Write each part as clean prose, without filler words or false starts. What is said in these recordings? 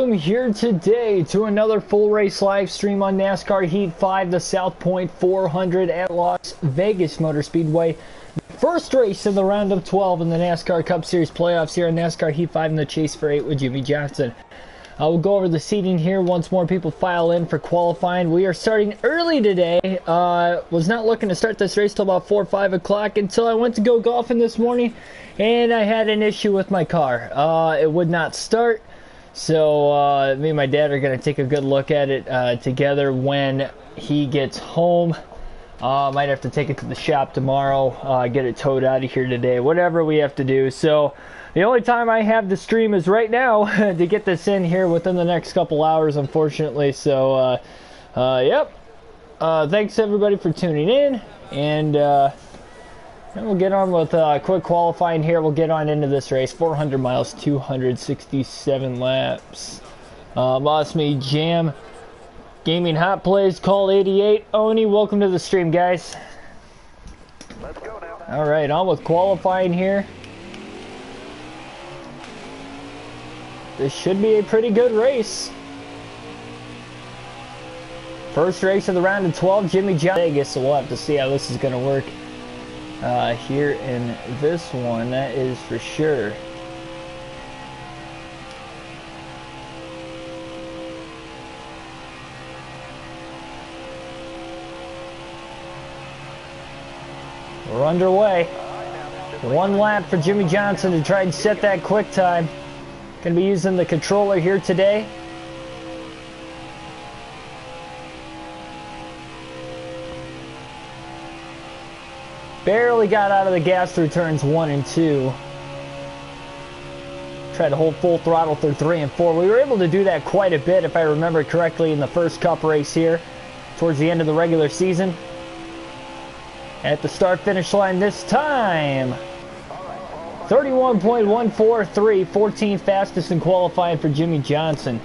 welcome here today to another full race live stream on NASCAR Heat 5, the South Point 400 at Las Vegas Motor Speedway. First race in the round of 12 in the NASCAR Cup Series playoffs here on NASCAR Heat 5 in the Chase for 8 with Jimmy Johnson. We'll go over the seating here once more people file in for qualifying. We are starting early today. Was not looking to start this race till about 4 or 5 o'clock until I went to go golfing this morning and I had an issue with my car. It would not start. So me and my dad are going to take a good look at it together when he gets home. Might have to take it to the shop tomorrow, get it towed out of here today, whatever we have to do. So the only time I have to stream is right now to get this in here within the next couple hours, unfortunately. So, yep. Thanks everybody for tuning in, and we'll get on with quick qualifying here. We'll get on into this race. 400 miles, 267 laps. Lost Me Jam Gaming Hot Plays Call 88. Oni, welcome to the stream, guys. Let's go now. All right, on with qualifying here. This should be a pretty good race. First race of the round of 12, Jimmy Johnson, Vegas, so we'll have to see how this is going to work here in this one, that is for sure. We're underway. One lap for Jimmy Johnson to try and set that quick time. Going to be using the controller here today. Barely got out of the gas through turns 1 and 2. Tried to hold full throttle through 3 and 4. We were able to do that quite a bit, if I remember correctly, in the first Cup race here, towards the end of the regular season. At the start-finish line this time, 31.143, 14th fastest in qualifying for Jimmy Johnson.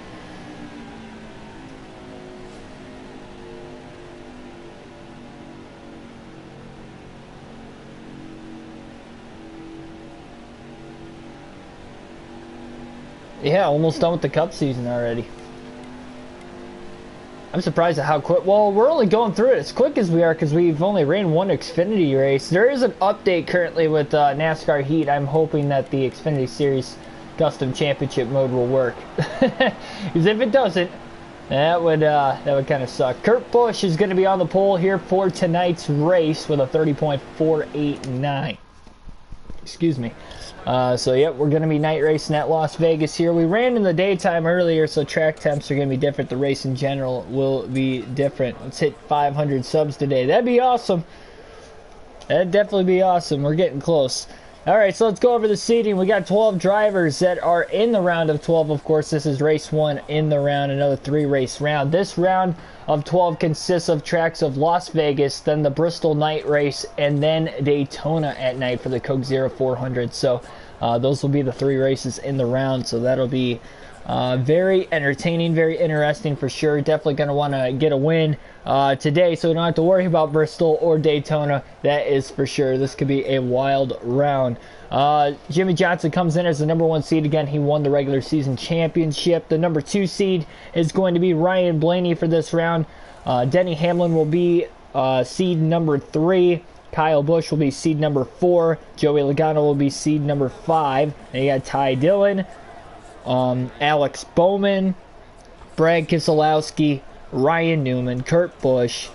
Yeah, almost done with the Cup season already. I'm surprised at how quick. Well, we're only going through it as quick as we are because we've only ran one Xfinity race. There is an update currently with NASCAR Heat. I'm hoping that the Xfinity Series Custom Championship mode will work. Because if it doesn't, that would kind of suck. Kurt Busch is going to be on the pole here for tonight's race with a 30.489. Excuse me. So, yep, we're going to be night racing at Las Vegas here. We ran in the daytime earlier, so track temps are going to be different. The race in general will be different. Let's hit 500 subs today. That'd be awesome. That'd definitely be awesome. We're getting close. All right, so let's go over the seating. We got 12 drivers that are in the round of 12. Of course, this is race 1 in the round, another 3-race round. This round of 12 consists of tracks of Las Vegas, then the Bristol night race, and then Daytona at night for the Coke Zero 400. So those will be the 3 races in the round. So that'll be very entertaining, very interesting for sure. Definitely going to want to get a win today, so we don't have to worry about Bristol or Daytona. That is for sure. This could be a wild round. Jimmy Johnson comes in as the number 1 seed. Again, he won the regular season championship. The number 2 seed is going to be Ryan Blaney for this round. Denny Hamlin will be seed number 3. Kyle Busch will be seed number 4. Joey Logano will be seed number 5. And you got Ty Dillon, Alex Bowman, Brad Keselowski, Ryan Newman, Kurt Busch,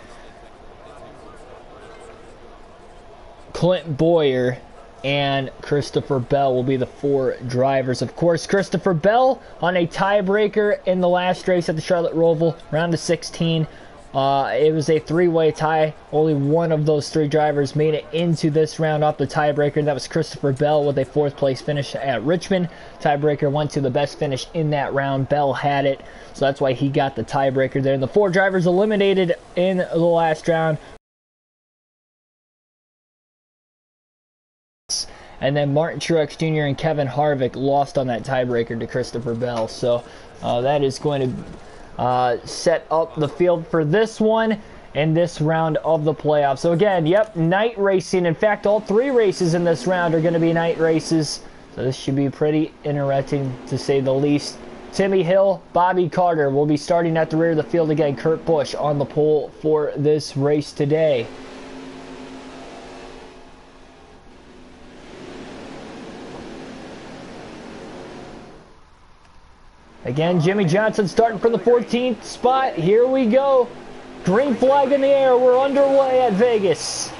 Clint Boyer, and Christopher Bell will be the 4 drivers. Of course, Christopher Bell on a tiebreaker in the last race at the Charlotte Roval, round of 16. It was a 3-way tie. Only one of those 3 drivers made it into this round off the tiebreaker, and that was Christopher Bell with a 4th place finish at Richmond. Tiebreaker went to the best finish in that round. Bell had it, so that's why he got the tiebreaker there. The 4 drivers eliminated in the last round. And then Martin Truex Jr. and Kevin Harvick lost on that tiebreaker to Christopher Bell. So that is going to set up the field for this one in this round of the playoffs. So again, yep, night racing. In fact, all three races in this round are going to be night races. So this should be pretty interesting, to say the least. Timmy Hill, Bobby Carter will be starting at the rear of the field again. Kurt Busch on the pole for this race today. Again, Jimmy Johnson starting for the 14th spot. Here we go. Green flag in the air. We're underway at Vegas.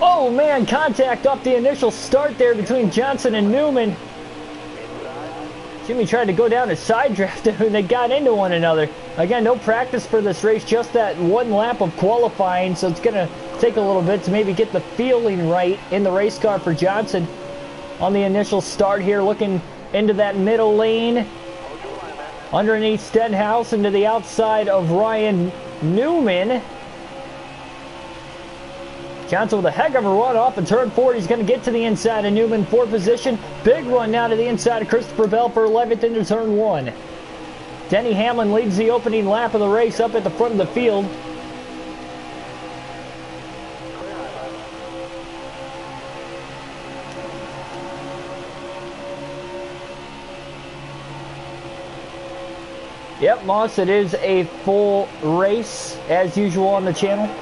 Oh man, contact off the initial start there between Johnson and Newman. Jimmy tried to go down a side draft and they got into one another. Again, no practice for this race, just that one lap of qualifying, so it's going to take a little bit to maybe get the feeling right in the race car for Johnson on the initial start here, looking into that middle lane underneath Stenhouse into the outside of Ryan Newman. Johnson with a heck of a run off in turn 4. He's going to get to the inside of Newman for position. Big run now to the inside of Christopher Bell for 11th into turn 1. Denny Hamlin leads the opening lap of the race up at the front of the field. Yep, Moss, it is a full race as usual on the channel.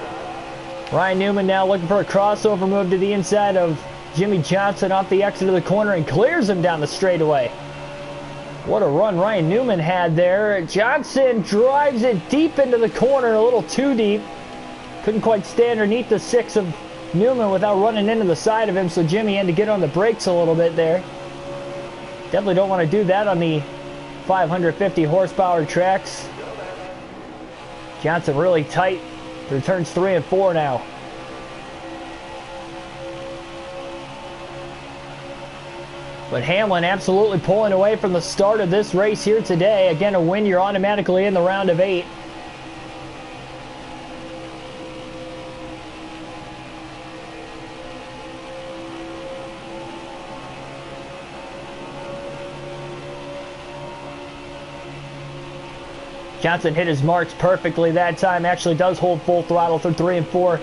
Ryan Newman now looking for a crossover move to the inside of Jimmy Johnson off the exit of the corner and clears him down the straightaway. What a run Ryan Newman had there. Johnson drives it deep into the corner, a little too deep. Couldn't quite stay underneath the 6 of Newman without running into the side of him, so Jimmy had to get on the brakes a little bit there. Definitely don't want to do that on the 550 horsepower tracks. Johnson really tight through turns 3 and 4 now. But Hamlin absolutely pulling away from the start of this race here today. Again, a win, you're automatically in the round of 8. Johnson hit his marks perfectly that time. Actually does hold full throttle through 3 and 4.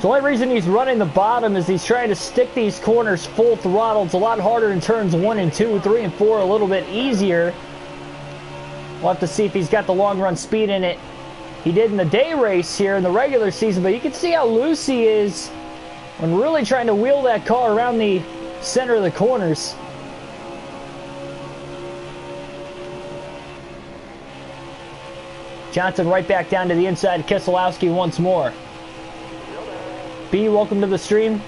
The only reason he's running the bottom is he's trying to stick these corners full throttle. It's a lot harder in turns 1 and 2. 3 and 4 a little bit easier. We'll have to see if he's got the long run speed in it. He did in the day race here in the regular season, but you can see how loose he is when really trying to wheel that car around the center of the corners. Johnson right back down to the inside. Keselowski once more. B, welcome to the stream.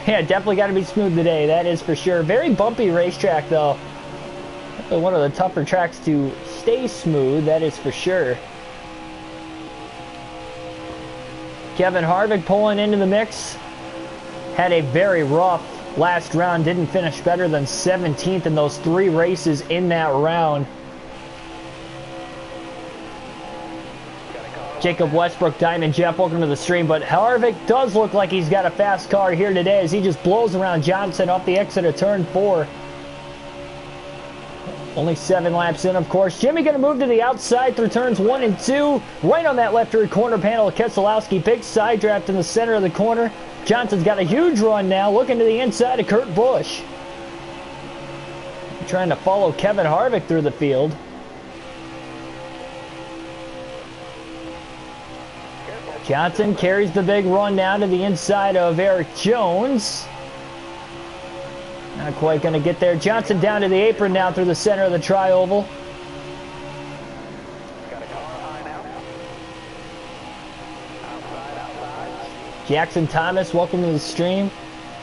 Yeah, definitely got to be smooth today. That is for sure. Very bumpy racetrack, though. Definitely one of the tougher tracks to stay smooth. That is for sure. Kevin Harvick pulling into the mix. Had a very rough last round, didn't finish better than 17th in those 3 races in that round. Jacob Westbrook, Diamond Jeff, welcome to the stream. But Harvick does look like he's got a fast car here today as he just blows around Johnson off the exit of turn 4. Only 7 laps in, of course. Jimmy going to move to the outside through turns 1 and 2. Right on that left rear corner panel of Keselowski. Big side draft in the center of the corner. Johnson's got a huge run now, looking to the inside of Kurt Busch. Trying to follow Kevin Harvick through the field. Johnson carries the big run now to the inside of Eric Jones. Not quite going to get there. Johnson down to the apron now through the center of the tri-oval. Jackson Thomas, welcome to the stream.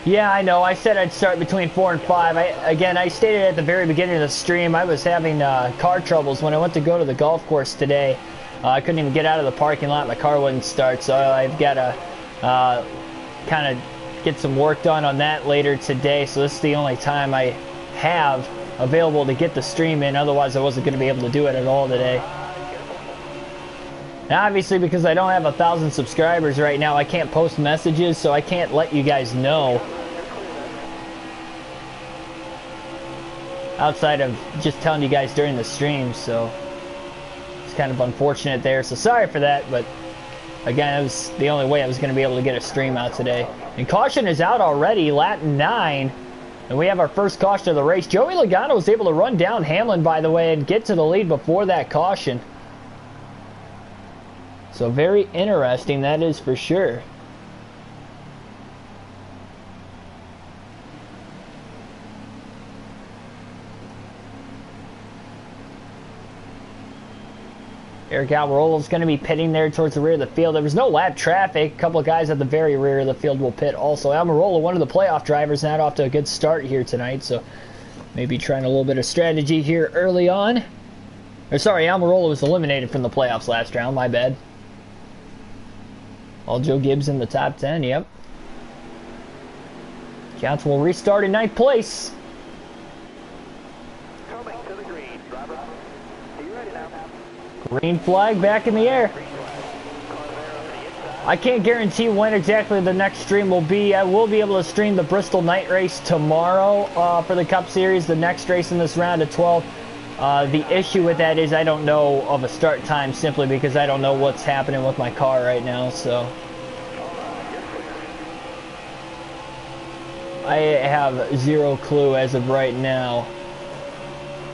Yeah, I know. I said I'd start between 4 and 5. I stated at the very beginning of the stream I was having car troubles when I went to go to the golf course today. I couldn't even get out of the parking lot. My car wouldn't start, so I've got to kind of get some work done on that later today. So this is the only time I have available to get the stream in. Otherwise, I wasn't going to be able to do it at all today. Now, obviously, because I don't have 1,000 subscribers right now, I can't post messages, so I can't let you guys know. Outside of just telling you guys during the stream, so it's kind of unfortunate there. So sorry for that, but Again, it was the only way I was going to be able to get a stream out today. And caution is out already, lap 9. And we have our first caution of the race. Joey Logano was able to run down Hamlin, by the way, and get to the lead before that caution. So very interesting, that is for sure. Eric Almirola is going to be pitting there towards the rear of the field. There was no lap traffic. A couple of guys at the very rear of the field will pit also. Almirola, one of the playoff drivers, not off to a good start here tonight, so maybe trying a little bit of strategy here early on. Or sorry, Almirola was eliminated from the playoffs last round, my bad. All Joe Gibbs in the top 10, yep. Johnson will restart in 9th place. Coming to the green, driver. Are you ready now? Green flag back in the air. I can't guarantee when exactly the next stream will be. I will be able to stream the Bristol night race tomorrow for the Cup Series, the next race in this round of 12. The issue with that is I don't know of a start time simply because I don't know what's happening with my car right now, so I have zero clue as of right now.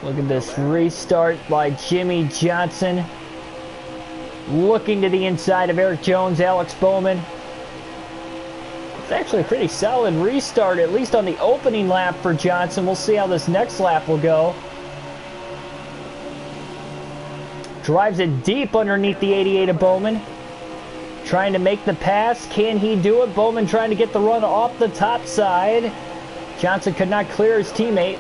Look at this restart by Jimmy Johnson. Looking to the inside of Eric Jones, Alex Bowman. It's actually a pretty solid restart, at least on the opening lap for Johnson. We'll see how this next lap will go. Drives it deep underneath the 88 of Bowman. Trying to make the pass. Can he do it? Bowman trying to get the run off the top side. Johnson could not clear his teammate.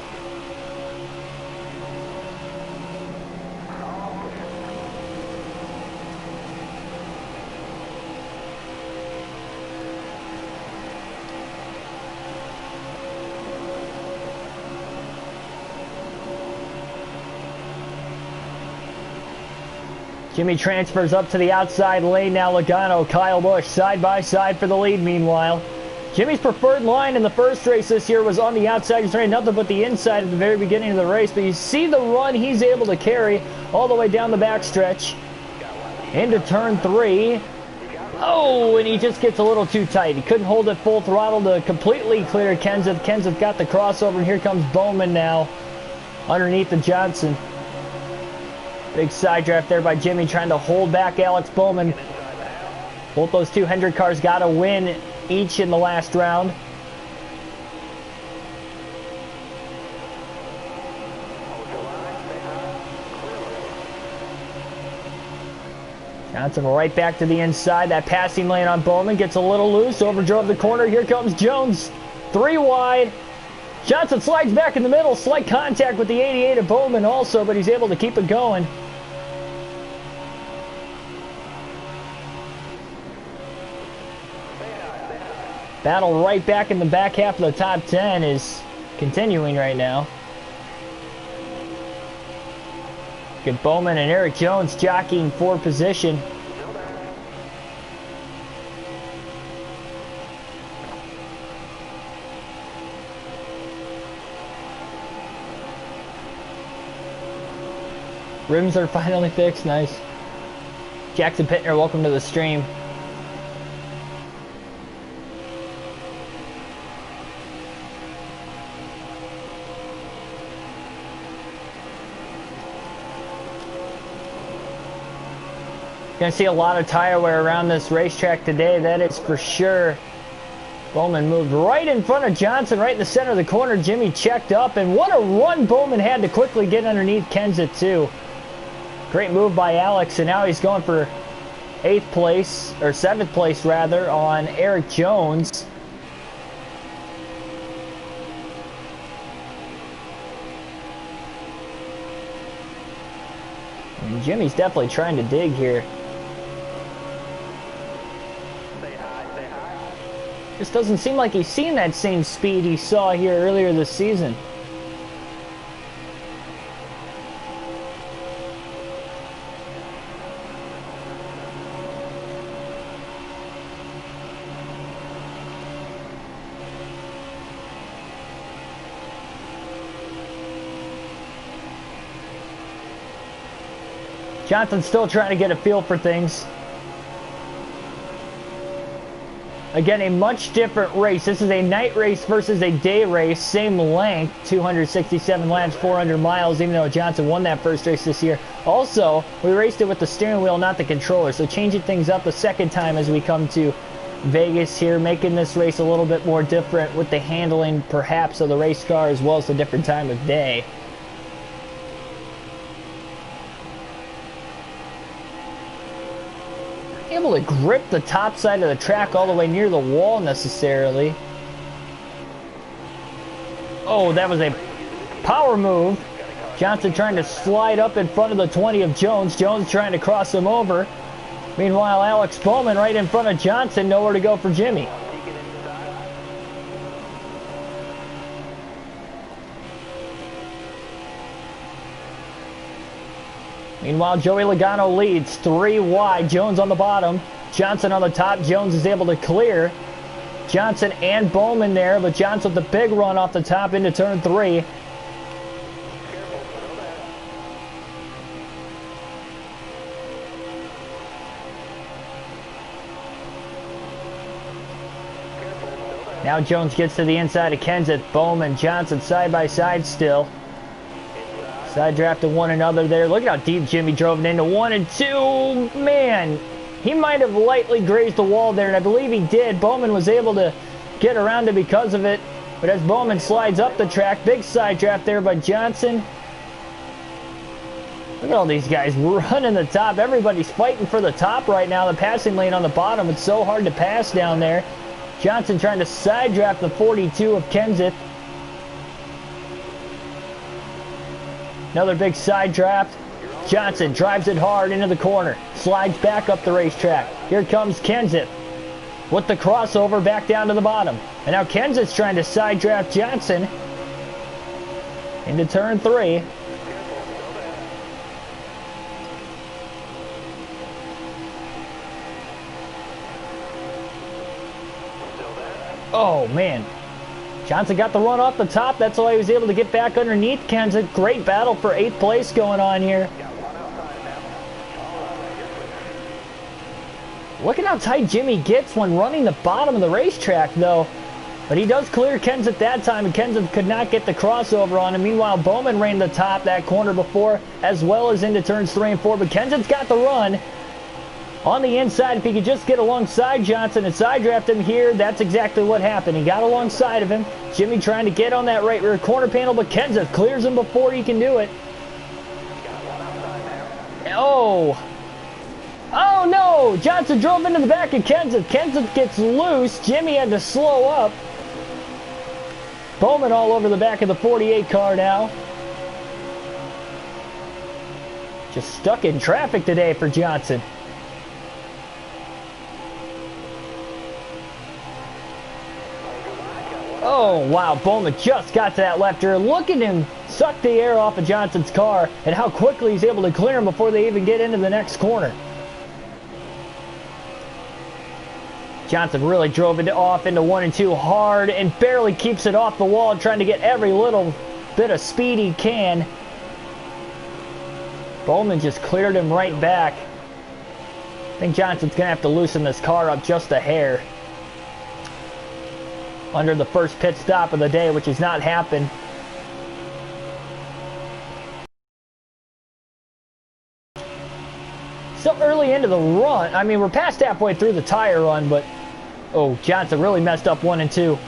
Jimmy transfers up to the outside lane now. Logano, Kyle Busch side by side for the lead meanwhile. Jimmy's preferred line in the first race this year was on the outside. He's running nothing but the inside at the very beginning of the race. But you see the run he's able to carry all the way down the backstretch into turn 3. Oh, and he just gets a little too tight. He couldn't hold it full throttle to completely clear Kenseth. Kenseth got the crossover, and here comes Bowman now underneath the Johnson. Big side draft there by Jimmy trying to hold back Alex Bowman. Both those two Hendrick cars got a win each in the last round. Johnson right back to the inside. That passing lane on Bowman gets a little loose. Overdrove the corner. Here comes Jones. 3 wide. Johnson slides back in the middle. Slight contact with the 88 of Bowman also, but he's able to keep it going. Battle right back in the back half of the top 10 is continuing right now. Good Bowman and Eric Jones jockeying for position. Rims are finally fixed, nice. Jackson Pittner, welcome to the stream. Gonna see a lot of tire wear around this racetrack today, that is for sure. Bowman moved right in front of Johnson, right in the center of the corner. Jimmy checked up, and what a run Bowman had to quickly get underneath Kenseth too. Great move by Alex, and now he's going for 8th place, or 7th place rather, on Eric Jones. And Jimmy's definitely trying to dig here. Just doesn't seem like he's seen that same speed he saw here earlier this season. Johnson's still trying to get a feel for things. Again, a much different race. This is a night race versus a day race. Same length, 267 laps, 400 miles, even though Johnson won that first race this year. Also, we raced it with the steering wheel, not the controller. So changing things up the second time as we come to Vegas here, making this race a little bit more different with the handling, perhaps, of the race car as well as the different time of day. Able to grip the top side of the track all the way near the wall necessarily. Oh, that was a power move. Johnson trying to slide up in front of the 20 of Jones. Jones trying to cross him over. Meanwhile, Alex Bowman right in front of Johnson, nowhere to go for Jimmy. Meanwhile, Joey Logano leads 3 wide. Jones on the bottom. Johnson on the top. Jones is able to clear. Johnson and Bowman there, but Johnson with the big run off the top into turn 3. Now Jones gets to the inside of Kenseth. Bowman, Johnson side by side still. Side drafted one another there. Look at how deep Jimmy drove it into 1 and 2. Man, he might have lightly grazed the wall there, and I believe he did. Bowman was able to get around it because of it. But as Bowman slides up the track, big side draft there by Johnson. Look at all these guys running the top. Everybody's fighting for the top right now. The passing lane on the bottom. It's so hard to pass down there. Johnson trying to side draft the 42 of Kenseth. Another big side draft. Johnson drives it hard into the corner. Slides back up the racetrack. Here comes Kenseth with the crossover back down to the bottom. And now Kenseth's trying to side draft Johnson into turn 3. Oh, man. Johnson got the run off the top. That's why he was able to get back underneath Kenseth. Great battle for 8th place going on here. Look at how tight Jimmy gets when running the bottom of the racetrack, though. But he does clear Kenseth that time, and Kenseth could not get the crossover on him. Meanwhile, Bowman ran the top that corner before, as well as into turns 3 and 4. But Kenseth's got the run. On the inside, if he could just get alongside Johnson and side draft him here, that's exactly what happened. He got alongside of him. Jimmy trying to get on that right rear corner panel, but Kenseth clears him before he can do it. Oh. Oh, no. Johnson drove into the back of Kenseth. Kenseth gets loose. Jimmy had to slow up. Bowman all over the back of the 48 car now. Just stuck in traffic today for Johnson. Oh, wow, Bowman just got to that left rear. Look at him suck the air off of Johnson's car and how quickly he's able to clear him before they even get into the next corner. Johnson really drove it off into 1 and 2 hard and barely keeps it off the wall, trying to get every little bit of speed he can. Bowman just cleared him right back. I think Johnson's going to have to loosen this car up just a hair under the first pit stop of the day, which has not happened. Still early into the run. I mean, we're past halfway through the tire run, but oh, Johnson really messed up 1 and 2.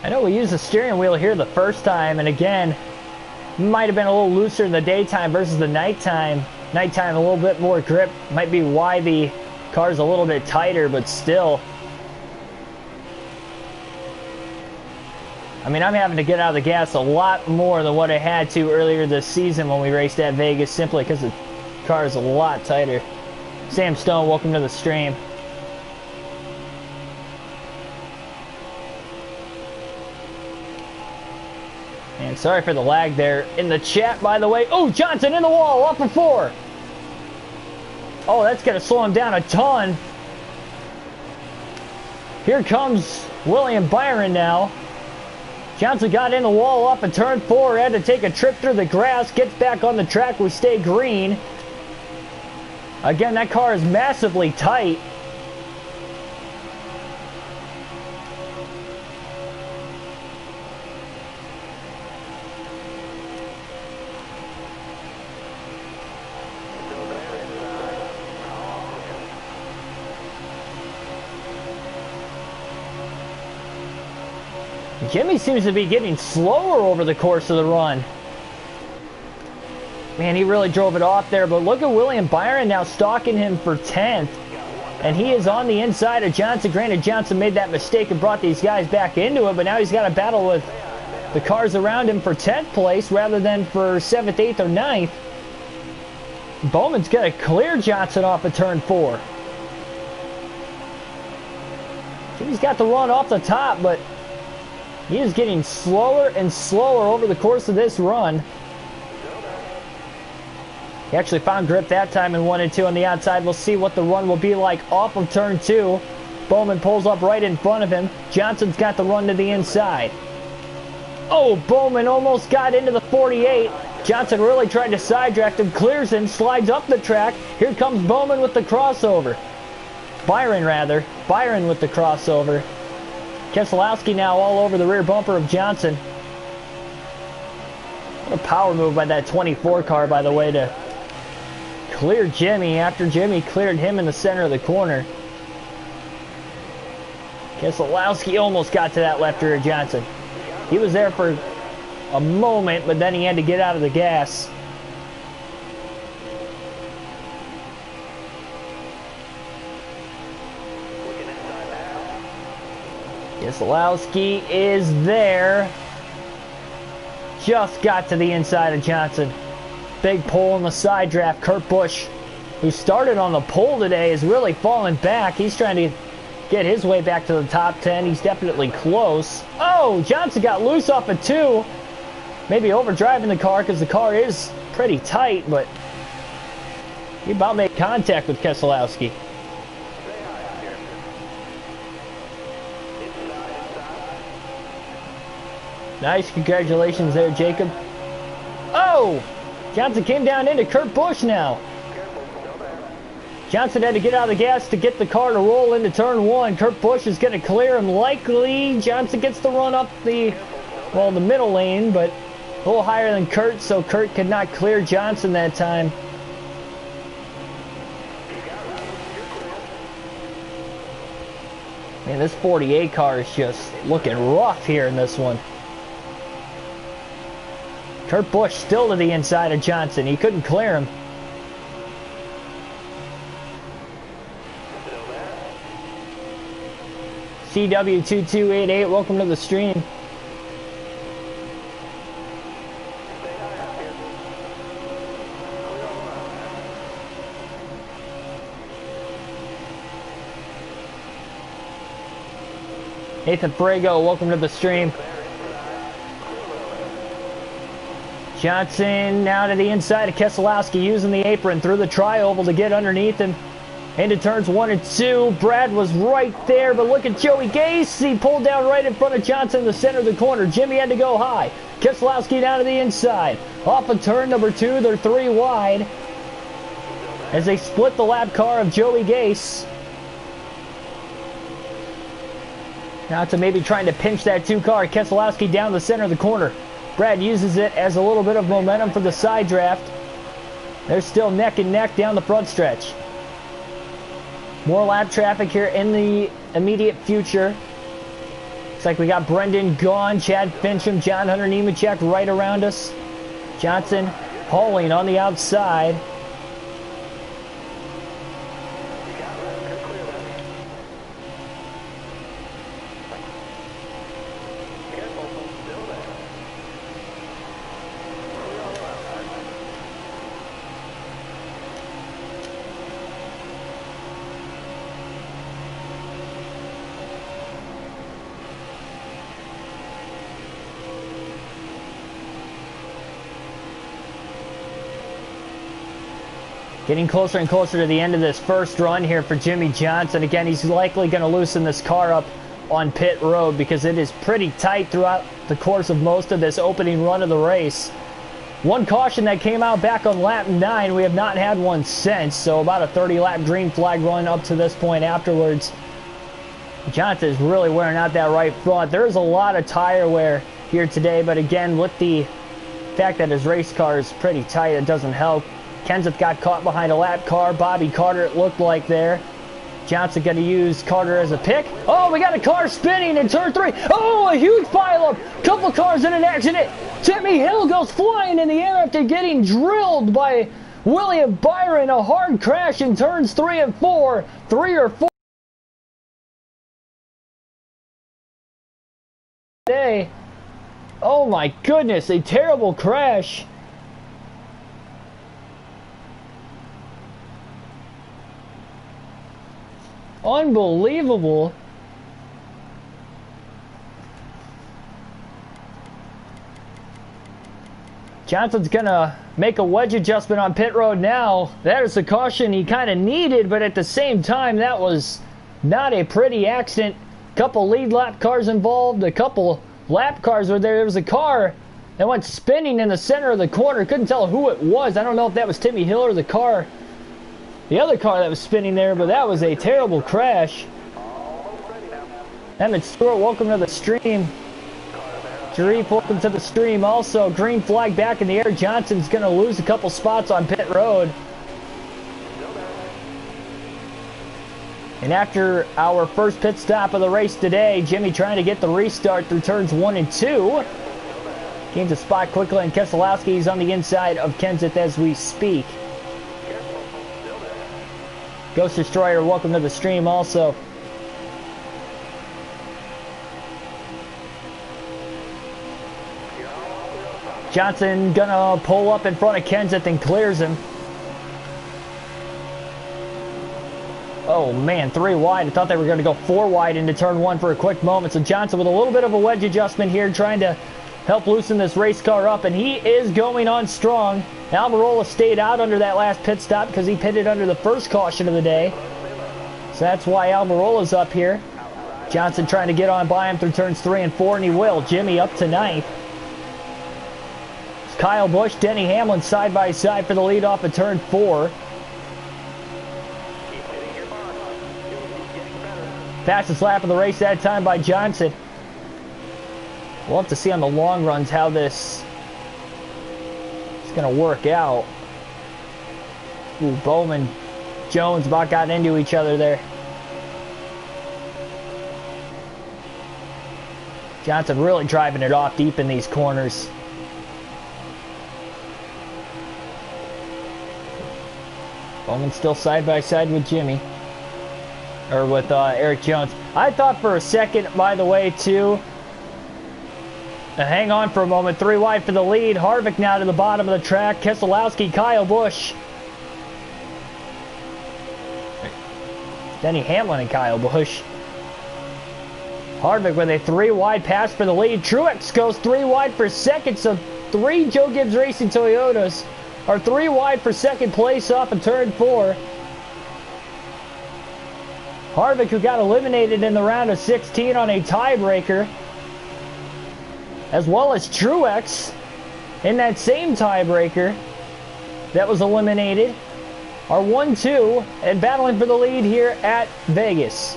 I know we used the steering wheel here the first time, and again, might have been a little looser in the daytime versus the nighttime. Nighttime a little bit more grip. Might be why the car's a little bit tighter, but still. I mean, I'm having to get out of the gas a lot more than what I had to earlier this season when we raced at Vegas, simply because the car is a lot tighter. Sam Stone, welcome to the stream. And sorry for the lag there in the chat, by the way. Oh, Johnson in the wall, off for 4. Oh, that's going to slow him down a ton. Here comes William Byron now. Johnson got in the wall up and turn 4, had to take a trip through the grass, gets back on the track, we stay green. Again, that car is massively tight. Jimmy seems to be getting slower over the course of the run. Man, he really drove it off there, but look at William Byron now stalking him for 10th. And he is on the inside of Johnson. Granted, Johnson made that mistake and brought these guys back into it, but now he's got to battle with the cars around him for 10th place rather than for 7th, 8th, or 9th. Bowman's going to clear Johnson off of turn 4. Jimmy's got the run off the top, but he is getting slower and slower over the course of this run. He actually found grip that time and 1 and 2 on the outside. We'll see what the run will be like off of turn 2. Bowman pulls up right in front of him. Johnson's got the run to the inside. Oh, Bowman almost got into the 48. Johnson really tried to side draft him, clears him, slides up the track. Here comes Bowman with the crossover. Byron with the crossover. Keselowski now all over the rear bumper of Johnson. What a power move by that 24 car, by the way, to clear Jimmy after Jimmy cleared him in the center of the corner. Keselowski almost got to that left rear Johnson. He was there for a moment, but then he had to get out of the gas. Keselowski is there. Just got to the inside of Johnson. Big pull in the side draft. Kurt Busch, who started on the pole today, is really falling back. He's trying to get his way back to the top 10. He's definitely close. Oh, Johnson got loose off of 2. Maybe overdriving the car because the car is pretty tight, but he about made contact with Keselowski. Nice, congratulations there, Jacob. Oh! Johnson came down into Kurt Busch now. Johnson had to get out of the gas to get the car to roll into turn 1. Kurt Busch is going to clear him. Likely, Johnson gets the run up the middle lane, but a little higher than Kurt, so Kurt could not clear Johnson that time. Man, this 48 car is just looking rough here in this one. Kurt Busch still to the inside of Johnson. He couldn't clear him. CW2288, welcome to the stream. Nathan Frago, welcome to the stream. Johnson now to the inside of Keselowski, using the apron through the tri-oval to get underneath him. Into turns 1 and 2. Brad was right there, but look at Joey Gase. He pulled down right in front of Johnson in the center of the corner. Jimmy had to go high. Keselowski down to the inside. Off of turn number 2, they're 3 wide as they split the lap car of Joey Gase. Now to maybe trying to pinch that 2 car. Keselowski down the center of the corner. Brad uses it as a little bit of momentum for the side draft. They're still neck and neck down the front stretch. More lap traffic here in the immediate future. Looks like we got Brendan Gaughan, Chad Fincham, John Hunter Nemechek right around us. Johnson hauling on the outside. Getting closer and closer to the end of this first run here for Jimmy Johnson. Again, he's likely going to loosen this car up on pit road because it is pretty tight throughout the course of most of this opening run of the race. One caution that came out back on lap 9, we have not had one since, so about a 30-lap green flag run up to this point afterwards. Johnson is really wearing out that right front. There's a lot of tire wear here today, but again, with the fact that his race car is pretty tight, it doesn't help. Kenseth got caught behind a lap car. Bobby Carter, it looked like there. Johnson going to use Carter as a pick. Oh, we got a car spinning in turn 3. Oh, a huge pileup. Couple cars in an accident. Timmy Hill goes flying in the air after getting drilled by William Byron. A hard crash in turns 3 and 4. 3 or 4. Today. Oh my goodness, a terrible crash. Unbelievable. Johnson's gonna make a wedge adjustment on pit road now. That is the caution he kind of needed, but at the same time, that was not a pretty accident. Couple lead lap cars involved, a couple lap cars were there. There was a car that went spinning in the center of the corner. Couldn't tell who it was. I don't know if that was Timmy Hill or the other car that was spinning there, but that was a terrible crash. Emmett Stewart, welcome to the stream. Sharif, welcome to the stream. Also, green flag back in the air. Johnson's going to lose a couple spots on pit road. And after our first pit stop of the race today, Jimmy trying to get the restart through turns 1 and 2. Gains a spot quickly, and Keselowski is on the inside of Kenseth as we speak. Ghost Destroyer, welcome to the stream also. Johnson gonna pull up in front of Kenseth and clears him. Oh man, 3 wide. I thought they were going to go 4 wide into turn 1 for a quick moment. So Johnson with a little bit of a wedge adjustment here, trying to help loosen this race car up, and he is going on strong. Almirola stayed out under that last pit stop because he pitted under the first caution of the day. So that's why Almirola's up here. Johnson trying to get on by him through turns 3 and 4, and he will. Jimmy up to 9th. It's Kyle Busch, Denny Hamlin side by side for the lead off of turn 4. Fastest lap of the race that time by Johnson. We'll have to see on the long runs how this is going to work out. Ooh, Bowman, Jones about got into each other there. Johnson really driving it off deep in these corners. Bowman still side by side with Jimmy. Or with Eric Jones. I thought for a second, by the way, too. Hang on for a moment. 3 wide for the lead. Harvick now to the bottom of the track. Keselowski, Kyle Busch. Denny Hamlin and Kyle Busch. Harvick with a 3 wide pass for the lead. Truex goes 3 wide for second. So 3 Joe Gibbs Racing Toyotas are 3 wide for second place off of turn 4. Harvick, who got eliminated in the round of 16 on a tiebreaker, as well as Truex in that same tiebreaker that was eliminated, are 1-2 and battling for the lead here at Vegas.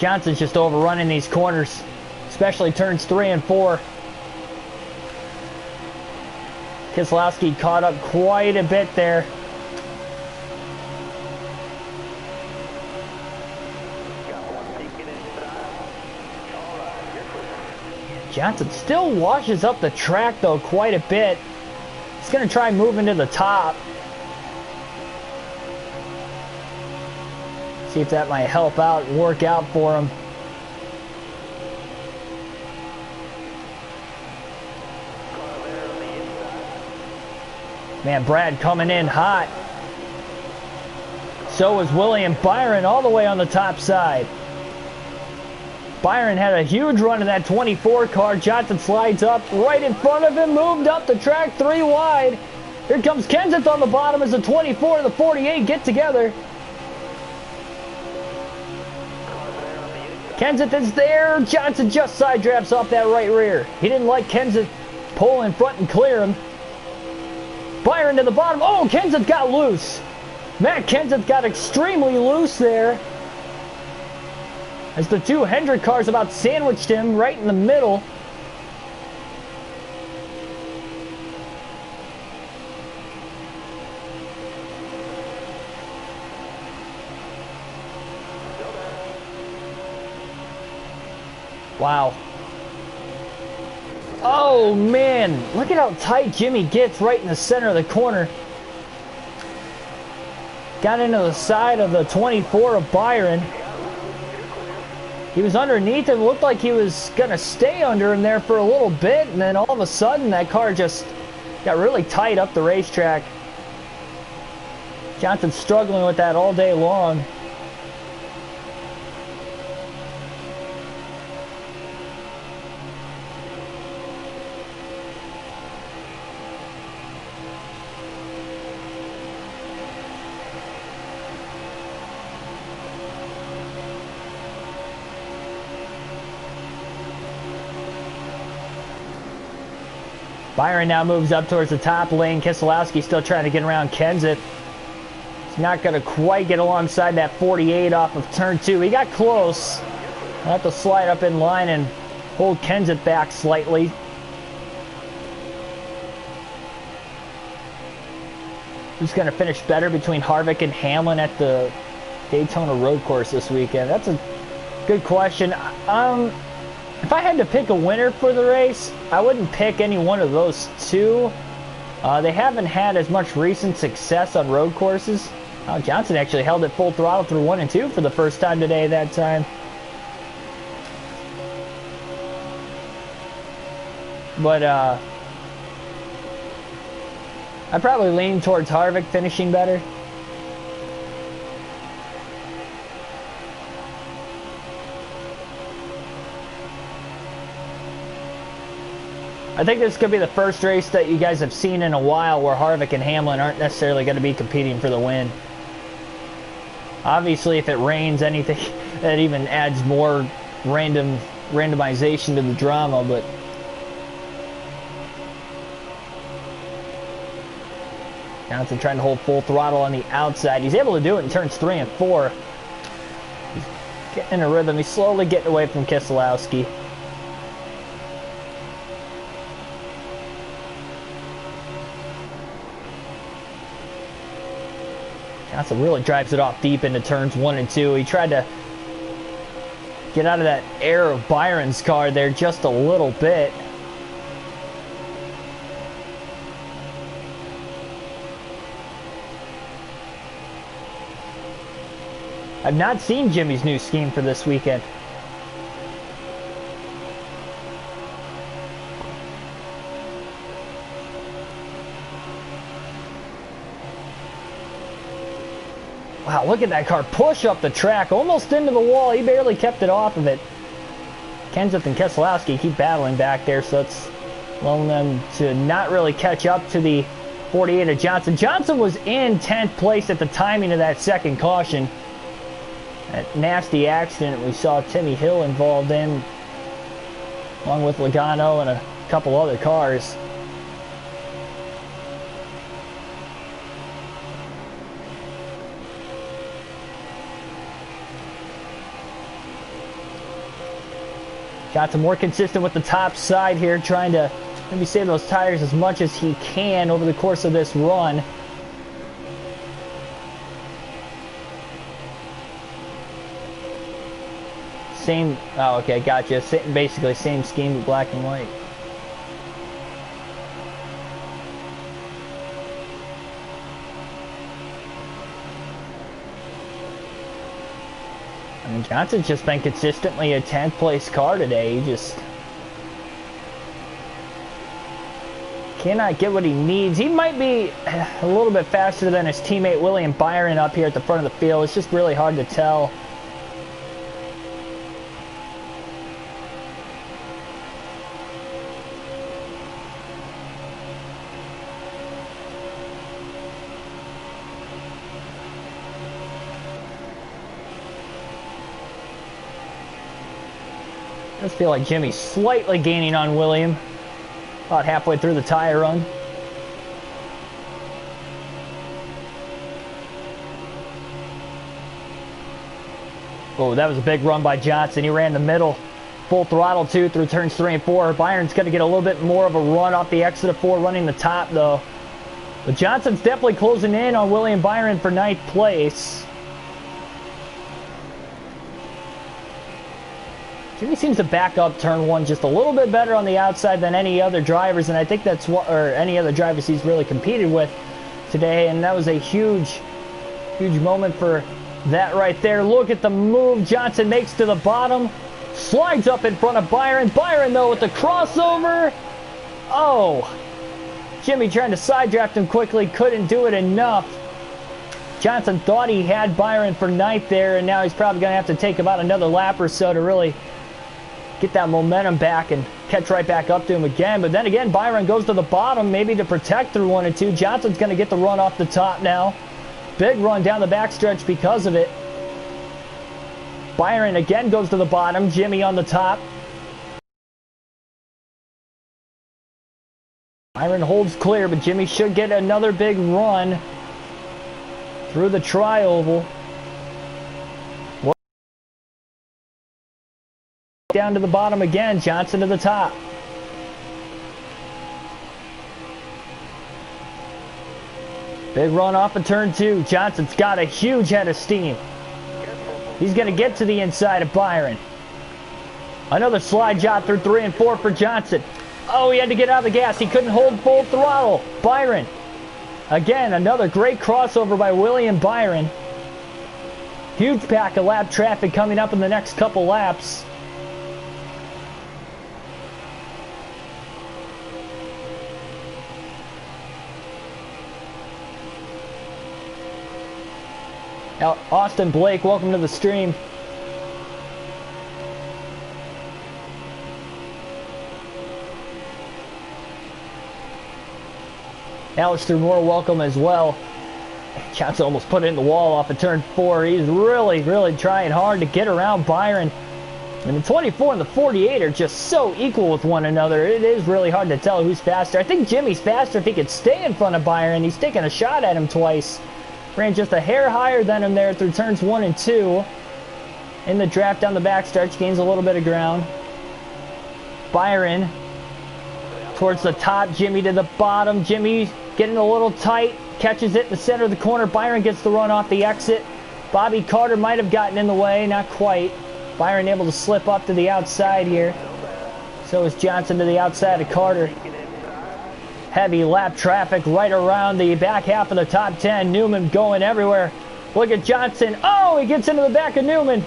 Johnson's just overrunning these corners, especially turns 3 and 4. Keselowski caught up quite a bit there. Johnson still washes up the track though quite a bit. He's going to try moving to the top. See if that might help out and work out for him. Man, Brad coming in hot. So is William Byron all the way on the top side. Byron had a huge run in that 24 car. Johnson slides up right in front of him, moved up the track 3 wide. Here comes Kenseth on the bottom as the 24 and the 48 get together. Kenseth is there. Johnson just side drafts off that right rear. He didn't like Kenseth pull in front and clear him. Byron to the bottom. Oh, Kenseth got loose. Matt Kenseth got extremely loose there, as the two Hendrick cars about sandwiched him right in the middle. Wow. Oh man, look at how tight Jimmy gets right in the center of the corner. Got into the side of the 24 of Byron. He was underneath him. Looked like he was going to stay under him there for a little bit. And then all of a sudden, that car just got really tight up the racetrack. Johnson struggling with that all day long. Byron now moves up towards the top lane. Keselowski still trying to get around Kenseth. He's not going to quite get alongside that 48 off of turn 2. He got close. He'll have to slide up in line and hold Kenseth back slightly. Who's going to finish better between Harvick and Hamlin at the Daytona road course this weekend? That's a good question. If I had to pick a winner for the race, I wouldn't pick any one of those two. They haven't had as much recent success on road courses. Johnson actually held it full throttle through 1 and 2 for the first time today that time. But I'd probably lean towards Harvick finishing better. I think this could be the first race that you guys have seen in a while where Harvick and Hamlin aren't necessarily going to be competing for the win. Obviously, if it rains, anything that even adds more randomization to the drama, but Johnson trying to hold full throttle on the outside. He's able to do it in turns 3 and 4. He's getting in a rhythm. He's slowly getting away from Keselowski. Johnson really drives it off deep into turns 1 and 2. He tried to get out of that air of Byron's car there just a little bit. I've not seen Jimmy's new scheme for this weekend. Wow, look at that car push up the track, almost into the wall. He barely kept it off of it. Kenseth and Keselowski keep battling back there, so it's allowing them to not really catch up to the 48 of Johnson. Johnson was in 10th place at the timing of that second caution. That nasty accident we saw Timmy Hill involved in, along with Logano and a couple other cars. Johnson more consistent with the top side here, trying to maybe save those tires as much as he can over the course of this run. Same, oh okay, gotcha. Basically same scheme with black and white. I mean, Johnson's just been consistently a 10th place car today. He just cannot get what he needs. He might be a little bit faster than his teammate William Byron up here at the front of the field. It's just really hard to tell. Does feel like Jimmy's slightly gaining on William. About halfway through the tire run. Oh, that was a big run by Johnson. He ran the middle. Full throttle, too, through turns 3 and 4. Byron's going to get a little bit more of a run off the exit of 4, running the top, though. But Johnson's definitely closing in on William Byron for 9th place. Jimmy seems to back up turn 1 just a little bit better on the outside than any other drivers, and I think that's what, or any other drivers he's really competed with today, and that was a huge moment for that right there. Look at the move Johnson makes to the bottom. Slides up in front of Byron. Byron, though, with the crossover. Oh. Jimmy trying to side draft him quickly. Couldn't do it enough. Johnson thought he had Byron for 9th there, and now he's probably going to have to take about another lap or so to really get that momentum back and catch right back up to him again. But then again, Byron goes to the bottom, maybe to protect through 1 and 2. Johnson's going to get the run off the top now. Big run down the backstretch because of it. Byron again goes to the bottom. Jimmy on the top. Byron holds clear, but Jimmy should get another big run through the tri-oval. Down to the bottom again. Johnson to the top. Big run off of turn 2. Johnson's got a huge head of steam. He's going to get to the inside of Byron. Another slide job through 3 and 4 for Johnson. Oh, he had to get out of the gas. He couldn't hold full throttle. Byron. Again, another great crossover by William Byron. Huge pack of lap traffic coming up in the next couple laps. Now, Austin Blake, welcome to the stream. Alistair Moore, welcome as well. Johnson almost put it in the wall off of turn 4. He's really trying hard to get around Byron. And the 24 and the 48 are just so equal with one another. It is really hard to tell who's faster. I think Jimmy's faster if he could stay in front of Byron. He's taken a shot at him twice. Ran just a hair higher than him there through turns 1 and 2. In the draft down the backstretch, gains a little bit of ground. Byron towards the top, Jimmy to the bottom. Jimmy getting a little tight, catches it in the center of the corner. Byron gets the run off the exit. Bobby Carter might have gotten in the way, not quite. Byron able to slip up to the outside here. So is Johnson to the outside of Carter. Heavy lap traffic right around the back half of the top 10. Newman going everywhere. Look at Johnson. Oh, he gets into the back of Newman.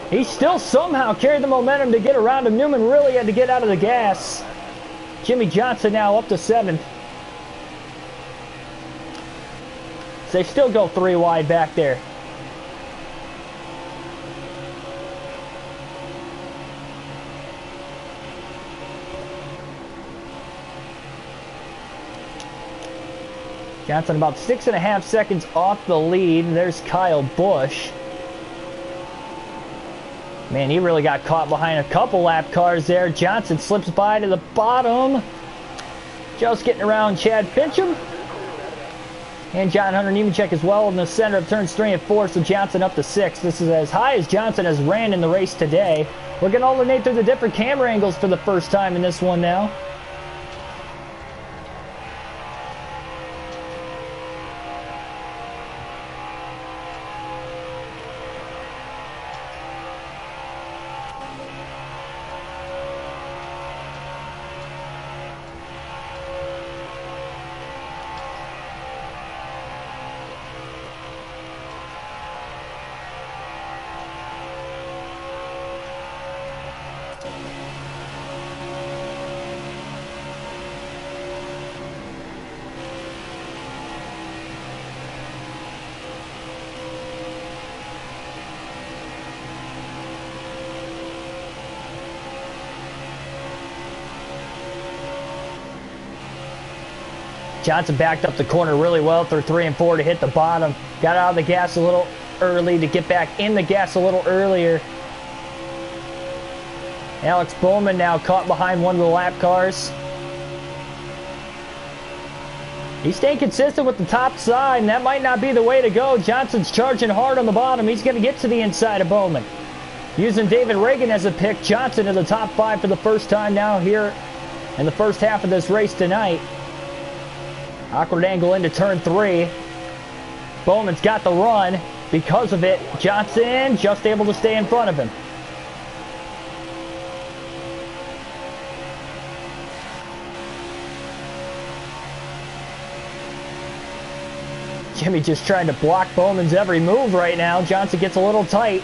He still somehow carried the momentum to get around him. Newman really had to get out of the gas. Jimmy Johnson now up to 7th. They still go 3 wide back there. Johnson about 6.5 seconds off the lead. There's Kyle Busch. Man, he really got caught behind a couple lap cars there. Johnson slips by to the bottom. Just getting around Chad Fincham. And John Hunter Nemechek as well in the center of turns 3 and 4. So Johnson up to 6. This is as high as Johnson has ran in the race today. We're going to alternate through the different camera angles for the first time in this one now. Johnson backed up the corner really well through 3 and 4 to hit the bottom. Got out of the gas a little early to get back in the gas a little earlier. Alex Bowman now caught behind one of the lap cars. He's staying consistent with the top side, and that might not be the way to go. Johnson's charging hard on the bottom. He's going to get to the inside of Bowman. Using David Reagan as a pick, Johnson in the top 5 for the first time now here in the first half of this race tonight. Awkward angle into turn 3. Bowman's got the run. Because of it, Johnson just able to stay in front of him. Jimmy just trying to block Bowman's every move right now. Johnson gets a little tight.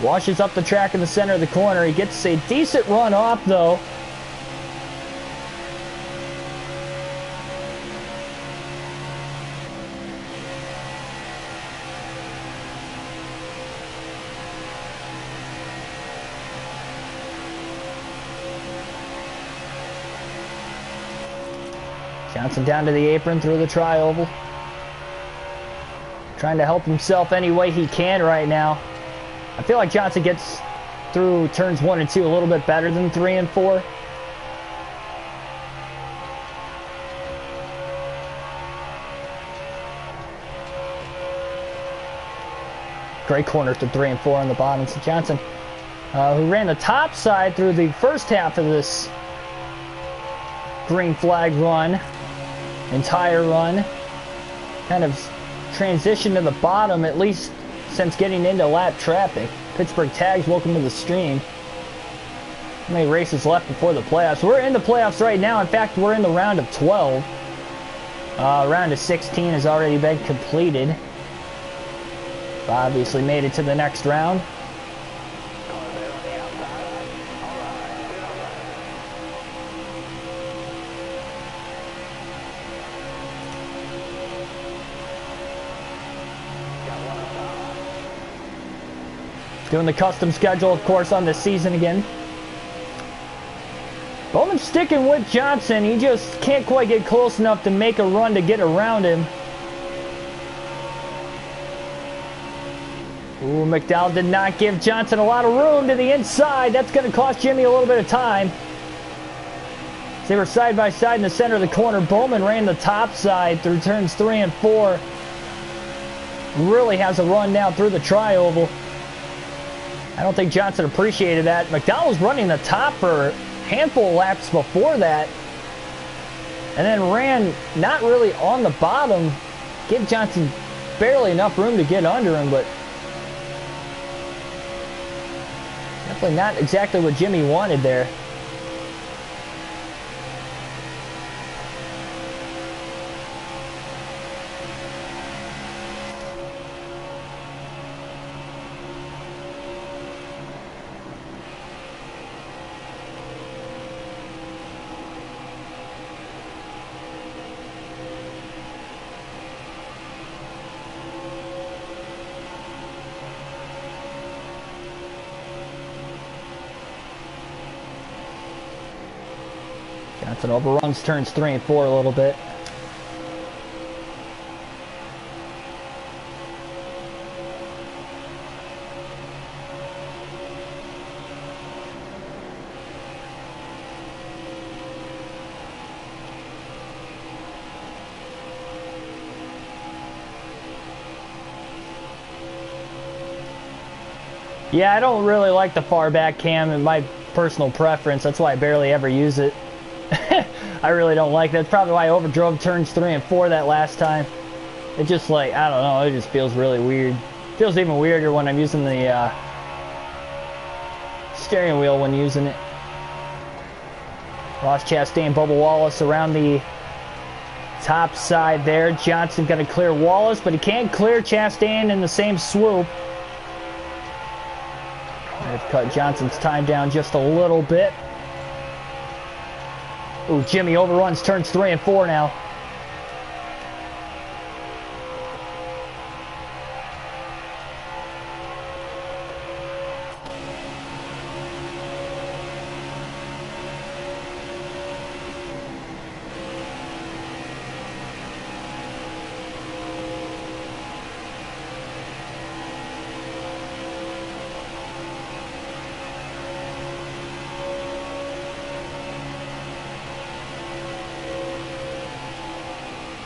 Washes up the track in the center of the corner. He gets a decent run off, though. Johnson down to the apron through the tri-oval. Trying to help himself any way he can right now. I feel like Johnson gets through turns 1 and 2 a little bit better than 3 and 4. Great corner to 3 and 4 on the bottom. So Johnson, who ran the top side through the first half of this green flag run, entire run, kind of transition to the bottom, at least since getting into lap traffic. Pittsburgh tags, welcome to the stream. How many races left before the playoffs? We're in the playoffs right now. In fact, we're in the round of 12. Round of 16 has already been completed. Obviously made it to the next round. Doing the custom schedule, of course, on this season again. Bowman's sticking with Johnson. He just can't quite get close enough to make a run to get around him. Ooh, McDowell did not give Johnson a lot of room to the inside. That's going to cost Jimmy a little bit of time. They were side by side in the center of the corner. Bowman ran the top side through turns 3 and 4. Really has a run now through the tri-oval. I don't think Johnson appreciated that. McDowell was running the top for a handful of laps before that. And then ran not really on the bottom. Give Johnson barely enough room to get under him, but definitely not exactly what Jimmy wanted there. Johnson overruns turns 3 and 4 a little bit. Yeah, I don't really like the far back cam in my personal preference. That's why I barely ever use it. I really don't like that. That's probably why I overdrove turns 3 and 4 that last time. It just like, I don't know, it just feels really weird. It feels even weirder when I'm using the steering wheel when using it. Ross Chastain, Bubba Wallace around the top side there. Johnson going to clear Wallace, but he can't clear Chastain in the same swoop. They've cut Johnson's time down just a little bit. Ooh, Jimmy overruns turns 3 and 4 now.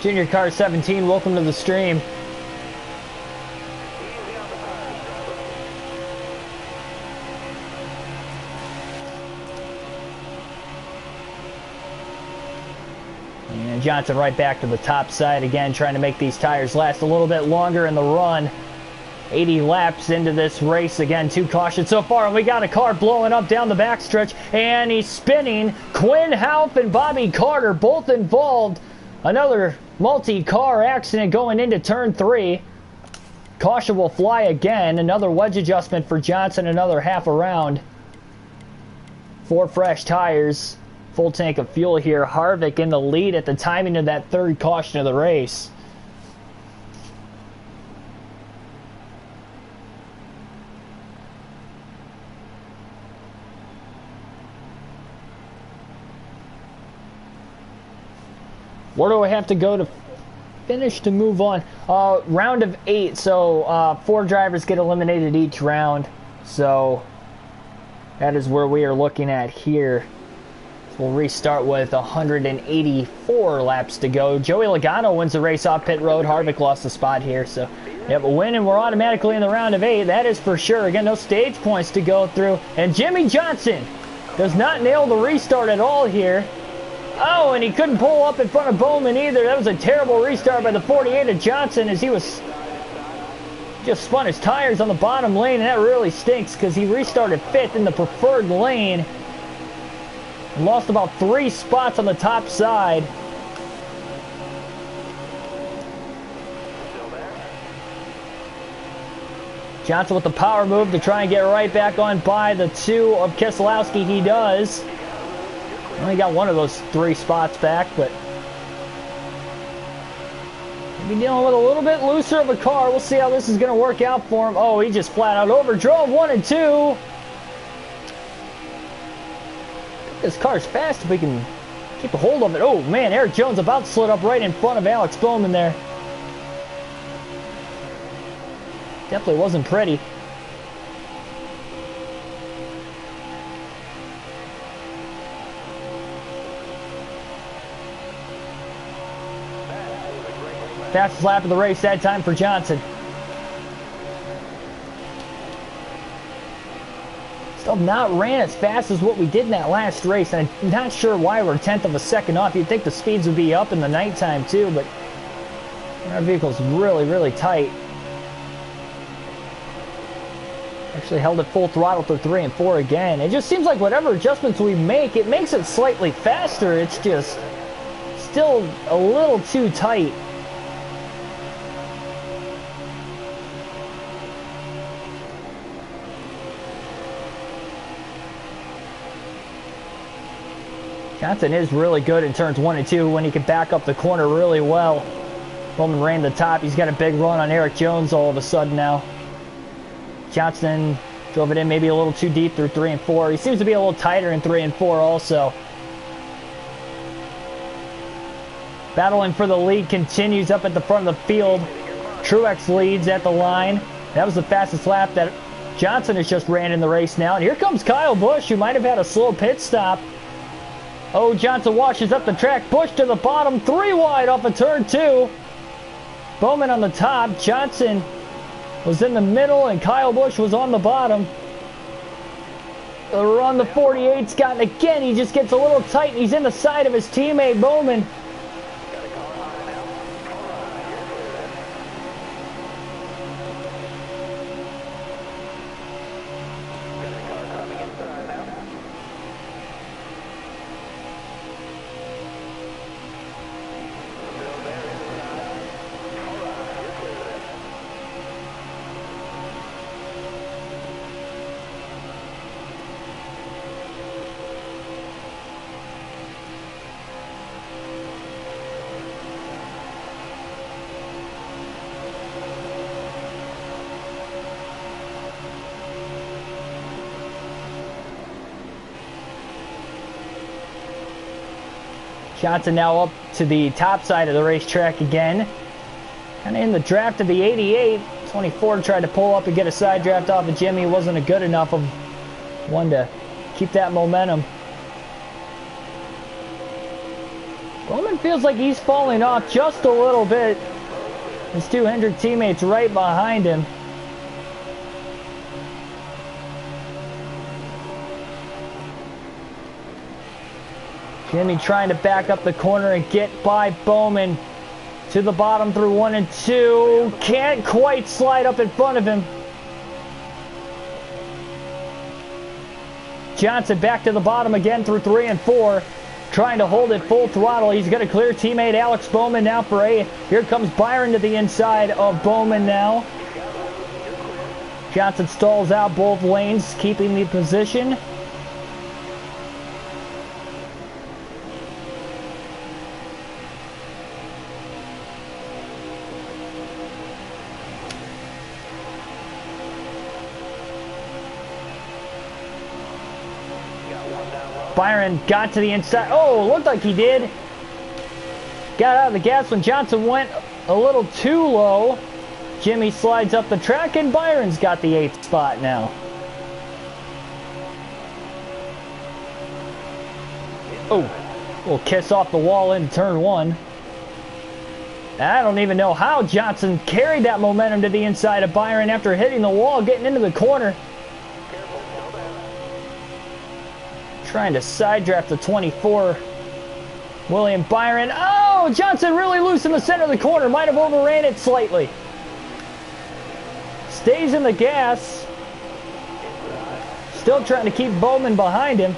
Junior Car 17, welcome to the stream. And Johnson right back to the top side again, trying to make these tires last a little bit longer in the run. 80 laps into this race again, 2 cautions so far, and we got a car blowing up down the backstretch, and he's spinning. Quinn Houff and Bobby Carter both involved. Another multi-car accident going into turn 3. Caution will fly again. Another wedge adjustment for Johnson, another half a round. 4 fresh tires, full tank of fuel here. Harvick in the lead at the timing of that 3rd caution of the race. Where do I have to go to finish to move on? Round of 8, so 4 drivers get eliminated each round. So that is where we are looking at here. So we'll restart with 184 laps to go. Joey Logano wins the race off pit road. Harvick lost the spot here, so we have a win, and we're automatically in the round of 8. That is for sure. Again, no stage points to go through. And Jimmy Johnson does not nail the restart at all here. Oh, and he couldn't pull up in front of Bowman either. That was a terrible restart by the 48 of Johnson as he was just spun his tires on the bottom lane, and that really stinks because he restarted 5th in the preferred lane and lost about 3 spots on the top side. Johnson with the power move to try and get right back on by the 2 of Keselowski. He does. Only got 1 of those 3 spots back, but maybe dealing with a little bit looser of a car. We'll see how this is going to work out for him. Oh, he just flat out overdrove 1 and 2. This car's fast if we can keep a hold of it. Oh, man, Eric Jones about slid up right in front of Alex Bowman there. Definitely wasn't pretty. Fastest lap of the race that time for Johnson. Still not ran as fast as what we did in that last race, and I'm not sure why we're 1/10 of a second off. You'd think the speeds would be up in the nighttime too, but our vehicle's really, really tight. Actually held it full throttle through 3 and 4 again. It just seems like whatever adjustments we make, it makes it slightly faster. It's just still a little too tight. Johnson is really good in turns 1 and 2 when he can back up the corner really well. Bowman ran the top. He's got a big run on Eric Jones all of a sudden now. Johnson drove it in maybe a little too deep through 3 and 4. He seems to be a little tighter in 3 and 4 also. Battling for the lead continues up at the front of the field. Truex leads at the line. That was the fastest lap that Johnson has just ran in the race now. And here comes Kyle Busch, who might have had a slow pit stop. Oh, Johnson washes up the track. Busch to the bottom, 3 wide off of turn 2. Bowman on the top. Johnson was in the middle, and Kyle Busch was on the bottom. The run the 48's gotten again. He just gets a little tight, and he's in the side of his teammate Bowman. Johnson now up to the top side of the racetrack again. Kind of in the draft of the 88. 24 tried to pull up and get a side draft off of Jimmy. Wasn't a good enough of one to keep that momentum. Bowman feels like he's falling off just a little bit. His two Hendrick teammates right behind him. Jimmy trying to back up the corner and get by Bowman to the bottom through 1 and 2. Can't quite slide up in front of him. Johnson back to the bottom again through 3 and 4. Trying to hold it full throttle. He's going to clear teammate Alex Bowman now for A. Here comes Byron to the inside of Bowman now. Johnson stalls out both lanes, keeping the position. Byron got to the inside. Oh, looked like he did. Got out of the gas when Johnson went a little too low. Jimmy slides up the track, and Byron's got the 8th spot now. Oh, little kiss off the wall in turn 1. I don't even know how Johnson carried that momentum to the inside of Byron after hitting the wall, getting into the corner. Trying to side draft the 24. William Byron. Oh, Johnson really loose in the center of the corner. Might have overran it slightly. Stays in the gas. Still trying to keep Bowman behind him.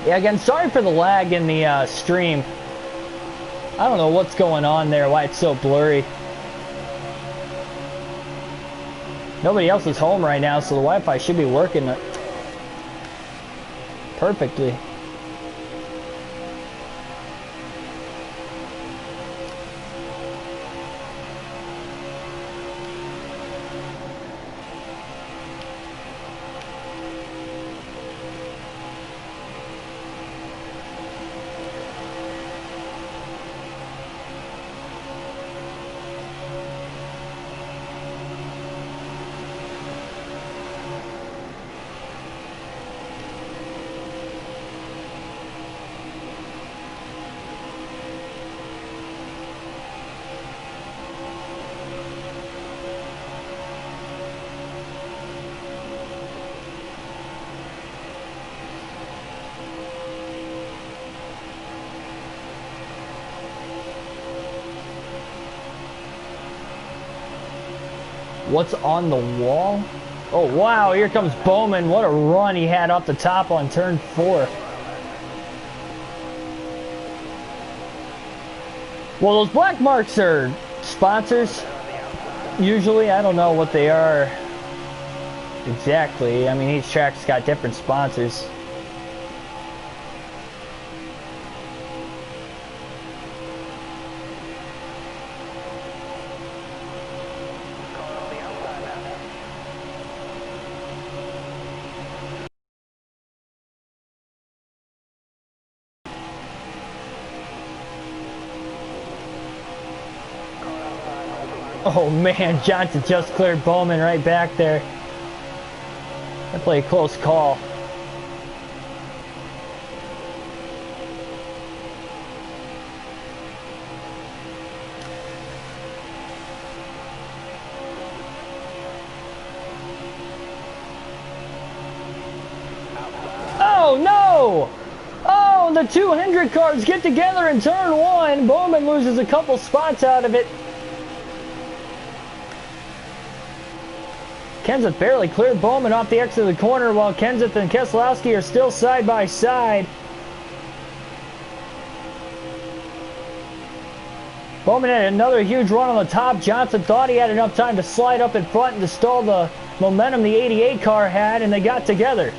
Yeah, again, sorry for the lag in the stream. I don't know what's going on there, why it's so blurry. Nobody else is home right now, so the Wi-Fi should be working perfectly. What's on the wall? Oh, wow, here comes Bowman. What a run he had off the top on turn 4. Well, those black marks are sponsors. Usually, I don't know what they are exactly. I mean, each track's got different sponsors. Oh man, Johnson just cleared Bowman right back there. Definitely a close call. Oh no! Oh, the two Hendrick cars get together in turn 1. Bowman loses a couple spots out of it. Kenseth barely cleared Bowman off the exit of the corner while Kenseth and Keselowski are still side by side. Bowman had another huge run on the top. Johnson thought he had enough time to slide up in front and to stall the momentum the 88 car had, and they got together.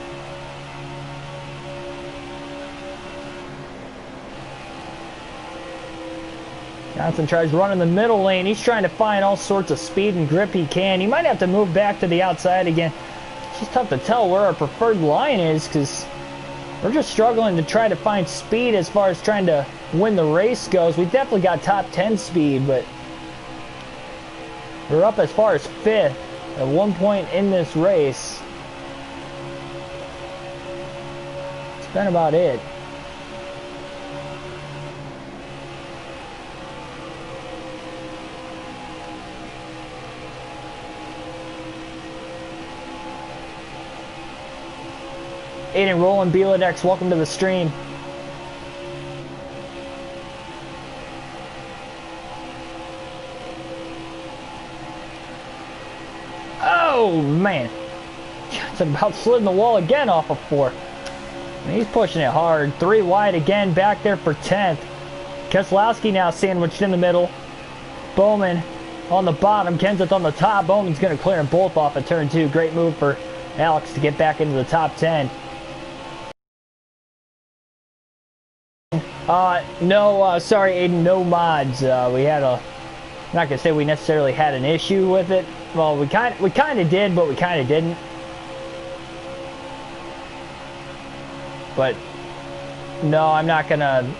Johnson tries running the middle lane. He's trying to find all sorts of speed and grip he can. He might have to move back to the outside again. It's just tough to tell where our preferred line is because we're just struggling to try to find speed as far as trying to win the race goes. We definitely got top 10 speed, but we're up as far as 5th at one point in this race. That's been about it. Aiden, Roland, Beladex, welcome to the stream. Oh, man. Johnson about slid in the wall again off of 4. And he's pushing it hard. 3 wide again, back there for 10th. Keselowski now sandwiched in the middle. Bowman on the bottom. Kenseth on the top. Bowman's going to clear them both off at turn 2. Great move for Alex to get back into the top 10. No, sorry, Aiden, no mods. We had a, I'm not gonna say we necessarily had an issue with it. Well, we kind of did, but we kind of didn't. But no, I'm not gonna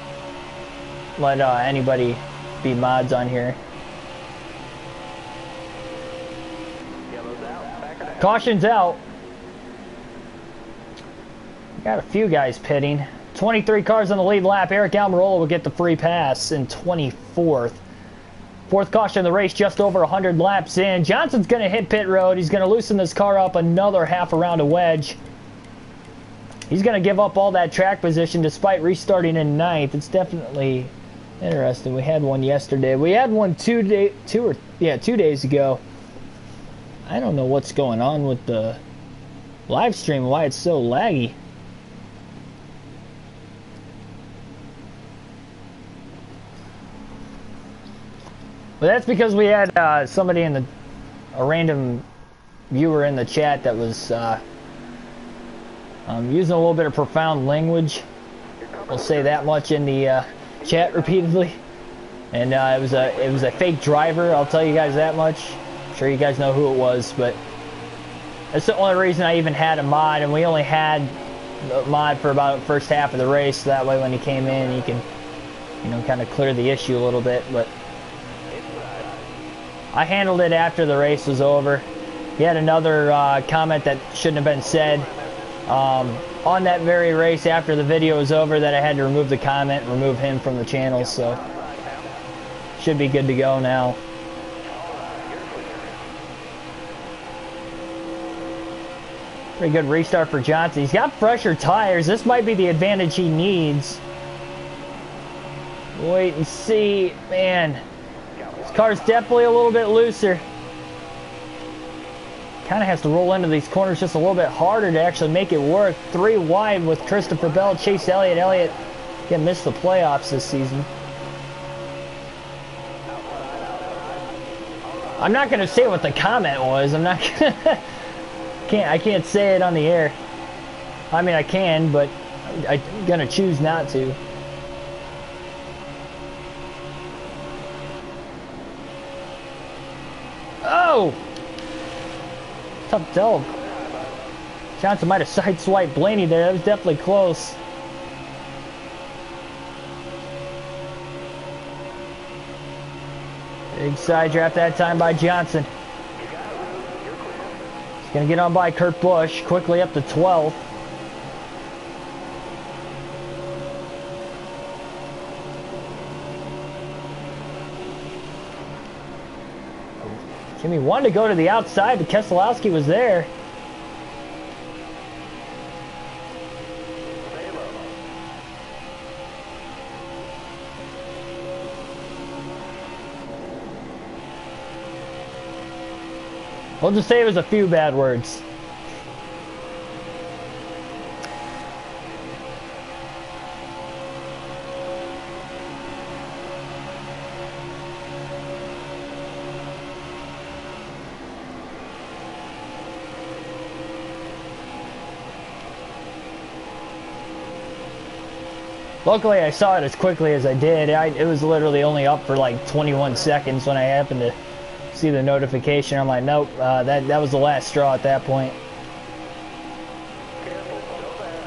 let anybody be mods on here. Caution's out. Got a few guys pitting. 23 cars on the lead lap. Eric Almirola will get the free pass in 24th. 4th caution of the race, just over 100 laps in. Johnson's going to hit pit road. He's going to loosen this car up another half around a wedge. He's going to give up all that track position despite restarting in 9th. It's definitely interesting. We had one yesterday. We had one 2 days ago. I don't know what's going on with the live stream, why it's so laggy. But that's because we had somebody in a random viewer in the chat that was using a little bit of profound language. We'll say that much in the chat repeatedly. And it was a fake driver. I'll tell you guys that much. I'm sure you guys know who it was, but that's the only reason I even had a mod. And we only had the mod for about the first half of the race. So that way, when he came in, he can, you know, kind of clear the issue a little bit. But I handled it after the race was over. He had another comment that shouldn't have been said on that very race after the video was over that I had to remove the comment and remove him from the channel, so should be good to go now. Pretty good restart for Johnson. He's got fresher tires. This might be the advantage he needs. Wait and see. Man, this car's definitely a little bit looser. Kind of has to roll into these corners just a little bit harder to actually make it work. 3 wide with Christopher Bell, Chase Elliott. Elliott again missed the playoffs this season. I'm not going to say what the comment was. I'm not gonna I can't say it on the air. I mean, I can, but I'm going to choose not to. Oh! Tough to tell. Johnson might have sideswiped Blaney there. That was definitely close. Big side draft that time by Johnson. He's going to get on by Kurt Busch. Quickly up to 12th. Jimmy wanted to go to the outside, but Keselowski was there. We'll just say it was a few bad words. Luckily, I saw it as quickly as I did. It was literally only up for like 21 seconds when I happened to see the notification. I'm like, nope, that was the last straw at that point. Careful, still there.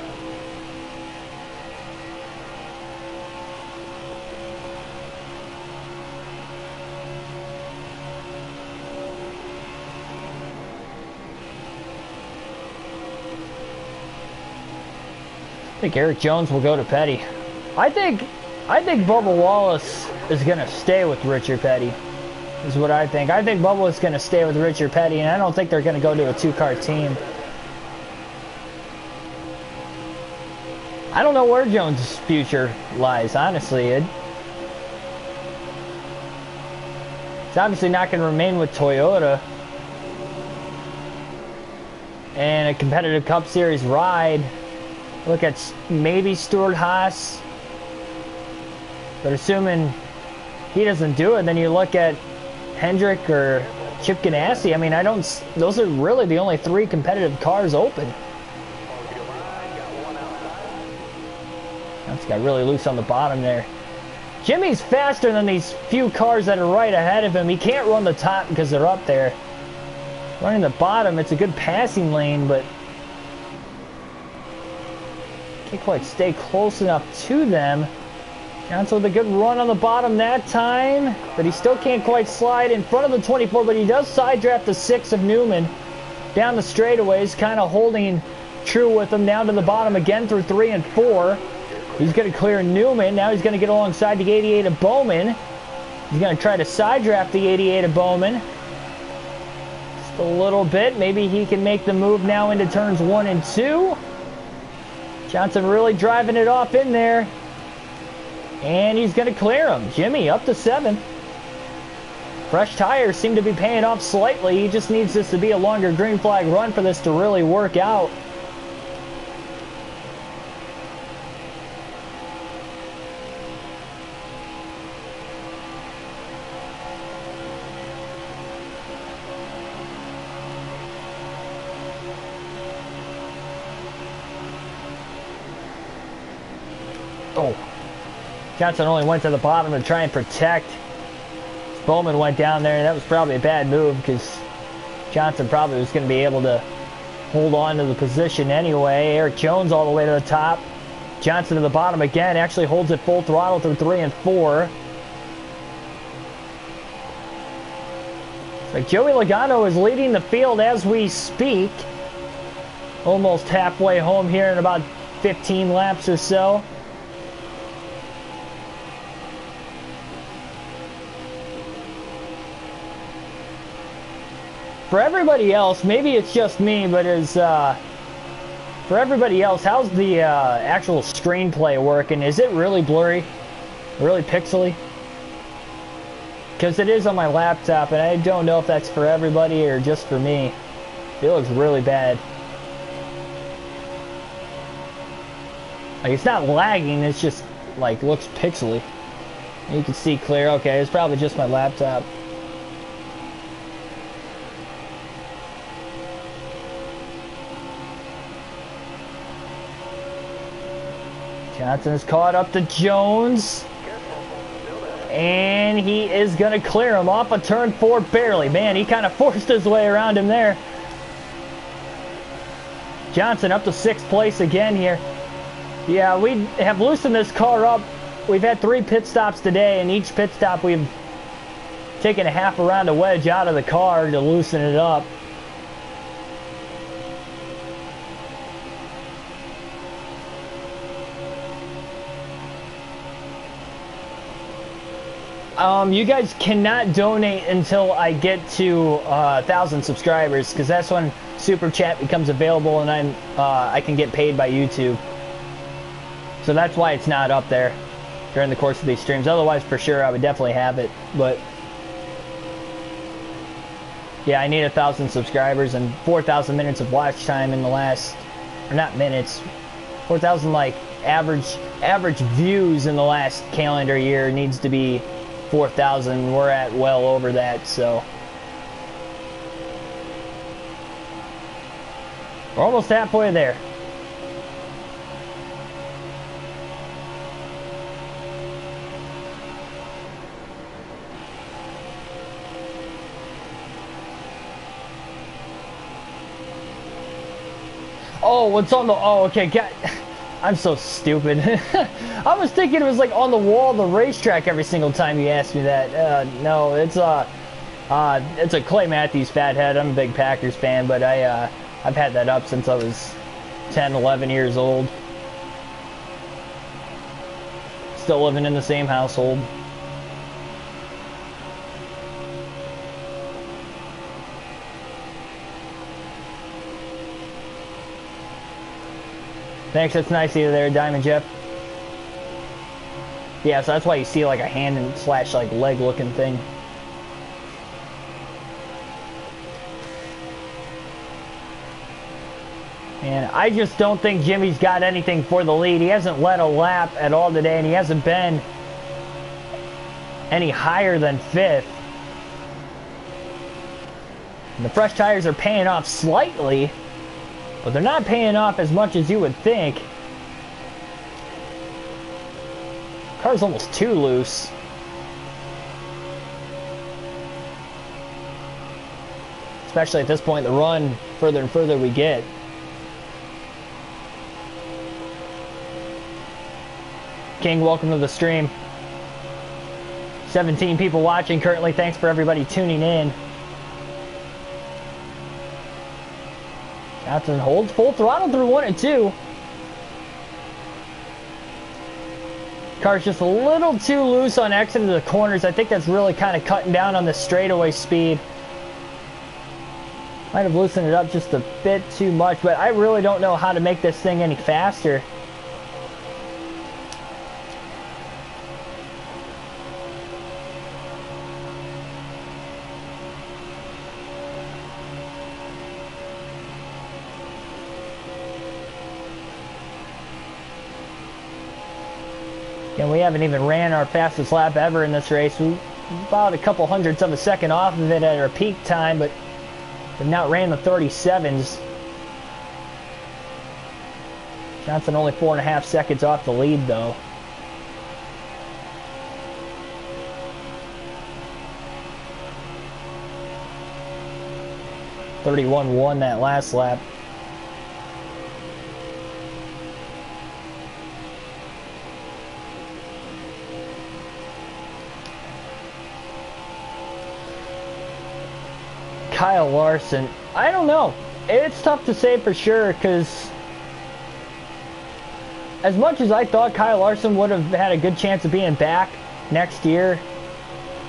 I think Eric Jones will go to Petty. I think Bubba Wallace is gonna stay with Richard Petty. Is what I think. I think Bubba is gonna stay with Richard Petty, and I don't think they're gonna go to a two-car team. I don't know where Jones' future lies, honestly. It's obviously not gonna remain with Toyota. And a competitive Cup Series ride. Look at maybe Stuart Haas. But assuming he doesn't do it, then you look at Hendrick or Chip Ganassi. I mean, those are really the only three competitive cars open. That's got really loose on the bottom there. Jimmy's faster than these few cars that are right ahead of him. He can't run the top because they're up there. Running the bottom, it's a good passing lane, but can't quite stay close enough to them. Johnson with a good run on the bottom that time, but he still can't quite slide in front of the 24, but he does side draft the 6 of Newman down the straightaways, kind of holding true with him down to the bottom again through 3 and 4. He's going to clear Newman. Now he's going to get alongside the 88 of Bowman. He's going to try to side draft the 88 of Bowman. Just a little bit. Maybe he can make the move now into turns 1 and 2. Johnson really driving it off in there. And he's going to clear him. Jimmy up to 7th. Fresh tires seem to be paying off slightly. He just needs this to be a longer green flag run for this to really work out. Oh. Johnson only went to the bottom to try and protect. Bowman went down there, and that was probably a bad move because Johnson probably was going to be able to hold on to the position anyway. Eric Jones all the way to the top. Johnson to the bottom again, actually holds it full throttle through 3 and 4. Like Joey Logano is leading the field as we speak. Almost halfway home here in about 15 laps or so. For everybody else, maybe it's just me, but for everybody else, how's the actual screenplay working? Is it really blurry? Really pixely? Because it is on my laptop, and I don't know if that's for everybody or just for me. It looks really bad. Like, it's not lagging, it's just, like, looks pixely. You can see clear. Okay, it's probably just my laptop. Johnson is caught up to Jones. And he is going to clear him off of turn 4 barely. Man, he kind of forced his way around him there. Johnson up to 6th place again here. Yeah, we have loosened this car up. We've had 3 pit stops today, and each pit stop we've taken a half a round of wedge out of the car to loosen it up. You guys cannot donate until I get to 1,000 subscribers, because that's when Super Chat becomes available and I can get paid by YouTube. So that's why it's not up there during the course of these streams. Otherwise, for sure, I would definitely have it. But yeah, I need 1,000 subscribers and 4,000 minutes of watch time in the last, or not minutes, 4,000 like average views in the last calendar year needs to be 4,000. We're at well over that, so we're almost halfway there. Oh, what's on the... Oh, okay. I'm so stupid. I was thinking it was like on the wall of the racetrack every single time you asked me that. No, it's a Clay Matthews fathead. I'm a big Packers fan, but I've had that up since I was 10, 11 years old. Still living in the same household. Thanks, that's nice of you there, Diamond Jeff. Yeah, so that's why you see like a hand and slash like leg looking thing. And I just don't think Jimmy's got anything for the lead. He hasn't led a lap at all today, and he hasn't been any higher than 5th. And the fresh tires are paying off slightly, but they're not paying off as much as you would think. Car's almost too loose. Especially at this point in the run, further and further we get. King, welcome to the stream. 17 people watching currently. Thanks for everybody tuning in. Johnson holds full throttle through 1 and 2. Car's just a little too loose on exiting the corners. I think that's really kind of cutting down on the straightaway speed. Might have loosened it up just a bit too much, but I really don't know how to make this thing any faster. And we haven't even ran our fastest lap ever in this race. We're about a couple hundredths of a second off of it at our peak time, but we've not ran the 37s. Johnson only 4.5 seconds off the lead, though. .31.1 that last lap. Kyle Larson, I don't know. It's tough to say for sure, because as much as I thought Kyle Larson would have had a good chance of being back next year,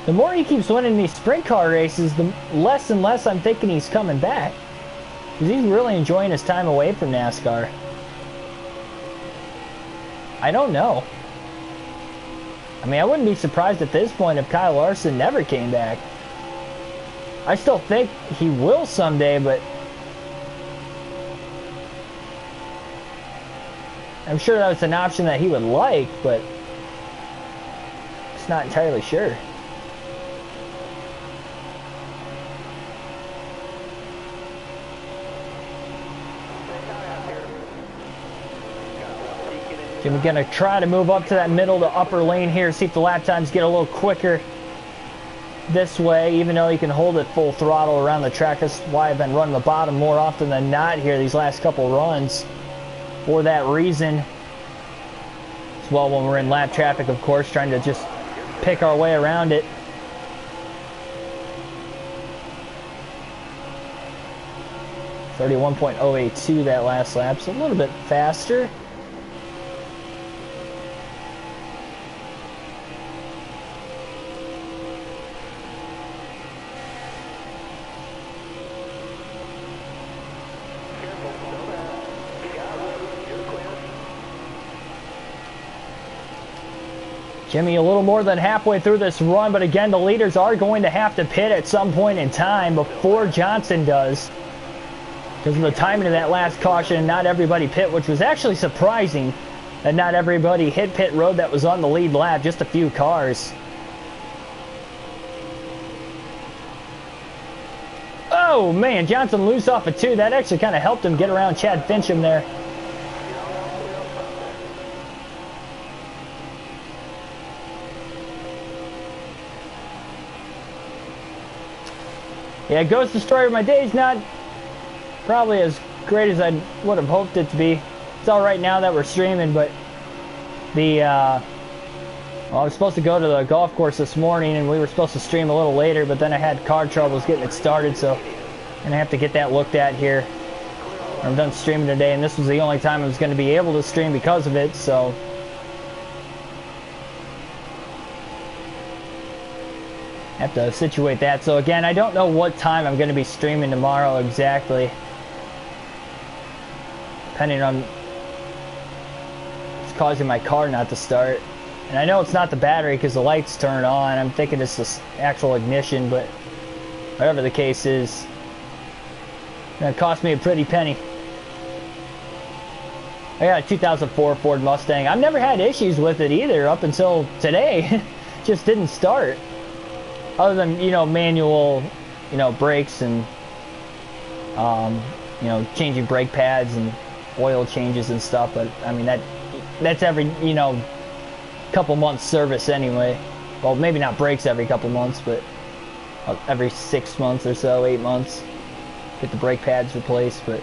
the more he keeps winning these sprint car races, the less and less I'm thinking he's coming back. Because he's really enjoying his time away from NASCAR. I don't know. I mean, I wouldn't be surprised at this point if Kyle Larson never came back. I still think he will someday, but I'm sure that was an option that he would like, but it's not entirely sure. Jimmy gonna try to move up to that middle to upper lane here, see if the lap times get a little quicker this way, even though he can hold it full throttle around the track. That's why I've been running the bottom more often than not here these last couple runs, for that reason. As well, when we're in lap traffic, of course, trying to just pick our way around it. .31.082 that last lap, so a little bit faster. Jimmy a little more than halfway through this run, but again, the leaders are going to have to pit at some point in time before Johnson does. Because of the timing of that last caution, not everybody pit, which was actually surprising that not everybody hit pit road that was on the lead lap, just a few cars. Oh man, Johnson loose off of 2. That actually kind of helped him get around Chad Fincham there. Yeah, Ghost Destroyer, my day's not probably as great as I would have hoped it to be. It's all right now that we're streaming, but the well, I was supposed to go to the golf course this morning, and we were supposed to stream a little later, but then I had car troubles getting it started, so I'm gonna have to get that looked at here. I'm done streaming today, and this was the only time I was going to be able to stream because of it, so have to situate that. So again, I don't know what time I'm going to be streaming tomorrow exactly, depending on what's causing my car not to start. And I know it's not the battery because the lights turn on. I'm thinking it's the actual ignition, but whatever the case is, it's going to cost me a pretty penny. I got a 2004 Ford Mustang. I've never had issues with it either up until today. Just didn't start. Other than, you know, manual, you know, brakes and, you know, changing brake pads and oil changes and stuff. But, I mean, that's every, you know, couple months service anyway. Well, maybe not brakes every couple months, but every 6 months or so, 8 months. Get the brake pads replaced, but...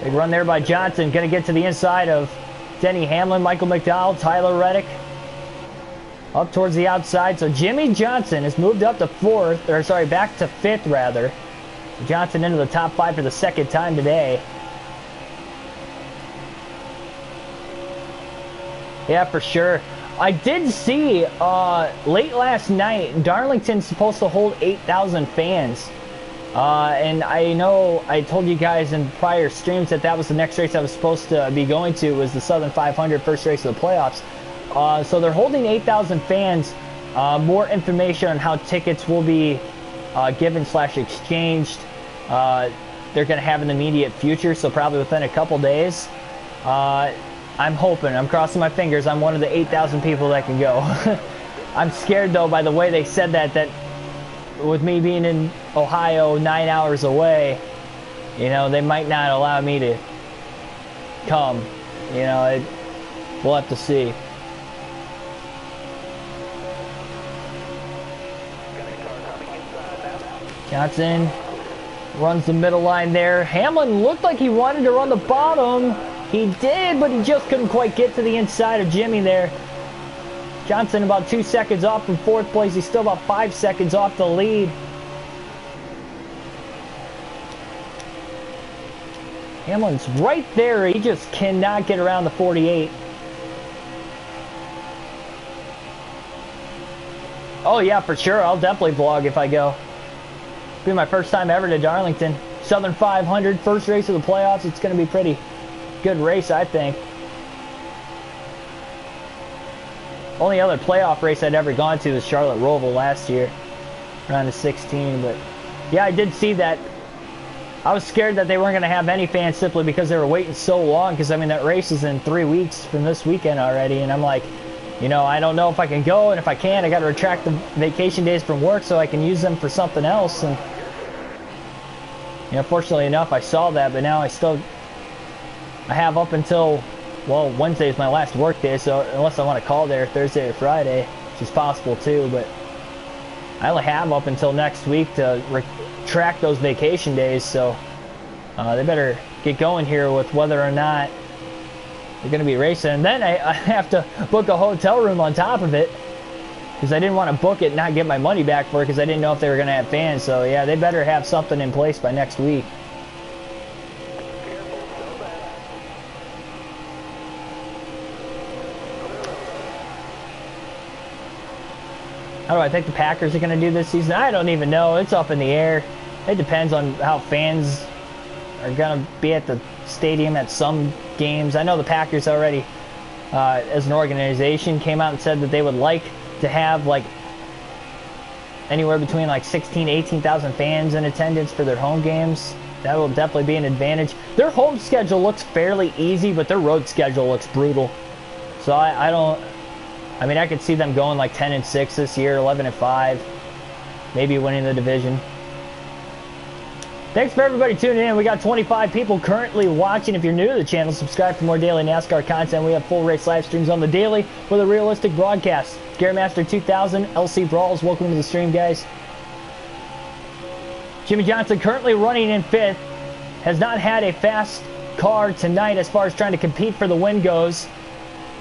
Big run there by Johnson. Going to get to the inside of Denny Hamlin, Michael McDowell, Tyler Reddick. Up towards the outside. So Jimmy Johnson has moved up to fourth, or sorry, back to fifth rather. So Johnson into the top 5 for the second time today. Yeah, for sure. I did see late last night, Darlington's supposed to hold 8,000 fans. And I know I told you guys in prior streams that that was the next race I was supposed to be going to, was the Southern 500 first race of the playoffs. So they're holding 8,000 fans. More information on how tickets will be given / exchanged they're going to have in the immediate future, so probably within a couple days. I'm hoping, I'm crossing my fingers, I'm one of the 8,000 people that can go. I'm scared though by the way they said that with me being in Ohio 9 hours away, you know, they might not allow me to come. You know, we'll have to see. Johnson runs the middle line there. Hamlin looked like he wanted to run the bottom. He did, but he just couldn't quite get to the inside of Jimmy there. Johnson about 2 seconds off from fourth place. He's still about 5 seconds off the lead. Hamlin's right there. He just cannot get around the 48. Oh yeah, for sure. I'll definitely vlog if I go. Be my first time ever to Darlington. Southern 500, first race of the playoffs. It's going to be pretty good race, I think. Only other playoff race I'd ever gone to was Charlotte Roval last year, round of 16. But yeah, I did see that. I was scared that they weren't going to have any fans simply because they were waiting so long. Because I mean, that race is in 3 weeks from this weekend already, and I'm like, you know, I don't know if I can go, and if I can, I got to retract the vacation days from work so I can use them for something else. And you know, fortunately enough, I saw that, but now I have up until, well, Wednesday is my last work day, so unless I want to call there Thursday or Friday, which is possible too, but I only have up until next week to retract those vacation days, so they better get going here with whether or not they're going to be racing. And then I have to book a hotel room on top of it, because I didn't want to book it and not get my money back for it, because I didn't know if they were going to have fans. So yeah, they better have something in place by next week. How do I think the Packers are going to do this season? I don't even know. It's up in the air. It depends on how fans are going to be at the stadium at some games. I know the Packers already, as an organization, came out and said that they would like to have like anywhere between like 16,000 to 18,000 fans in attendance for their home games. That will definitely be an advantage. Their home schedule looks fairly easy, but their road schedule looks brutal. So I mean, I could see them going like 10-6 this year, 11-5, maybe winning the division. Thanks for everybody tuning in. We got 25 people currently watching. If you're new to the channel, subscribe for more daily NASCAR content. We have full race live streams on the daily with a realistic broadcast. Garemaster 2000, LC Brawls, welcome to the stream, guys. Jimmy Johnson currently running in fifth. has not had a fast car tonight as far as trying to compete for the win goes.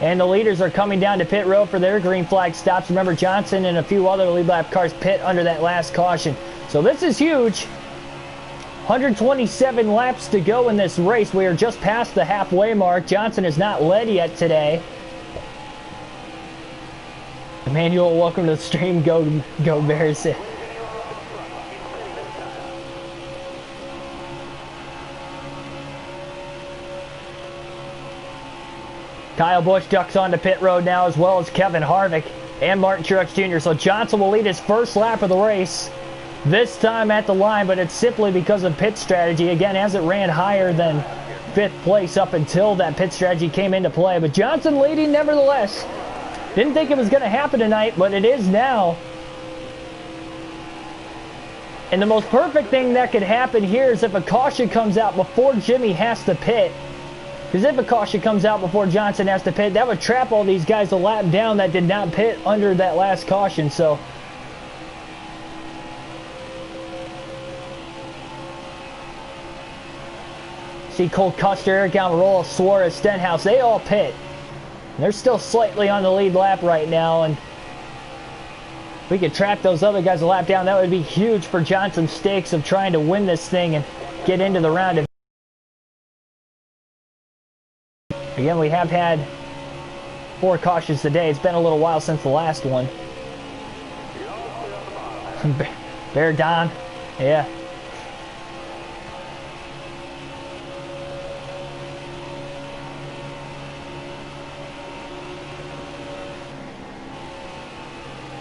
And the leaders are coming down to pit road for their green flag stops. Remember, Johnson and a few other lead lap cars pit under that last caution. So this is huge. 127 laps to go in this race. We are just past the halfway mark. Johnson has not led yet today. Emmanuel, welcome to the stream. Go Bears. Kyle Busch ducks onto pit road now, as well as Kevin Harvick and Martin Truex Jr. So Johnson will lead his first lap of the race, this time at the line, but it's simply because of pit strategy. Again, hasn't ran higher than 5th place up until that pit strategy came into play. But Johnson leading nevertheless. Didn't think it was going to happen tonight, but it is now. And the most perfect thing that could happen here is if a caution comes out before Jimmy has to pit. Because if a caution comes out before Johnson has to pit, that would trap all these guys a lap down that did not pit under that last caution. So see Cole Custer, Eric Almirola, Suarez, Stenhouse, they all pit. And they're still slightly on the lead lap right now, and if we could trap those other guys a lap down, that would be huge for Johnson's stakes of trying to win this thing and get into the round. Again, we have had 4 cautions today. It's been a little while since the last one. Bear Don, yeah.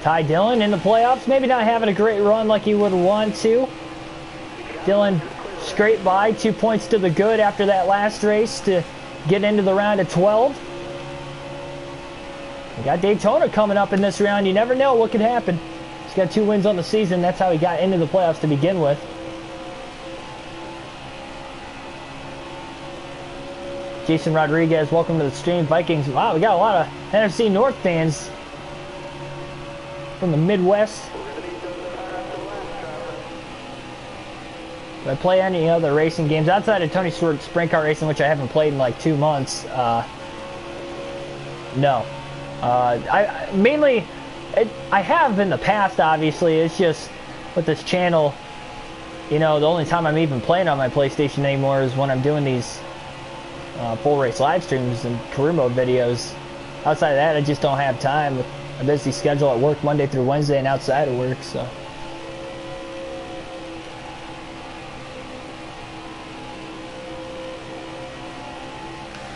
Ty Dillon in the playoffs, maybe not having a great run like he would want to. Dillon scraped by, 2 points to the good after that last race to get into the round of 12. We got Daytona coming up in this round. You never know what could happen. He's got 2 wins on the season. That's how he got into the playoffs to begin with. Jason Rodriguez, welcome to the stream. Vikings, wow, we got a lot of NFC North fans from the Midwest. Do I play any other racing games outside of Tony Stewart's sprint car racing, which I haven't played in like 2 months? No. I have in the past, obviously. It's just with this channel, you know, the only time I'm even playing on my PlayStation anymore is when I'm doing these full race live streams and career mode videos. Outside of that, I just don't have time with a busy schedule at work Monday through Wednesday and outside of work, so.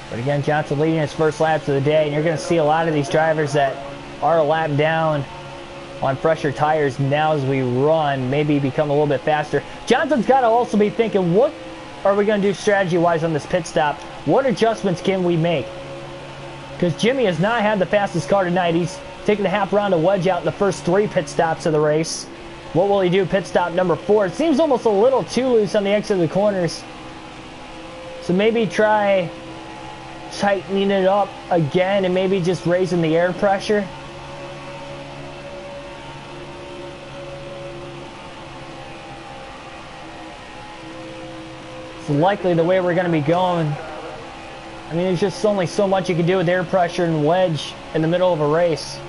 But again, Johnson leading his first laps of the day, and you're going to see a lot of these drivers that are a lap down on fresher tires now as we run, maybe become a little bit faster. Johnson's got to also be thinking, what are we going to do strategy-wise on this pit stop? What adjustments can we make? Because Jimmy has not had the fastest car tonight. He's taking a half round of wedge out in the first 3 pit stops of the race. What will he do pit stop number 4? It seems almost a little too loose on the exit of the corners. So maybe try tightening it up again and maybe just raising the air pressure. It's likely the way we're going to be going. I mean, there's just only so much you can do with air pressure and wedge in the middle of a race.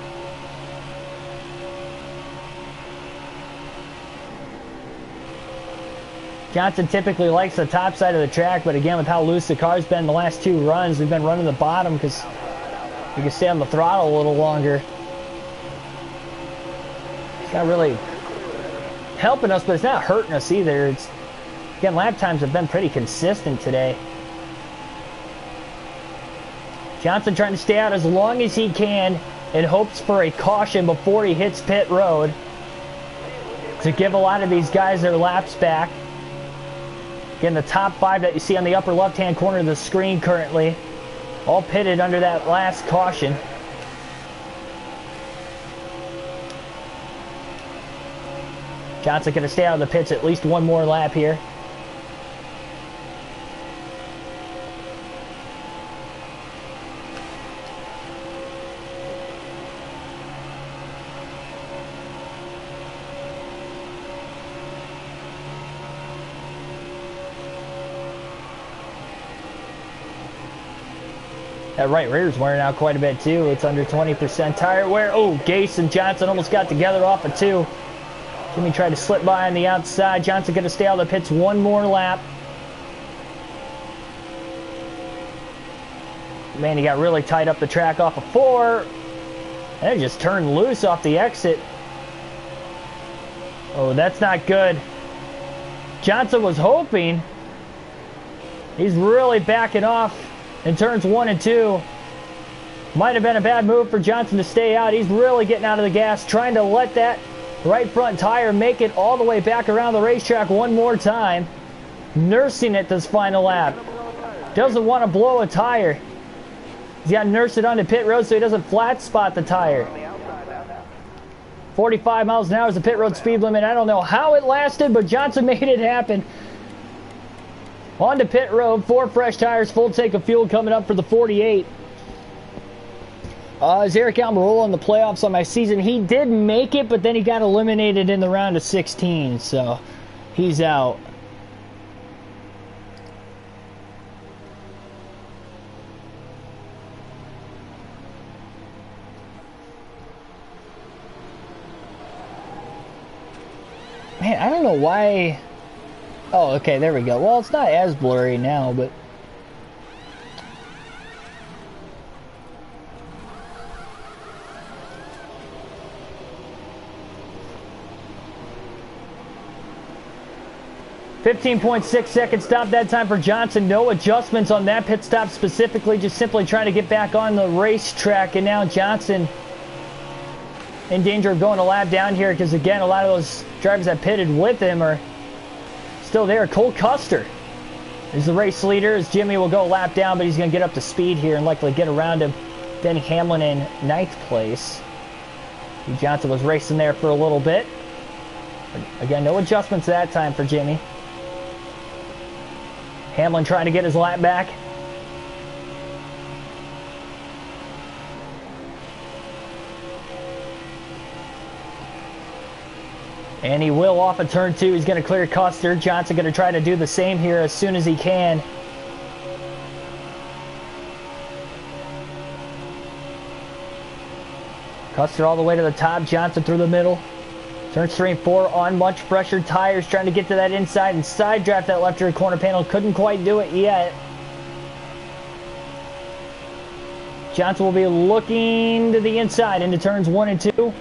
Johnson typically likes the top side of the track, but again, with how loose the car's been the last 2 runs, we've been running the bottom because we can stay on the throttle a little longer. It's not really helping us, but it's not hurting us either. It's, again, lap times have been pretty consistent today. Johnson trying to stay out as long as he can in hopes for a caution before he hits pit road to give a lot of these guys their laps back. Again, the top 5 that you see on the upper left-hand corner of the screen currently, all pitted under that last caution. Johnson going to stay out of the pits at least 1 more lap here. That right rear's wearing out quite a bit too. It's under 20% tire wear. Oh, Gase and Johnson almost got together off of 2. Jimmy tried to slip by on the outside. Johnson going to stay out of the pits one more lap. Man, he got really tight up the track off of 4. And it just turned loose off the exit. Oh, that's not good. Johnson was hoping. He's really backing off in turns 1 and 2. Might have been a bad move for Johnson to stay out. He's really getting out of the gas, trying to let that right front tire make it all the way back around the racetrack one more time. Nursing it this final lap. Doesn't want to blow a tire. He's got to nurse it onto pit road so he doesn't flat spot the tire. 45 miles an hour is the pit road speed limit. I don't know how it lasted, but Johnson made it happen. On to pit road, 4 fresh tires, full tank of fuel coming up for the 48. Is Eric Almirola in the playoffs on my season? He did make it, but then he got eliminated in the round of 16, so he's out. Man, I don't know why. Oh, okay, there we go. Well, it's not as blurry now, but. .6 second stop that time for Johnson. No adjustments on that pit stop specifically, just simply trying to get back on the racetrack. And now Johnson in danger of going a lap down here because, again, a lot of those drivers that pitted with him are still there. Cole Custer is the race leader as Jimmy will go a lap down, but he's going to get up to speed here and likely get around him. Denny Hamlin in 9th place. Johnson was racing there for a little bit. But again, no adjustments that time for Jimmy. Hamlin trying to get his lap back. And he will off of turn 2. He's going to clear Custer. Johnson going to try to do the same here as soon as he can. Custer all the way to the top. Johnson through the middle. Turns 3 and 4 on much pressure tires, trying to get to that inside and side draft that left rear corner panel. Couldn't quite do it yet. Johnson will be looking to the inside into turns 1 and 2.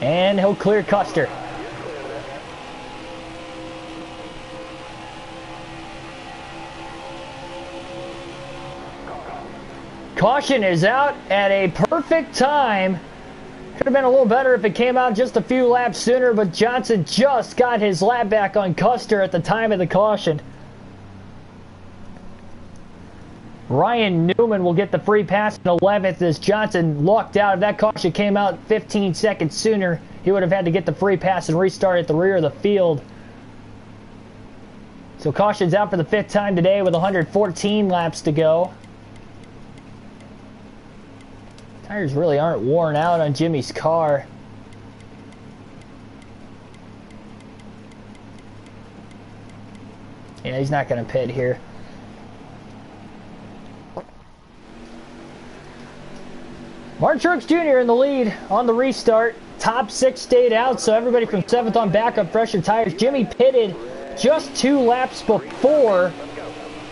And he'll clear Custer. Caution is out at a perfect time. Could have been a little better if it came out just a few laps sooner, but Johnson just got his lap back on Custer at the time of the caution. Ryan Newman will get the free pass in 11th as Johnson lucked out. If that caution came out 15 seconds sooner, he would have had to get the free pass and restart at the rear of the field. So caution's out for the 5th time today with 114 laps to go. Tires really aren't worn out on Jimmy's car. Yeah, he's not going to pit here. Martin Truex Jr. in the lead on the restart. Top 6 stayed out, so everybody from 7th on backup fresher tires. Jimmy pitted just 2 laps before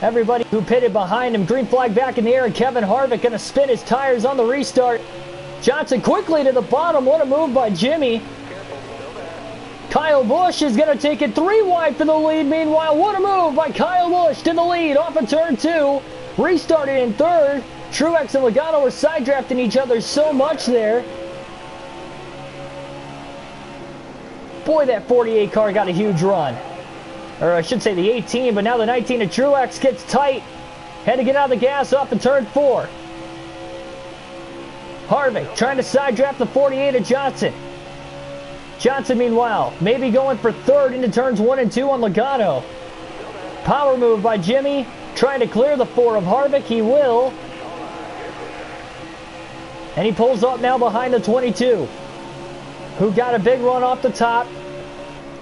everybody who pitted behind him. Green flag back in the air, and Kevin Harvick going to spin his tires on the restart. Johnson quickly to the bottom. What a move by Jimmy. Kyle Busch is going to take it 3 wide for the lead. Meanwhile, what a move by Kyle Busch to the lead off of turn 2. Restarted in 3rd. Truex and Logano were side drafting each other so much there. Boy, that 48 car got a huge run. Or I should say the 18, but now the 19 of Truex gets tight. Had to get out of the gas off in turn 4. Harvick trying to side draft the 48 of Johnson. Johnson, meanwhile, maybe going for 3rd into turns 1 and 2 on Logano. Power move by Jimmy, trying to clear the 4 of Harvick. He will. And he pulls up now behind the 22, who got a big run off the top.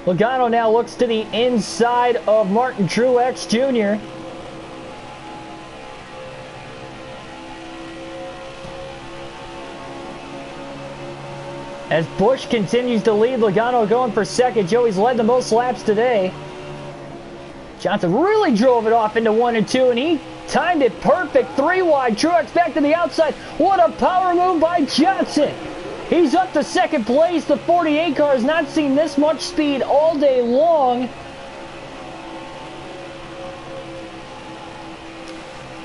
Logano now looks to the inside of Martin Truex Jr. As Busch continues to lead, Logano going for second. Joey's led the most laps today. Johnson really drove it off into 1 and 2, and he timed it perfect. 3 wide. Truex back to the outside. What a power move by Johnson. He's up to second place. The 48 car has not seen this much speed all day long.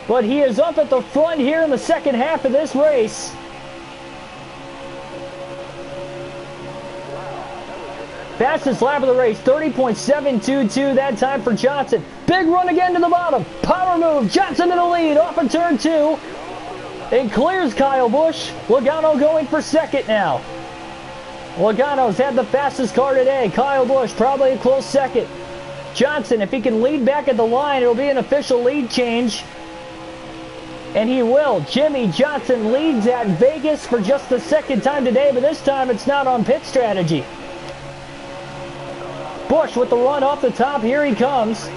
But he is up at the front here in the second half of this race. Fastest lap of the race, 30.722 that time for Johnson. Big run again to the bottom. Power move. Johnson in the lead off of turn 2. It clears Kyle Busch. Logano going for second now. Logano's had the fastest car today. Kyle Busch probably a close second. Johnson, if he can lead back at the line, it'll be an official lead change. And he will. Jimmy Johnson leads at Vegas for just the second time today, but this time it's not on pit strategy. Busch with the run off the top. Here he comes.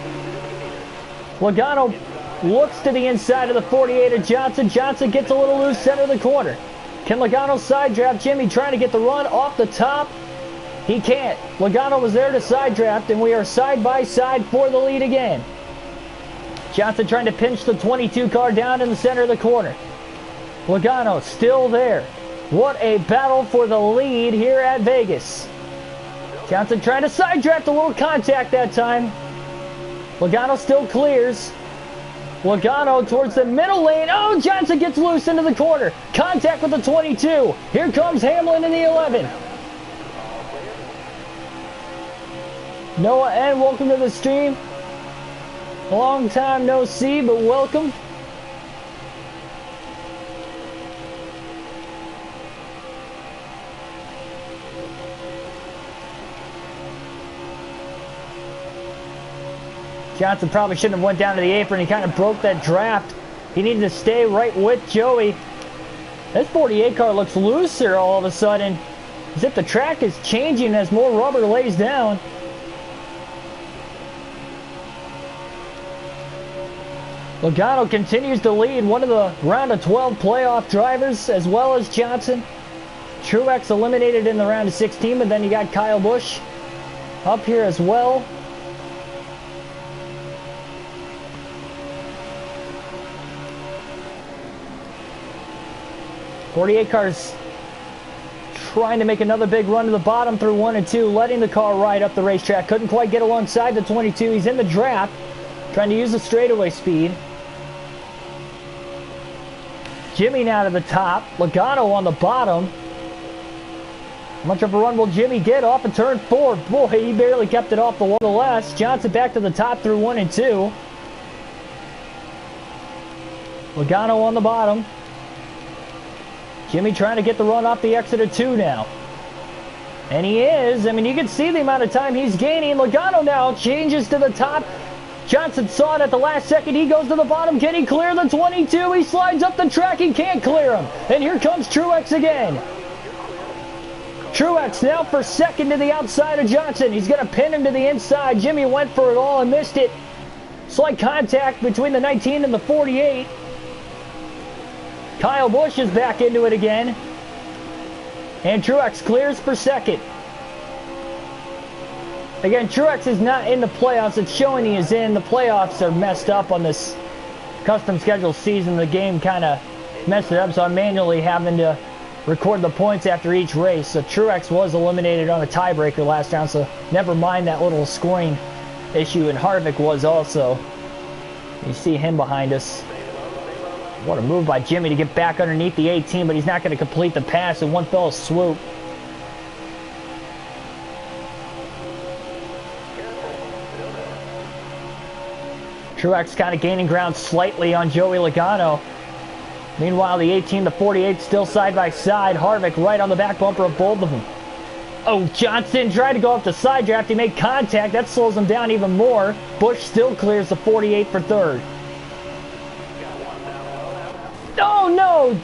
Logano looks to the inside of the 48 of Johnson. Johnson gets a little loose center of the corner. Can Logano side draft Jimmy trying to get the run off the top? He can't. Logano was there to side draft, and we are side by side for the lead again. Johnson trying to pinch the 22 car down in the center of the corner. Logano still there. What a battle for the lead here at Vegas. Johnson trying to side draft, a little contact that time. Logano still clears. Logano towards the middle lane. Oh, Johnson gets loose into the corner. Contact with the 22. Here comes Hamlin in the 11. Noah N, welcome to the stream. Long time no see, but welcome. Johnson probably shouldn't have went down to the apron. He kind of broke that draft. He needed to stay right with Joey. This 48 car looks looser all of a sudden, as if the track is changing as more rubber lays down. Logano continues to lead, one of the round of 12 playoff drivers, as well as Johnson. Truex eliminated in the round of 16, but then you got Kyle Busch up here as well. .48 cars trying to make another big run to the bottom through 1 and 2, letting the car ride up the racetrack. Couldn't quite get alongside the 22. He's in the draft, trying to use the straightaway speed. Jimmy now to the top. Logano on the bottom. How much of a run will Jimmy get off of turn 4? Boy, he barely kept it off the wall. Nonetheless, Johnson back to the top through 1 and 2. Logano on the bottom. Jimmy trying to get the run off the exit of 2 now. And he is. I mean, you can see the amount of time he's gaining. Logano now changes to the top. Johnson saw it at the last second. He goes to the bottom. Can he clear the 22? He slides up the track. He can't clear him. And here comes Truex again. Truex now for second to the outside of Johnson. He's going to pin him to the inside. Jimmy went for it all and missed it. Slight contact between the 19 and the 48. Kyle Busch is back into it again. And Truex clears for second. Again, Truex is not in the playoffs. It's showing he is in. The playoffs are messed up on this custom schedule season. The game kind of messed it up, so I'm manually having to record the points after each race. So Truex was eliminated on a tiebreaker last round, so never mind that little scoring issue. And Harvick was also. You see him behind us. What a move by Jimmy to get back underneath the 18, but he's not going to complete the pass in one fell swoop. Truex kind of gaining ground slightly on Joey Logano. Meanwhile, the 18 to 48 still side by side. Harvick right on the back bumper of both of them. Oh, Johnson tried to go up the side draft. He made contact. That slows him down even more. Busch still clears the 48 for third. Oh, no!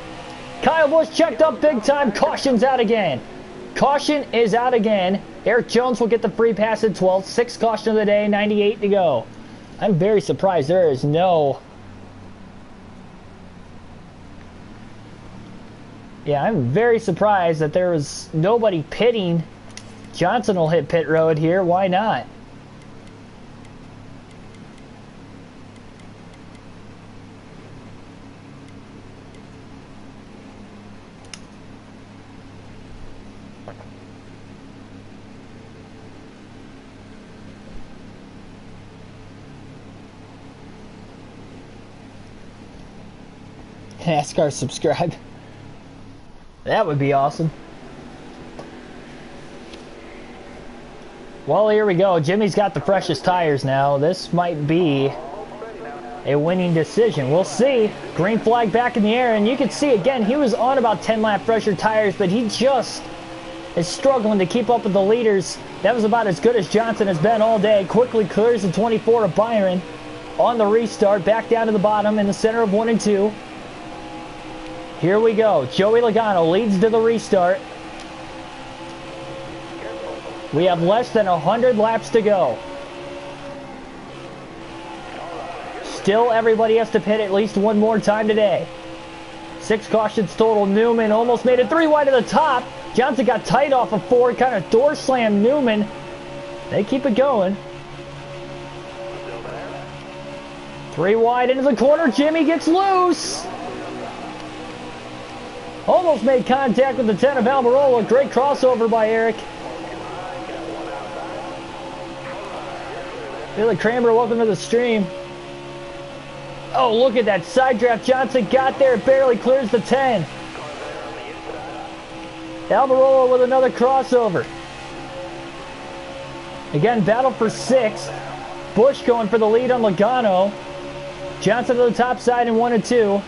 Kyle Busch checked up big time. Caution's out again. Caution is out again. Eric Jones will get the free pass at 12th. 6th caution of the day, 98 to go. I'm very surprised there is no... Yeah, I'm very surprised that there was nobody pitting. Johnson will hit pit road here. Why not? NASCAR subscribe. That would be awesome. Well, here we go. Jimmy's got the freshest tires now. This might be a winning decision. We'll see. Green flag back in the air, and you can see again, he was on about 10 lap fresher tires, but he just is struggling to keep up with the leaders. That was about as good as Johnson has been all day. Quickly clears the 24 of Byron on the restart, back down to the bottom in the center of 1 and 2. Here we go. Joey Logano leads to the restart. We have less than 100 laps to go. Still, everybody has to pit at least one more time today. 6 cautions total. Newman almost made it 3 wide to the top. Johnson got tight off of 4, kind of door slammed Newman. They keep it going. 3 wide into the corner. Jimmy gets loose. Almost made contact with the 10 of Almirola. Great crossover by Eric. Billy Kramer, welcome to the stream. Oh, look at that side draft. Johnson got there, barely clears the 10. Almirola with another crossover. Again, battle for 6. Busch going for the lead on Logano. Johnson to the top side in 1 and 2.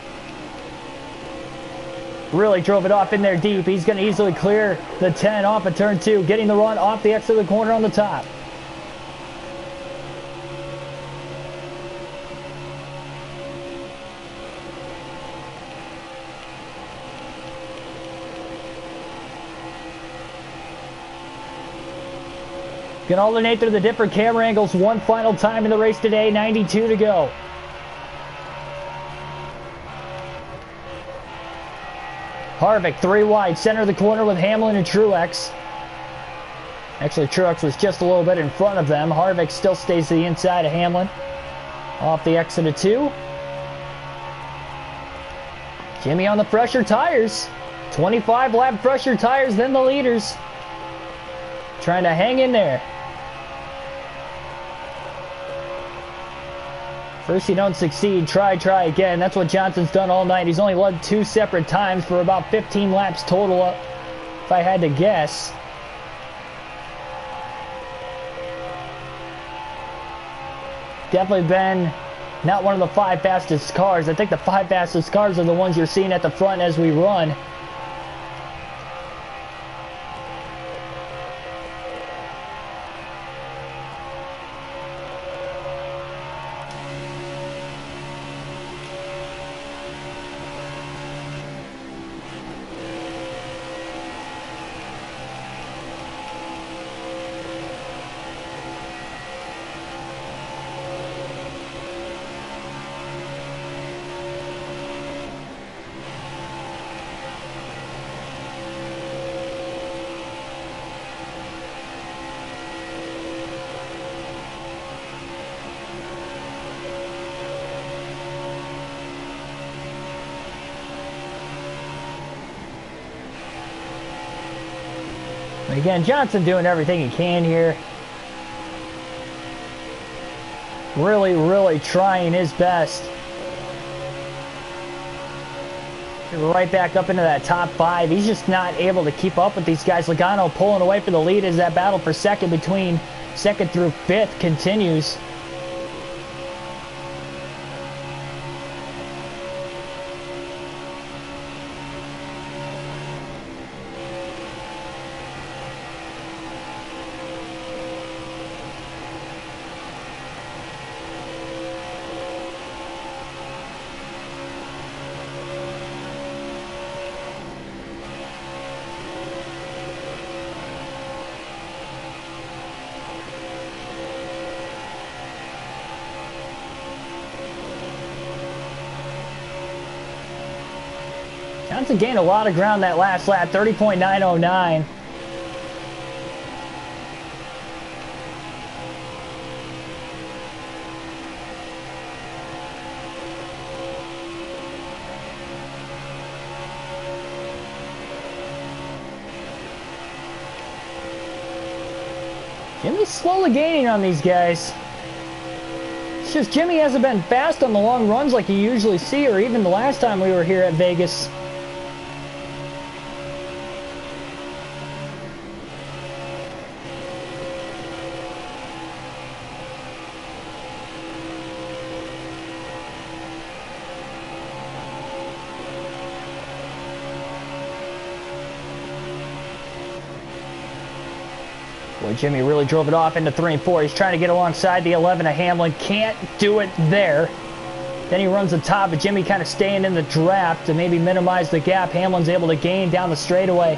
Really drove it off in there deep. He's going to easily clear the 10 off of turn 2, getting the run off the exit of the corner on the top. Can alternate through the different camera angles one final time in the race today. 92 to go. Harvick 3 wide, center of the corner with Hamlin and Truex. Actually, Truex was just a little bit in front of them. Harvick still stays to the inside of Hamlin. Off the exit of 2. Jimmy on the fresher tires. 25 lap fresher tires, then the leaders. Trying to hang in there. First you don't succeed, try again. That's what Johnson's done all night. He's only led 2 separate times for about 15 laps total, if I had to guess. Definitely been not one of the 5 fastest cars. I think the 5 fastest cars are the ones you're seeing at the front as we run. Again, Johnson doing everything he can here. Really trying his best. Right back up into that top 5. He's just not able to keep up with these guys. Logano pulling away for the lead as that battle for second between 2nd through 5th continues. Johnson gained a lot of ground that last lap, 30.909. Jimmy's slowly gaining on these guys. It's just Jimmy hasn't been fast on the long runs like you usually see, or even the last time we were here at Vegas. Boy, Jimmy really drove it off into 3 and 4. He's trying to get alongside the 11 of Hamlin. Can't do it there. Then he runs the top, but Jimmy kind of staying in the draft to maybe minimize the gap. Hamlin's able to gain down the straightaway.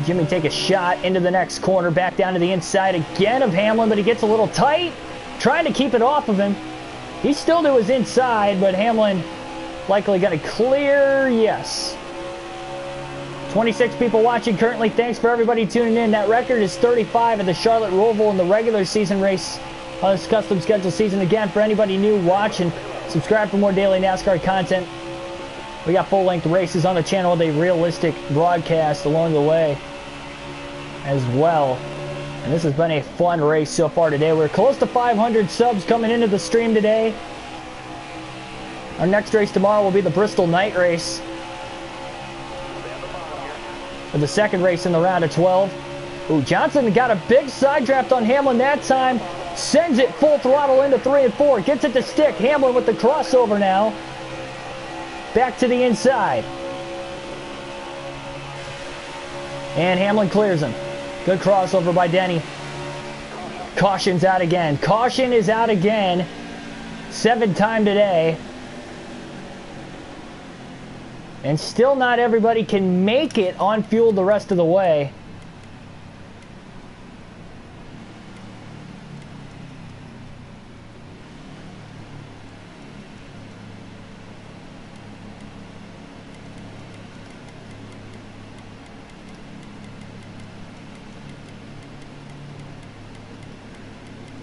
Jimmy take a shot into the next corner, back down to the inside again of Hamlin, but he gets a little tight, trying to keep it off of him. He's still to his inside, but Hamlin likely going to clear. Yes. 26 people watching currently. Thanks for everybody tuning in. That record is 35 at the Charlotte Roval in the regular season race on this custom schedule season. Again, for anybody new watching, subscribe for more daily NASCAR content. We got full-length races on the channel with a realistic broadcast along the way as well. And this has been a fun race so far today. We're close to 500 subs coming into the stream today. Our next race tomorrow will be the Bristol night race, for the second race in the round of 12. Ooh, Johnson got a big side draft on Hamlin that time. Sends it full throttle into 3 and 4. Gets it to stick. Hamlin with the crossover now. Back to the inside. And Hamlin clears him. Good crossover by Denny. Caution's out again. Caution is out again. 7th time today. And still not everybody can make it on fuel the rest of the way.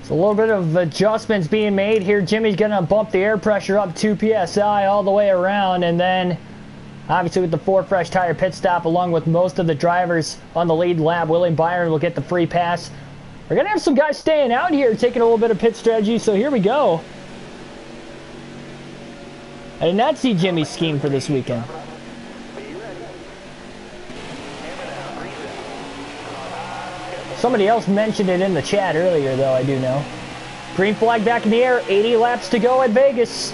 So a little bit of adjustments being made here. Jimmy's going to bump the air pressure up 2 psi all the way around, and then obviously with the 4 fresh tire pit stop, along with most of the drivers on the lead lap, William Byron will get the free pass. We're going to have some guys staying out here taking a little bit of pit strategy, so here we go. I did not see Jimmy's scheme for this weekend. Somebody else mentioned it in the chat earlier, though, I do know. Green flag back in the air, 80 laps to go at Vegas.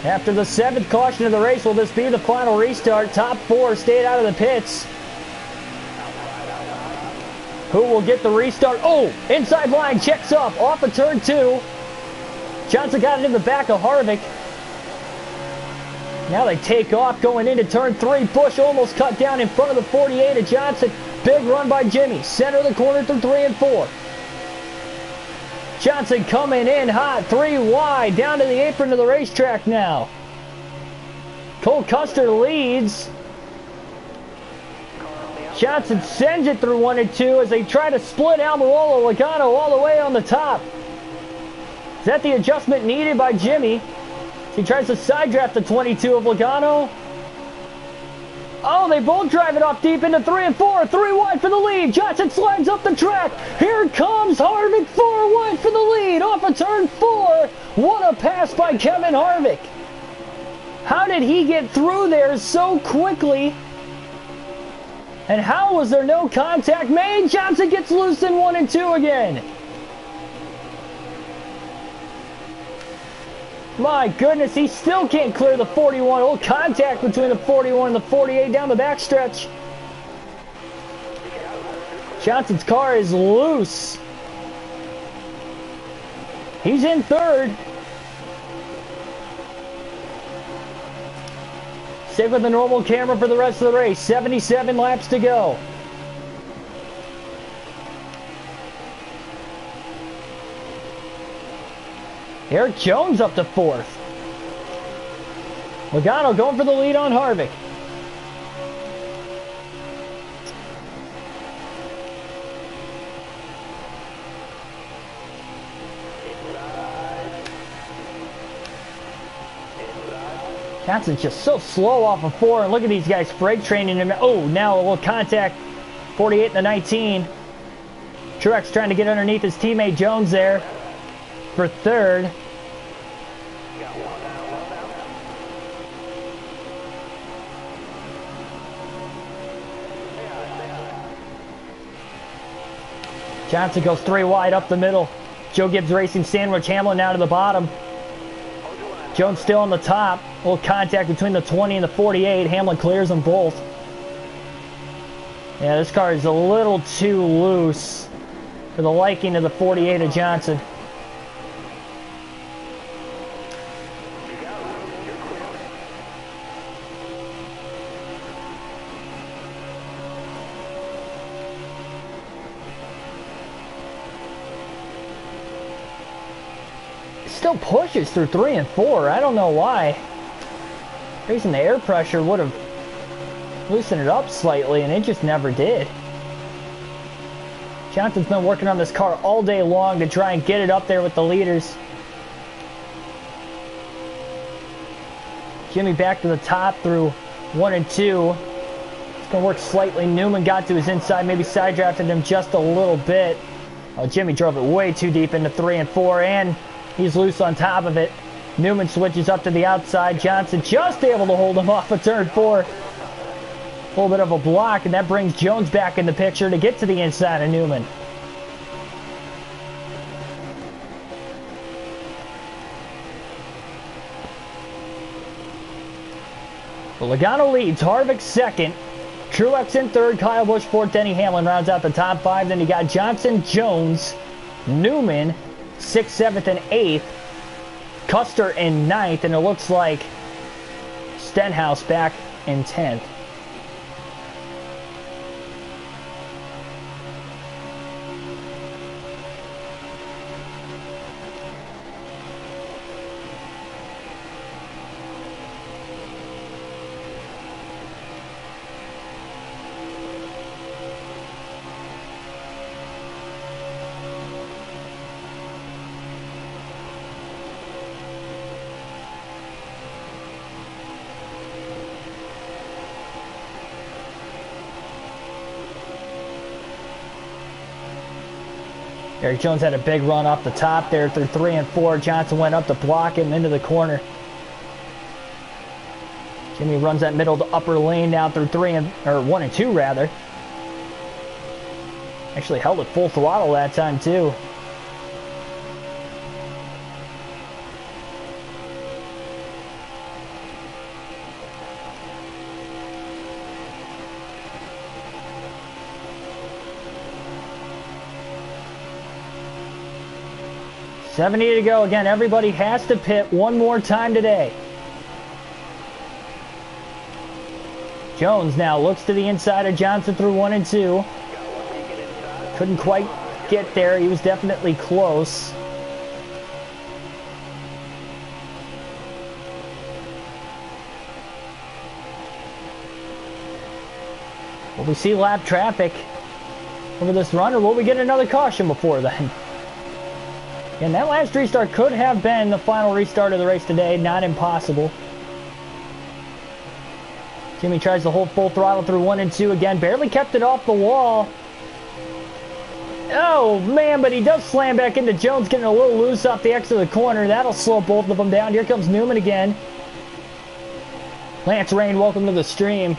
After the 7th caution of the race, will this be the final restart? Top 4 stayed out of the pits. Who will get the restart? Oh, inside line, checks up, off of turn 2. Johnson got it in the back of Harvick. Now they take off going into turn 3. Busch almost cut down in front of the 48 of Johnson. Big run by Jimmy. Center of the corner through 3 and 4. Johnson coming in hot, 3 wide, down to the apron of the racetrack now. Cole Custer leads. Johnson sends it through 1 and 2 as they try to split Almirola. Logano all the way on the top. Is that the adjustment needed by Jimmy? He tries to side draft the 22 of Logano. Oh, they both drive it off deep into 3 and 4. 3 wide for the lead. Johnson slides up the track. Here comes Harvick. 4 wide for the lead. Off of turn 4. What a pass by Kevin Harvick. How did he get through there so quickly? And how was there no contact made? Johnson gets loose in 1 and 2 again. My goodness, he still can't clear the 41. A little contact between the 41 and the 48 down the backstretch. Johnson's car is loose. He's in 3rd. Stick with the normal camera for the rest of the race. 77 laps to go. Eric Jones up to 4th. Logano going for the lead on Harvick. Johnson's just so slow off of 4, and look at these guys brake training him. Oh, now a little contact. 48 and the 19. Truex trying to get underneath his teammate Jones there for 3rd. Johnson goes 3 wide up the middle. Joe Gibbs Racing sandwich Hamlin down to the bottom. Jones still on the top. A little contact between the 20 and the 48. Hamlin clears them both. Yeah, this car is a little too loose for the liking of the 48 of Johnson. Still pushes through 3 and 4. I don't know why. Raising the air pressure would have loosened it up slightly, and it just never did. Johnson's been working on this car all day long to try and get it up there with the leaders. Jimmy back to the top through 1 and 2. It's going to work slightly. Newman got to his inside, maybe side drafted him just a little bit. Oh, Jimmy drove it way too deep into 3 and 4, and he's loose on top of it. Newman switches up to the outside. Johnson just able to hold him off of turn 4. A little bit of a block, and that brings Jones back in the picture to get to the inside of Newman. The Logano leads. Harvick 2nd. Truex in 3rd. Kyle Busch 4th. Denny Hamlin rounds out the top 5. Then you got Johnson, Jones, Newman 6th, 7th, and 8th. Custer in 9th, and it looks like Stenhouse back in 10th. Eric Jones had a big run off the top there through 3 and 4. Johnson went up to block him into the corner. Jimmy runs that middle to upper lane down through 1 and 2 rather. Actually held it full throttle that time too. $70 to go. Again, everybody has to pit one more time today. Jones now looks to the inside of Johnson through 1 and 2. Couldn't quite get there. He was definitely close. Will we see lap traffic over this run, or will we get another caution before then? And that last restart could have been the final restart of the race today. Not impossible. Jimmy tries to hold full throttle through 1 and 2 again. Barely kept it off the wall. Oh, man, but he does slam back into Jones, getting a little loose off the exit of the corner. That'll slow both of them down. Here comes Newman again. Lance Rain, welcome to the stream.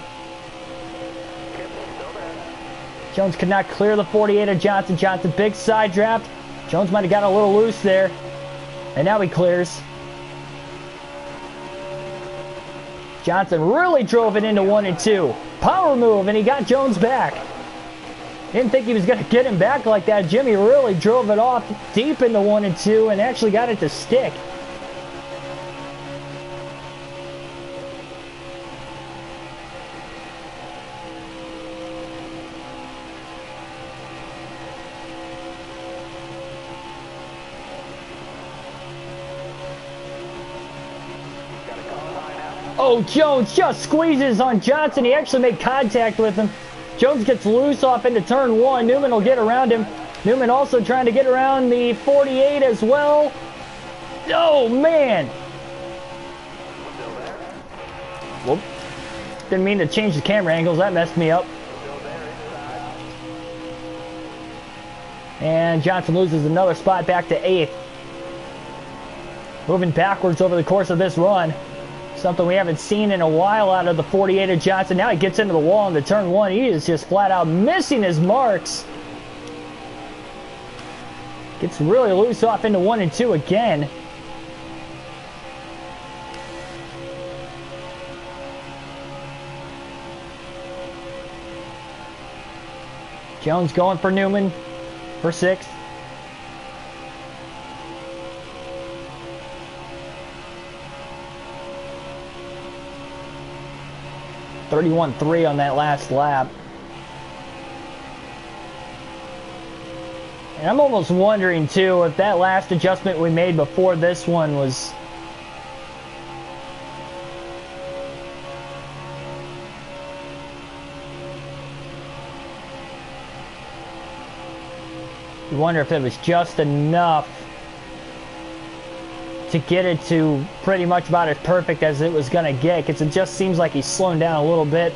Jones could not clear the 48 of Johnson. Johnson, big side draft. Jones might have got a little loose there. And now he clears. Johnson really drove it into 1 and 2. Power move, and he got Jones back. Didn't think he was going to get him back like that. Jimmy really drove it off deep into 1 and 2 and actually got it to stick. Oh, Jones just squeezes on Johnson. He actually made contact with him. Jones gets loose off into turn 1. Newman will get around him. Newman also trying to get around the 48 as well. Oh, man. Whoop. Didn't mean to change the camera angles. That messed me up. And Johnson loses another spot back to 8th. Moving backwards over the course of this run. Something we haven't seen in a while out of the 48 of Johnson. Now he gets into the wall in the turn 1. He is just flat out missing his marks. Gets really loose off into 1 and 2 again. Jones going for Newman for 6th. .31.3 on that last lap. And I'm almost wondering too if that last adjustment we made before this one was you wonder if it was just enough to get it to pretty much about as perfect as it was going to get, because it just seems like he's slowing down a little bit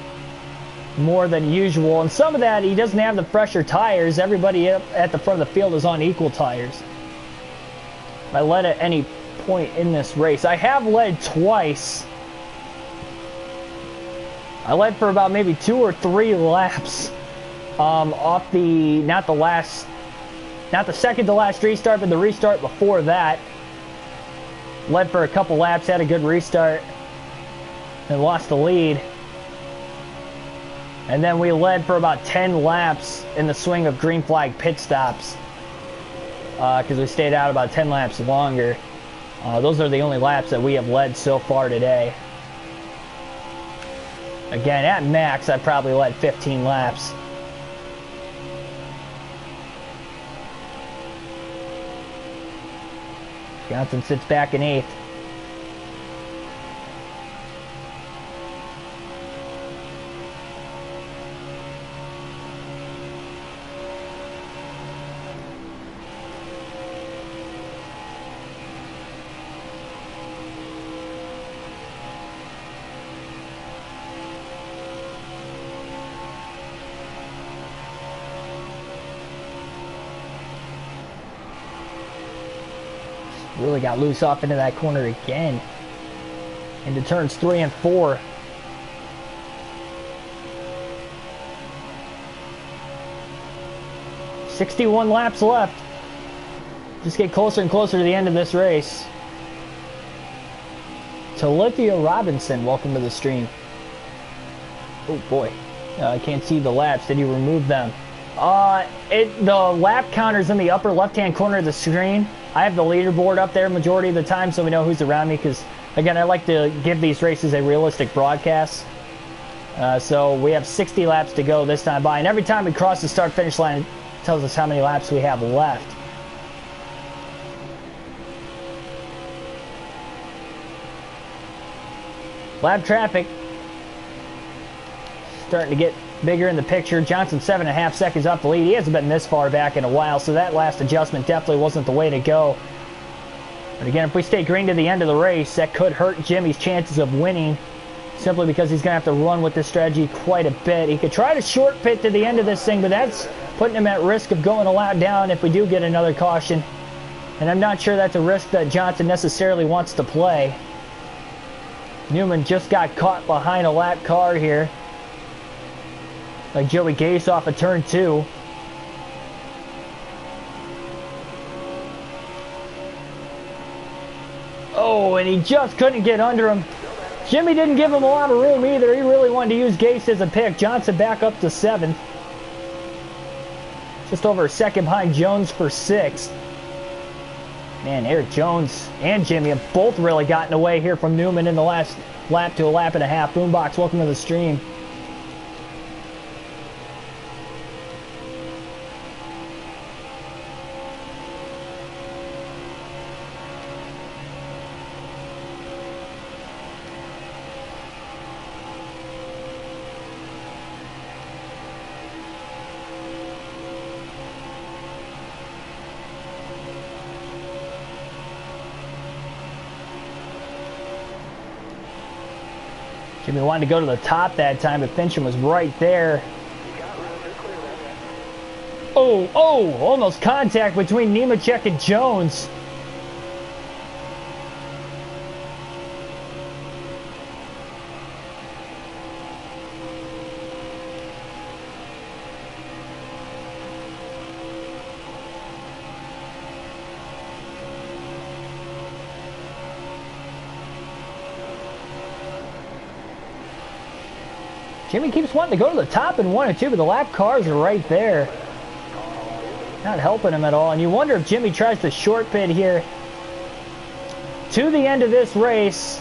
more than usual. And some of that, he doesn't have the fresher tires. Everybody at the front of the field is on equal tires. If I led at any point in this race, I have led twice. I led for about maybe 2 or 3 laps off the, not the second to last restart, but the restart before that. Led for a couple laps, had a good restart, and lost the lead. And then we led for about 10 laps in the swing of green flag pit stops, because we stayed out about 10 laps longer. Those are the only laps that we have led so far today. Again, at max, I probably led 15 laps. Johnson sits back in 8th. Really got loose off into that corner again. Into turns 3 and 4. .61 laps left. Just get closer and closer to the end of this race. Talithia Robinson, welcome to the stream. Oh boy, I can't see the laps. Did you remove them? The lap counter's in the upper left-hand corner of the screen. I have the leaderboard up there majority of the time, so we know who's around me, because, again, I like to give these races a realistic broadcast. So we have 60 laps to go this time by, and every time we cross the start-finish line, it tells us how many laps we have left. Lap traffic starting to get bigger in the picture. Johnson 7.5 seconds off the lead. He hasn't been this far back in a while, so that last adjustment definitely wasn't the way to go. But again, if we stay green to the end of the race, that could hurt Jimmy's chances of winning, simply because he's going to have to run with this strategy quite a bit. He could try to short pit to the end of this thing, but that's putting him at risk of going a lap down if we do get another caution. And I'm not sure that's a risk that Johnson necessarily wants to play. Newman just got caught behind a lap car here. Like Joey Gase off of turn 2. Oh, and he just couldn't get under him. Jimmy didn't give him a lot of room either. He really wanted to use Gase as a pick. Johnson back up to 7th. Just over a second behind Jones for 6th. Man, Eric Jones and Jimmy have both really gotten away here from Newman in the last lap to a lap and a half. Boombox, welcome to the stream. Jimmy wanted to go to the top that time, but Fincham was right there. Oh, almost contact between Nemechek and Jones. Jimmy keeps wanting to go to the top in 1 and 2, but the lap cars are right there. Not helping him at all. And you wonder if Jimmy tries to short pit here to the end of this race.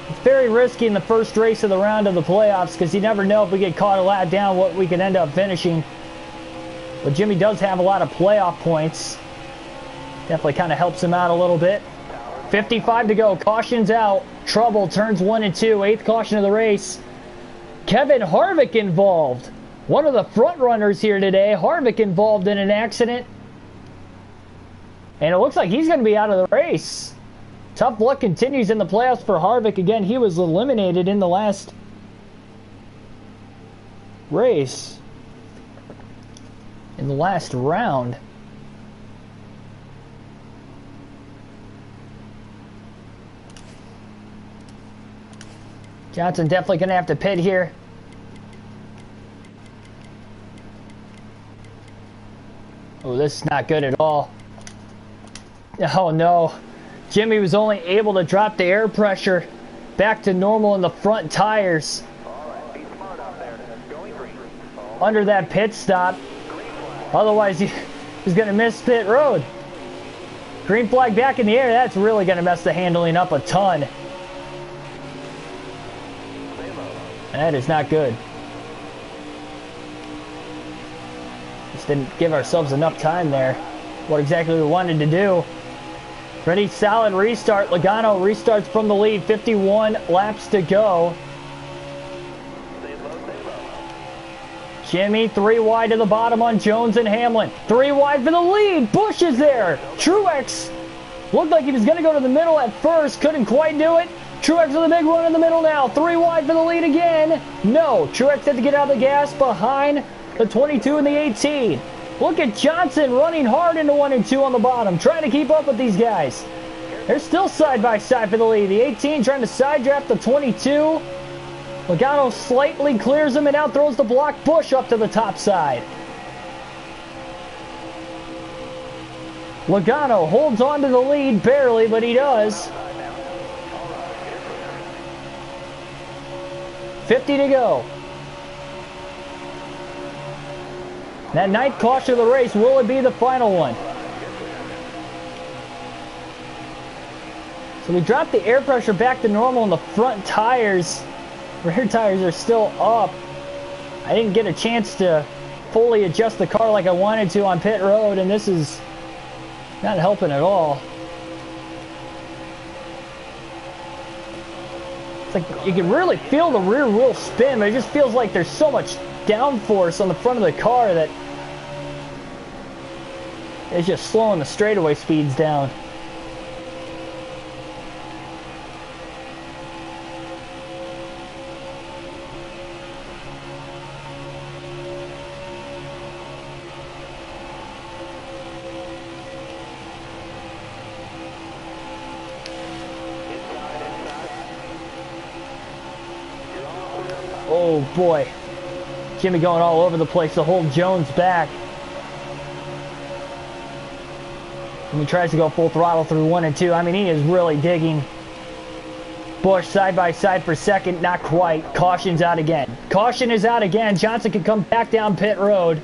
It's very risky in the first race of the round of the playoffs because you never know if we get caught a lap down what we can end up finishing. But Jimmy does have a lot of playoff points. Definitely kind of helps him out a little bit. 55 to go. Caution's out. Trouble, turns 1 and 2. 8th caution of the race. Kevin Harvick involved. One of the front runners here today. Harvick involved in an accident. And it looks like he's going to be out of the race. Tough luck continues in the playoffs for Harvick. Again, he was eliminated in the last race. In the last round. Johnson definitely going to have to pit here. Oh, this is not good at all. Oh, no. Jimmy was only able to drop the air pressure back to normal in the front tires. Under that pit stop. Otherwise, he's going to miss pit road. Green flag back in the air. That's really going to mess the handling up a ton. That is not good. Just didn't give ourselves enough time there. What exactly we wanted to do. Ready, solid restart. Logano restarts from the lead. 51 laps to go. Jimmy 3 wide to the bottom on Jones and Hamlin. 3 wide for the lead. Busch is there. Truex looked like he was going to go to the middle at first. Couldn't quite do it. Truex with a big run in the middle now. 3 wide for the lead again. No. Truex had to get out of the gas behind the 22 and the 18. Look at Johnson running hard into 1 and 2 on the bottom. Trying to keep up with these guys. They're still side by side for the lead. The 18 trying to side draft the 22. Logano slightly clears him and out throws the block. Busch up to the top side. Logano holds on to the lead barely, but he does. 50 to go. That 9th caution of the race, will it be the final one? So we dropped the air pressure back to normal in the front tires. Rear tires are still up. I didn't get a chance to fully adjust the car like I wanted to on pit road, and this is not helping at all. It's like you can really feel the rear wheel spin, but it just feels like there's so much downforce on the front of the car that it's just slowing the straightaway speeds down. Oh boy, Jimmy going all over the place to hold Jones back. And he tries to go full throttle through 1 and 2. I mean, he is really digging. Busch side by side for second, not quite. Caution's out again. Caution is out again. Johnson can come back down pit road.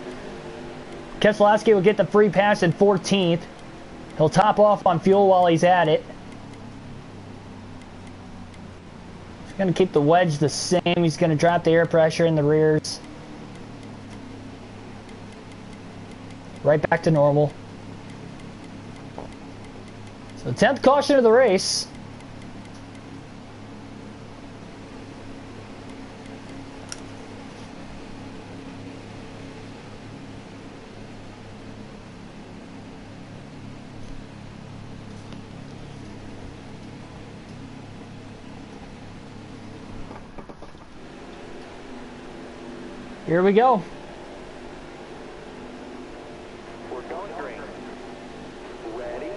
Keselowski will get the free pass in 14th. He'll top off on fuel while he's at it. He's going to keep the wedge the same. He's going to drop the air pressure in the rears. Right back to normal. So 10th caution of the race. Here we go. We're going green. Ready?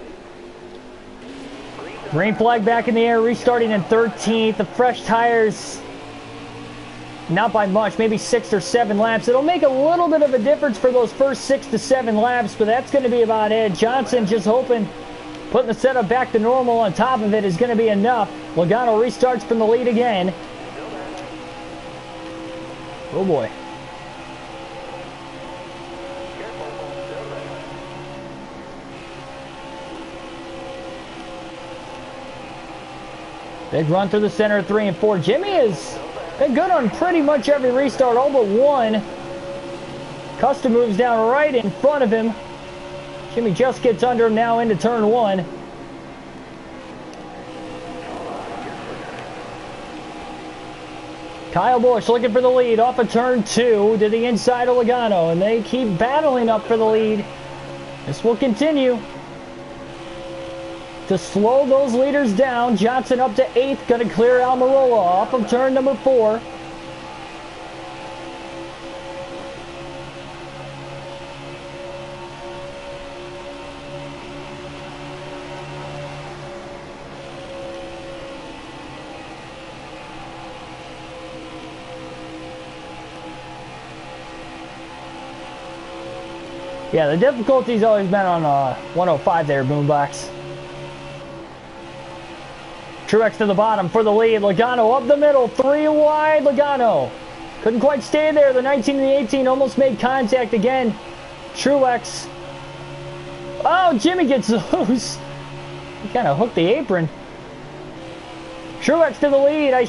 Green flag back in the air, restarting in 13th. The fresh tires, not by much, maybe 6 or 7 laps. It'll make a little bit of a difference for those first 6 to 7 laps, but that's going to be about it. Johnson just hoping putting the setup back to normal on top of it is going to be enough. Logano restarts from the lead again. Oh boy. Big run through the center of 3 and 4. Jimmy has been good on pretty much every restart, all but one. Custom moves down right in front of him. Jimmy just gets under him now into turn 1. Kyle Busch looking for the lead off of turn 2 to the inside of Logano, and they keep battling up for the lead. This will continue to slow those leaders down. Johnson up to 8th, going to clear Almirola off of turn number 4. Yeah, the difficulty's always been on 105 there, Boombox. Truex to the bottom for the lead. Logano up the middle, 3 wide. Logano couldn't quite stay there. The 19 and the 18 almost made contact again. Truex. Oh, Jimmy gets loose. He kind of hooked the apron. Truex to the lead. I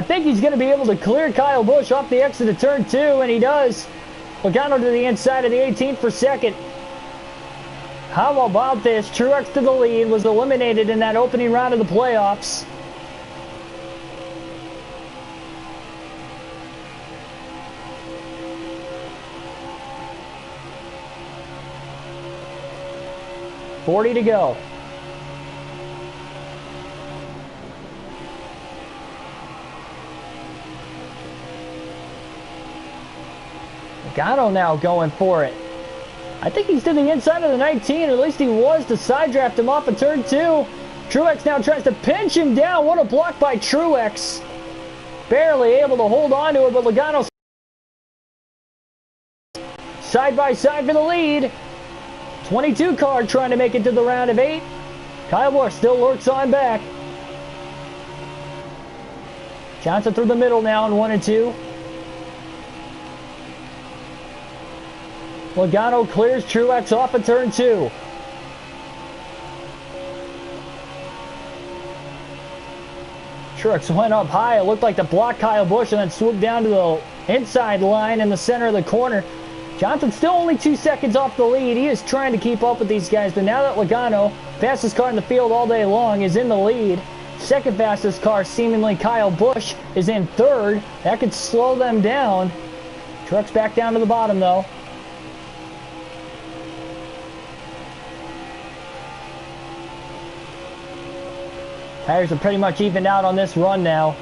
think he's going to be able to clear Kyle Busch off the exit of turn 2, and he does. Logano to the inside of the 18th for second. How about this? Truex to the lead, was eliminated in that opening round of the playoffs. $40 to go. Logano now going for it. I think he's to the inside of the 19, or at least he was, to side draft him off of turn 2. Truex now tries to pinch him down. What a block by Truex. Barely able to hold on to it, but Logano side by side for the lead. 22 car trying to make it to the round of 8. Kyle Busch still lurks on back. Johnson through the middle now in 1 and 2. Logano clears Truex off of turn 2. Truex went up high. It looked like to block Kyle Busch and then swooped down to the inside line in the center of the corner. Johnson still only 2 seconds off the lead. He is trying to keep up with these guys, but now that Logano, fastest car in the field all day long, is in the lead, second fastest car, seemingly Kyle Busch, is in 3rd. That could slow them down. Truex back down to the bottom though. Tires are pretty much evened out on this run now.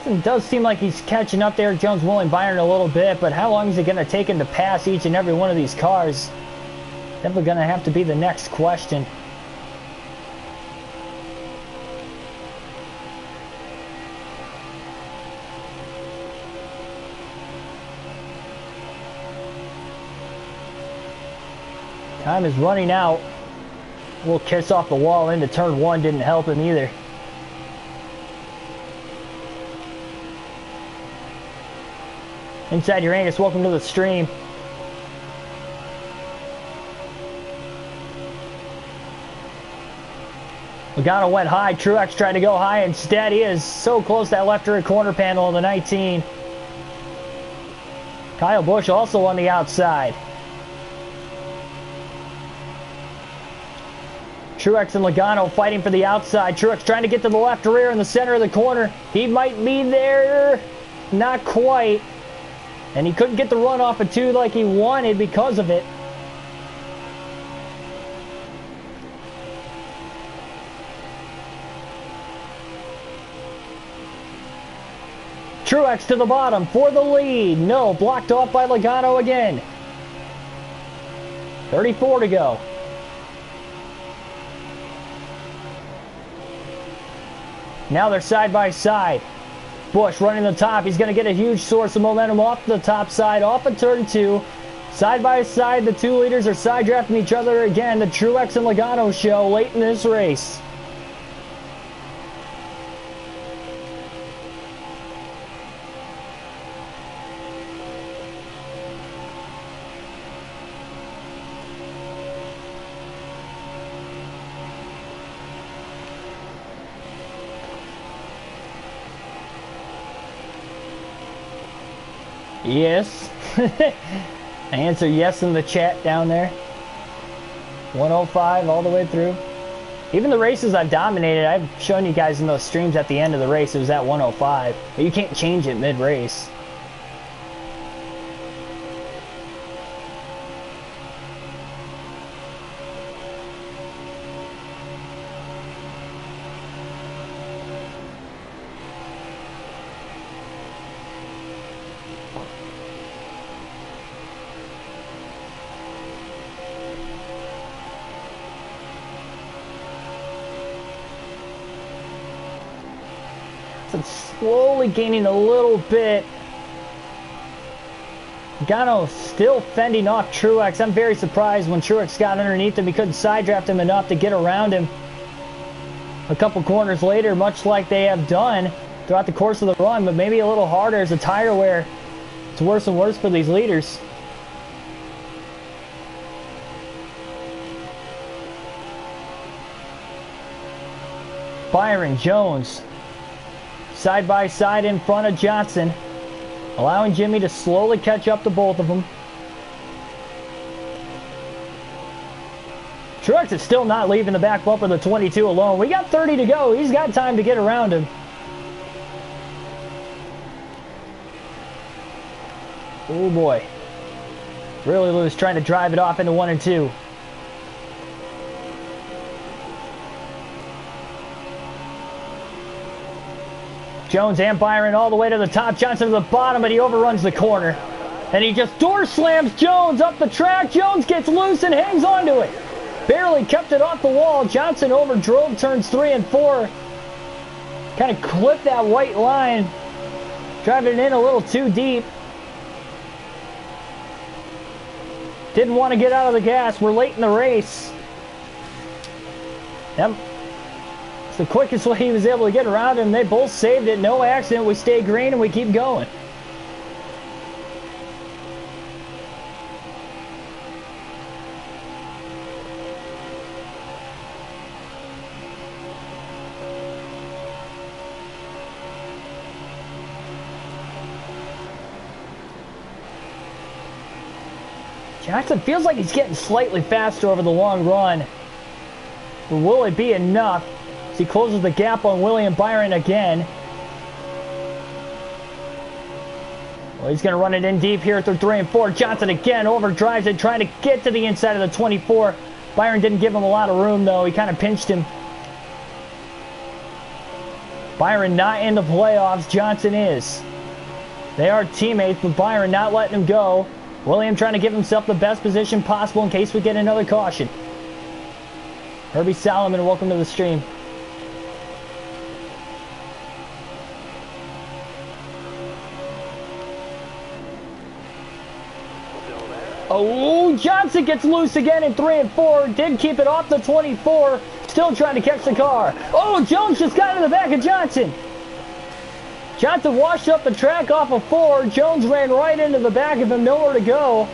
It does seem like he's catching up there, Jones Willing Byron, a little bit, but how long is it going to take him to pass each and every one of these cars? Definitely going to have to be the next question. Time is running out. A little kiss off the wall into turn 1 didn't help him either. Inside Uranus, welcome to the stream. Logano went high. Truex tried to go high. Instead, he is so close to that left rear corner panel on the 19. Kyle Busch also on the outside. Truex and Logano fighting for the outside. Truex trying to get to the left rear in the center of the corner. He might be there. Not quite. And he couldn't get the run off of 2 like he wanted because of it. Truex to the bottom for the lead. No, blocked off by Logano again. 34 to go. Now they're side by side. Busch running the top. He's going to get a huge source of momentum off the top side, off of turn 2. Side by side, the 2 leaders are side drafting each other again. The Truex and Logano show late in this race. Yes. I answer yes in the chat down there. 105 all the way through. Even the races I've dominated, I've shown you guys in those streams at the end of the race, it was at 105. But you can't change it mid-race. Slowly gaining a little bit. Logano still fending off Truex. I'm very surprised when Truex got underneath him. He couldn't side draft him enough to get around him a couple corners later, much like they have done throughout the course of the run, but maybe a little harder as the tire wear. It's worse and worse for these leaders. Byron, Jones, side by side in front of Johnson, allowing Jimmy to slowly catch up to both of them. Truex is still not leaving the back bumper of the 22 alone. We got 30 to go. He's got time to get around him. Oh boy. Really loose, trying to drive it off into 1 and 2. Jones and Byron all the way to the top. Johnson to the bottom, but he overruns the corner. And he just door slams Jones up the track. Jones gets loose and hangs onto it. Barely kept it off the wall. Johnson overdrove turns 3 and 4. Kind of clipped that white line. Driving it in a little too deep. Didn't want to get out of the gas. We're late in the race. Yep. It's the quickest way he was able to get around him. They both saved it. No accident. We stay green and we keep going. Jackson feels like he's getting slightly faster over the long run. But will it be enough? As he closes the gap on William Byron again. Well, he's going to run it in deep here through 3 and 4. Johnson again overdrives it, trying to get to the inside of the 24. Byron didn't give him a lot of room, though. He kind of pinched him. Byron not in the playoffs. Johnson is. They are teammates, but Byron not letting him go. William trying to give himself the best position possible in case we get another caution. Herbie Solomon, welcome to the stream. Oh, Johnson gets loose again in 3 and 4. Did keep it off the 24. Still trying to catch the car. Oh, Jones just got in the back of Johnson. Johnson washed up the track off of 4. Jones ran right into the back of him. Nowhere to go.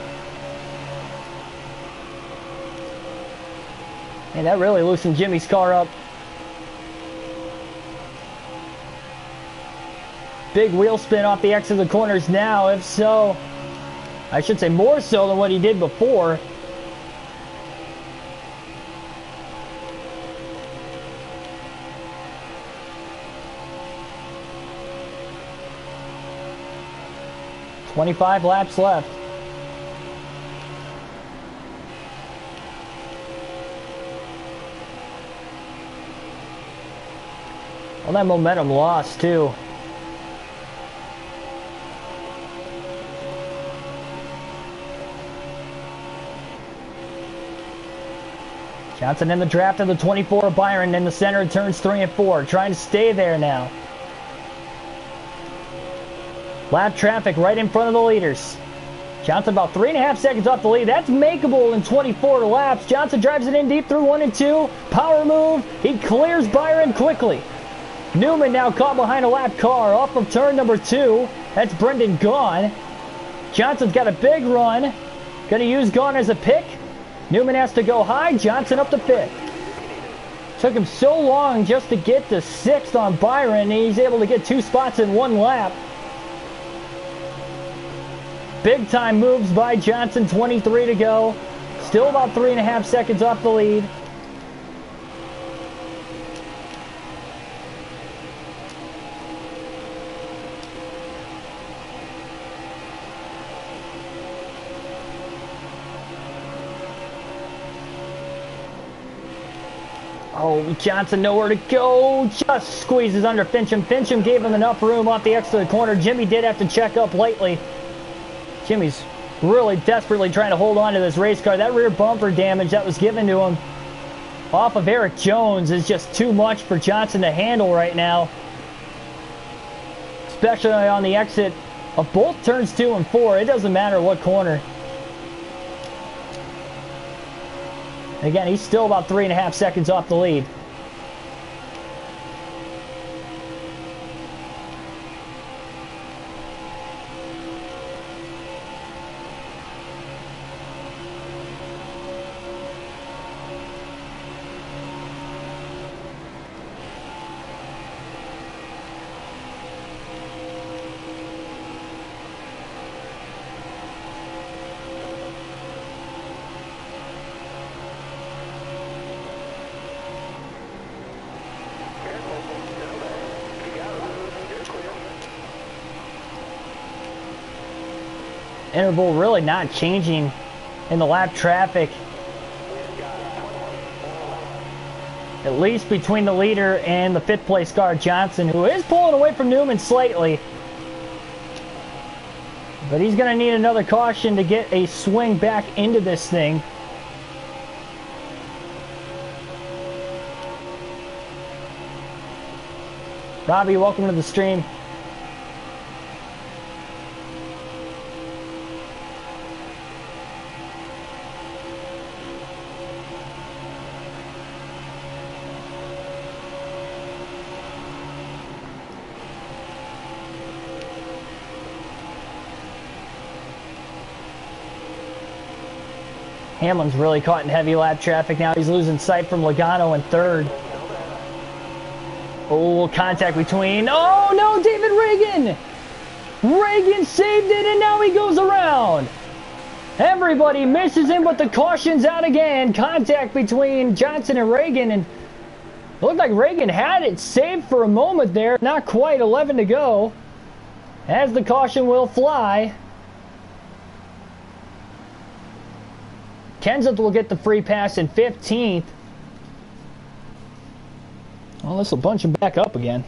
And that really loosened Jimmy's car up. Big wheel spin off the exit of the corners now. If so, I should say more so than what he did before. 25 laps left. All that momentum lost too. Johnson in the draft of the 24, Byron in the center of turns 3 and 4, trying to stay there now. Lap traffic right in front of the leaders. Johnson about 3.5 seconds off the lead. That's makeable in 24 laps. Johnson drives it in deep through 1 and 2. Power move. He clears Byron quickly. Newman now caught behind a lap car off of turn number 2. That's Brendan Gaughan. Johnson's got a big run. Going to use Gaughan as a pick. Newman has to go high. Johnson up to 5th. Took him so long just to get to 6th on Byron. And he's able to get 2 spots in 1 lap. Big time moves by Johnson, 23 to go. Still about 3.5 seconds off the lead. Oh, Johnson nowhere to go. Just squeezes under Fincham. Fincham gave him enough room off the exit of the corner. Jimmy did have to check up lately. Jimmy's really desperately trying to hold on to this race car. That rear bumper damage that was given to him off of Eric Jones is just too much for Johnson to handle right now. Especially on the exit of both turns 2 and 4. It doesn't matter what corner. Again, he's still about 3.5 seconds off the lead. Interval really not changing in the lap traffic, at least between the leader and the 5th place car, Johnson, who is pulling away from Newman slightly. But he's going to need another caution to get a swing back into this thing. Robbie, welcome to the stream. Hamlin's really caught in heavy lap traffic now. He's losing sight from Logano in 3rd. Oh, contact between. Oh, no, David Reagan! Reagan saved it, and now he goes around. Everybody misses him, but the caution's out again. Contact between Johnson and Reagan, and it looked like Reagan had it saved for a moment there. Not quite, 11 to go. As the caution will fly. Kenseth will get the free pass in 15th. Well, this will bunch him back up again.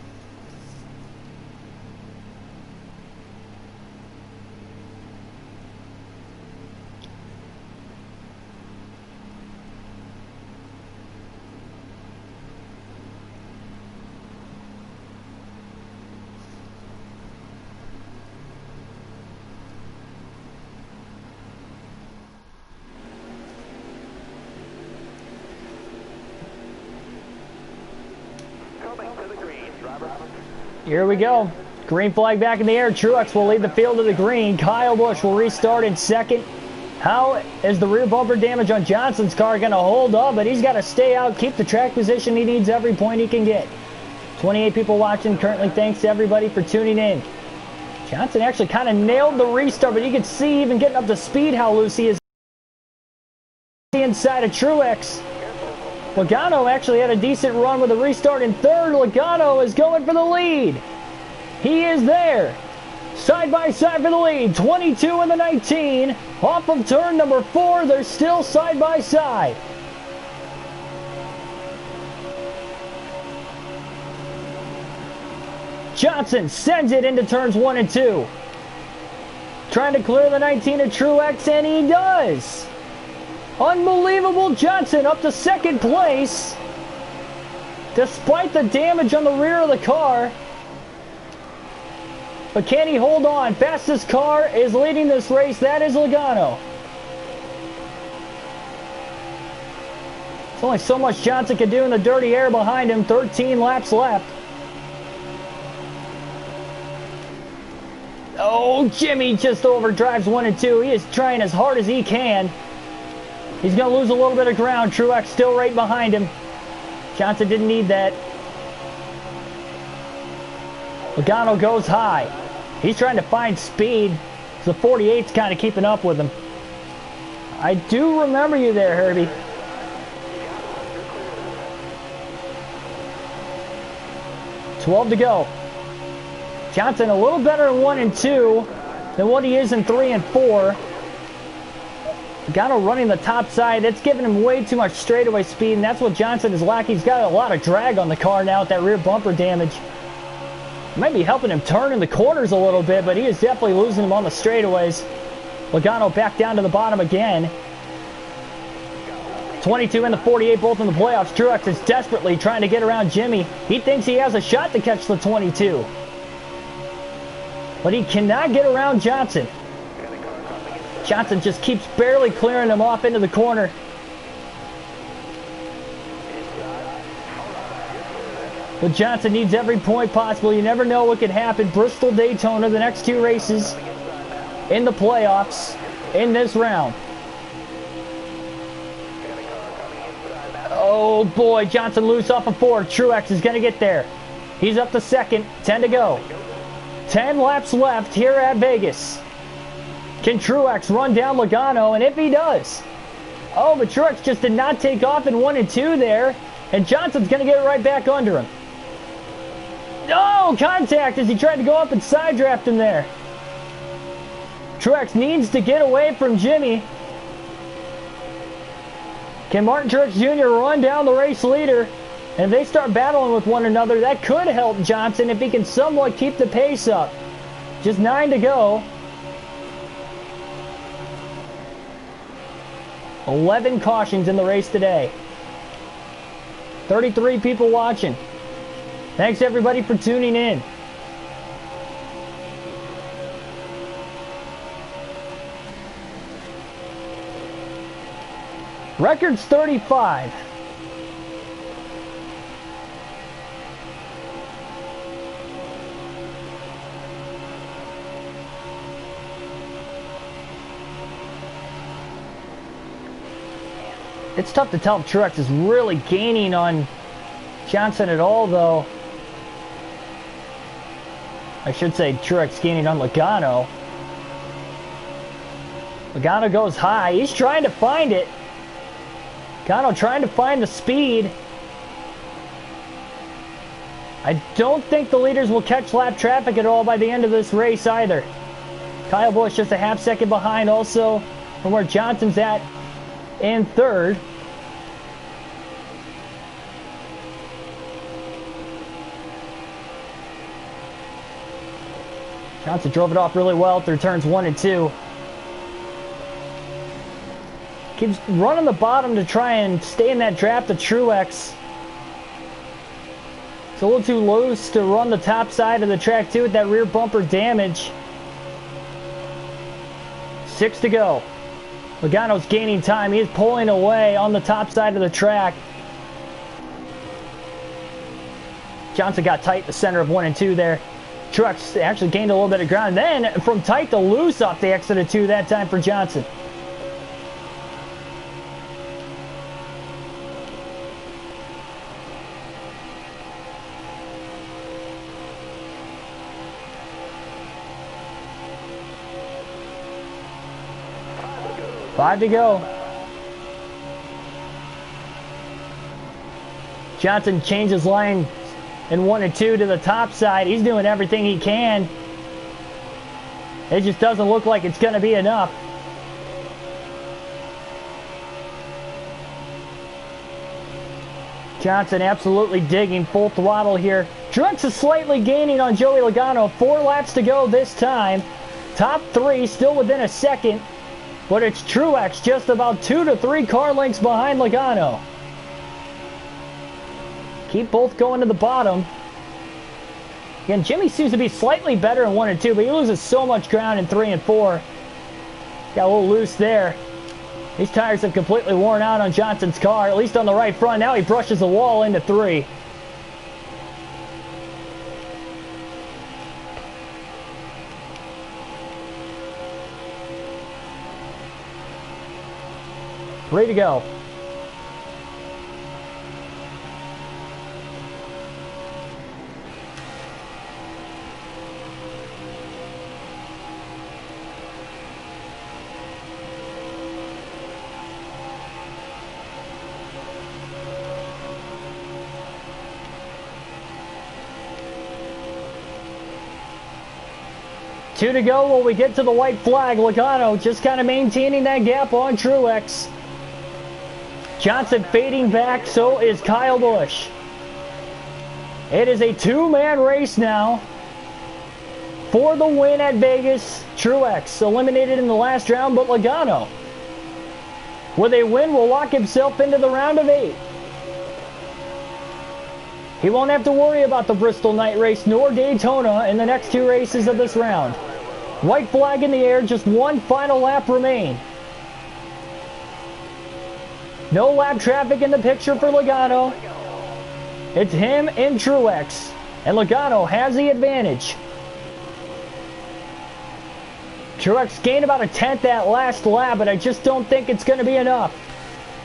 Here we go. Green flag back in the air. Truex will lead the field to the green. Kyle Busch will restart in 2nd. How is the rear bumper damage on Johnson's car going to hold up? But he's got to stay out, keep the track position. He needs every point he can get. 28 people watching currently. Thanks to everybody for tuning in. Johnson actually kind of nailed the restart, but you can see even getting up to speed how loose he is inside of Truex. Logano actually had a decent run with a restart in 3rd. Logano is going for the lead. He is there. Side by side for the lead. 22 and the 19. Off of turn number 4. They're still side by side. Johnson sends it into turns 1 and 2. Trying to clear the 19 of Truex, and he does. Unbelievable. Johnson up to second place. Despite the damage on the rear of the car. But can he hold on? Fastest car is leading this race. That is Logano. There's only so much Johnson can do in the dirty air behind him. 13 laps left. Oh, Jimmy just overdrives 1 and 2. He is trying as hard as he can. He's going to lose a little bit of ground. Truex still right behind him. Johnson didn't need that. Logano goes high. He's trying to find speed. The 48's kind of keeping up with him. I do remember you there, Herbie. $12 to go. Johnson a little better in 1 and 2 than what he is in 3 and 4. Logano running the top side. That's giving him way too much straightaway speed, and that's what Johnson is lacking. He's got a lot of drag on the car now with that rear bumper damage. Might be helping him turn in the corners a little bit, but he is definitely losing him on the straightaways. Logano back down to the bottom again. 22 and the 48 both in the playoffs. Truex is desperately trying to get around Jimmy. He thinks he has a shot to catch the 22. But he cannot get around Johnson. Johnson just keeps barely clearing him off into the corner. But Johnson needs every point possible. You never know what could happen. Bristol, Daytona, the next 2 races in the playoffs in this round. Oh boy, Johnson loose off of 4. Truex is going to get there. He's up to second. 10 to go. 10 laps left here at Vegas. Can Truex run down Logano? And if he does. Oh, but Truex just did not take off in 1 and 2 there. And Johnson's going to get right back under him. Oh, contact as he tried to go up and side draft him there. Truex needs to get away from Jimmy. Can Martin Truex Jr. run down the race leader? And if they start battling with one another, that could help Johnson if he can somewhat keep the pace up. Just 9 to go. 11 cautions in the race today. 33 people watching. Thanks everybody for tuning in. Record's 35. It's tough to tell if Truex is really gaining on Johnson at all, though. I should say Truex gaining on Logano. Logano goes high. He's trying to find it. Logano trying to find the speed. I don't think the leaders will catch lap traffic at all by the end of this race either. Kyle Busch just a half second behind also from where Johnson's at in third. Johnson drove it off really well through turns 1 and 2. Keeps running the bottom to try and stay in that draft of Truex. It's a little too loose to run the top side of the track too with that rear bumper damage. 6 to go. Logano's gaining time. He is pulling away on the top side of the track. Johnson got tight in the center of 1 and 2 there. Truex actually gained a little bit of ground. Then from tight to loose off the exit of 2 that time for Johnson. Five to go. Johnson changes line in 1 and 2 to the top side. He's doing everything he can. It just doesn't look like it's going to be enough. Johnson absolutely digging full throttle here. Truex is slightly gaining on Joey Logano. 4 laps to go this time. Top 3 still within a second. But it's Truex just about 2 to 3 car lengths behind Logano. Keep both going to the bottom. Again, Jimmy seems to be slightly better in 1 and 2, but he loses so much ground in 3 and 4. Got a little loose there. These tires have completely worn out on Johnson's car, at least on the right front. Now he brushes the wall into 3. Ready to go. Two to go when we get to the white flag. Logano just kind of maintaining that gap on Truex. Johnson fading back, so is Kyle Busch. It is a 2-man race now. For the win at Vegas, Truex eliminated in the last round, but Logano, with a win, will lock himself into the round of 8. He won't have to worry about the Bristol night race nor Daytona in the next 2 races of this round. White flag in the air, just 1 final lap remain. No lap traffic in the picture for Logano. It's him and Truex, and Logano has the advantage. Truex gained about a 10th that last lap, but I just don't think it's going to be enough.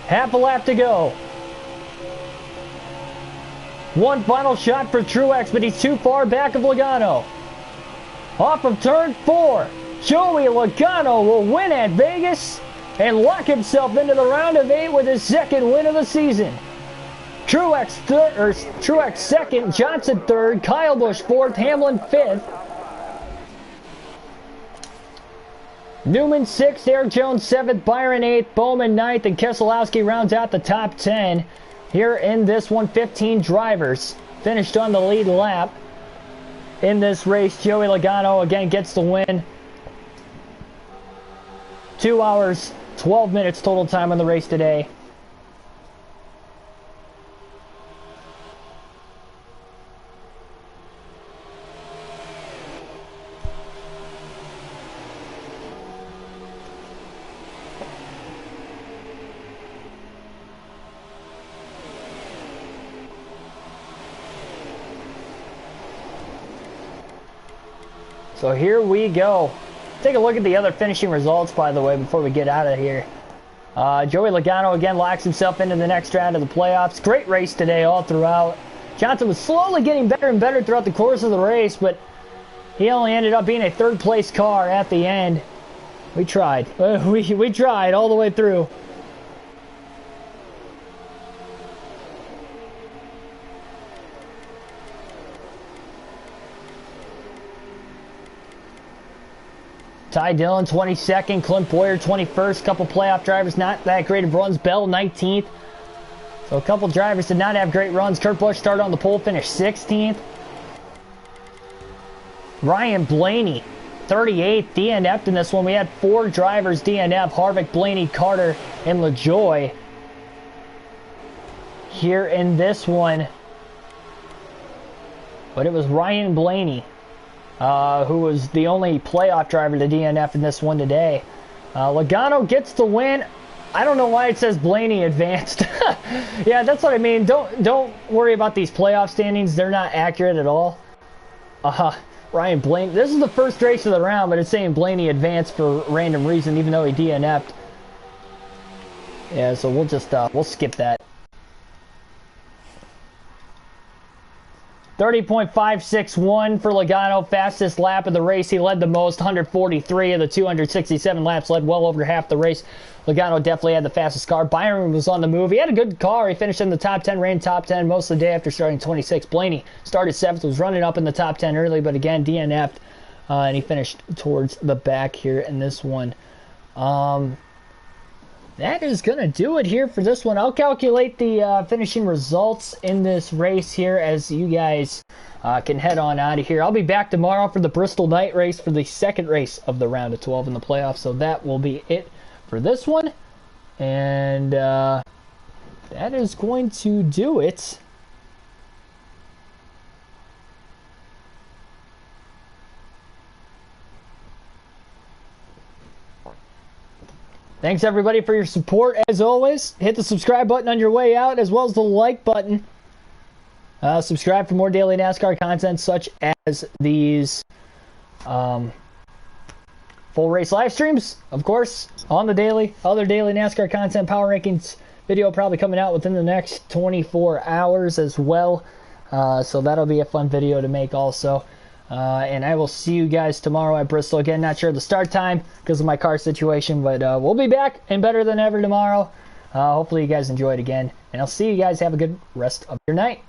Half a lap to go. One final shot for Truex, but he's too far back of Logano. Off of turn 4, Joey Logano will win at Vegas and lock himself into the round of 8 with his 2nd win of the season. Truex second, Johnson 3rd, Kyle Busch 4th, Hamlin 5th. Newman 6th, Eric Jones 7th, Byron 8th, Bowman 9th, and Keselowski rounds out the top 10. Here in this one, 15 drivers finished on the lead lap. In this race, Joey Logano again gets the win. 2 hours, 12 minutes total time on the race today. So here we go. Take a look at the other finishing results, by the way, before we get out of here. Joey Logano again locks himself into the next round of the playoffs. Great race today all throughout. Johnson was slowly getting better and better throughout the course of the race, but he only ended up being a 3rd place car at the end. We tried. We tried all the way through. Ty Dillon 22nd, Clint Boyer 21st, couple playoff drivers not that great of runs, Bell 19th. So a couple drivers did not have great runs. Kurt Busch started on the pole, finished 16th. Ryan Blaney 38th, DNF'd in this one. We had 4 drivers DNF, Harvick, Blaney, Carter, and LaJoie. Here in this one, but it was Ryan Blaney who was the only playoff driver to DNF in this one today. Logano gets the win. I don't know why it says Blaney advanced. Yeah, that's what I mean. Don't worry about these playoff standings. They're not accurate at all. Ryan Blaney. This is the first race of the round, but it's saying Blaney advanced for random reason, even though he DNF'd. Yeah, so we'll just we'll skip that. 30.561 for Logano, fastest lap of the race. He led the most, 143 of the 267 laps, led well over half the race. Logano definitely had the fastest car. Byron was on the move. He had a good car. He finished in the top 10, ran top 10 most of the day after starting 26. Blaney started 7th, was running up in the top 10 early, but again, DNF'd. and he finished towards the back here in this one. That is going to do it here for this one. I'll calculate the finishing results in this race here as you guys can head on out of here. I'll be back tomorrow for the Bristol night race for the second race of the round of 12 in the playoffs. So that will be it for this one. And that is going to do it. Thanks everybody for your support as always. Hit the subscribe button on your way out as well as the like button. Subscribe for more daily NASCAR content such as these full race live streams, of course, on the daily. Other daily NASCAR content, power rankings video probably coming out within the next 24 hours as well. So that'll be a fun video to make also. And I will see you guys tomorrow at Bristol. Again, not sure of the start time because of my car situation, but we'll be back and better than ever tomorrow. Hopefully you guys enjoyed again, and I'll see you guys. Have a good rest of your night.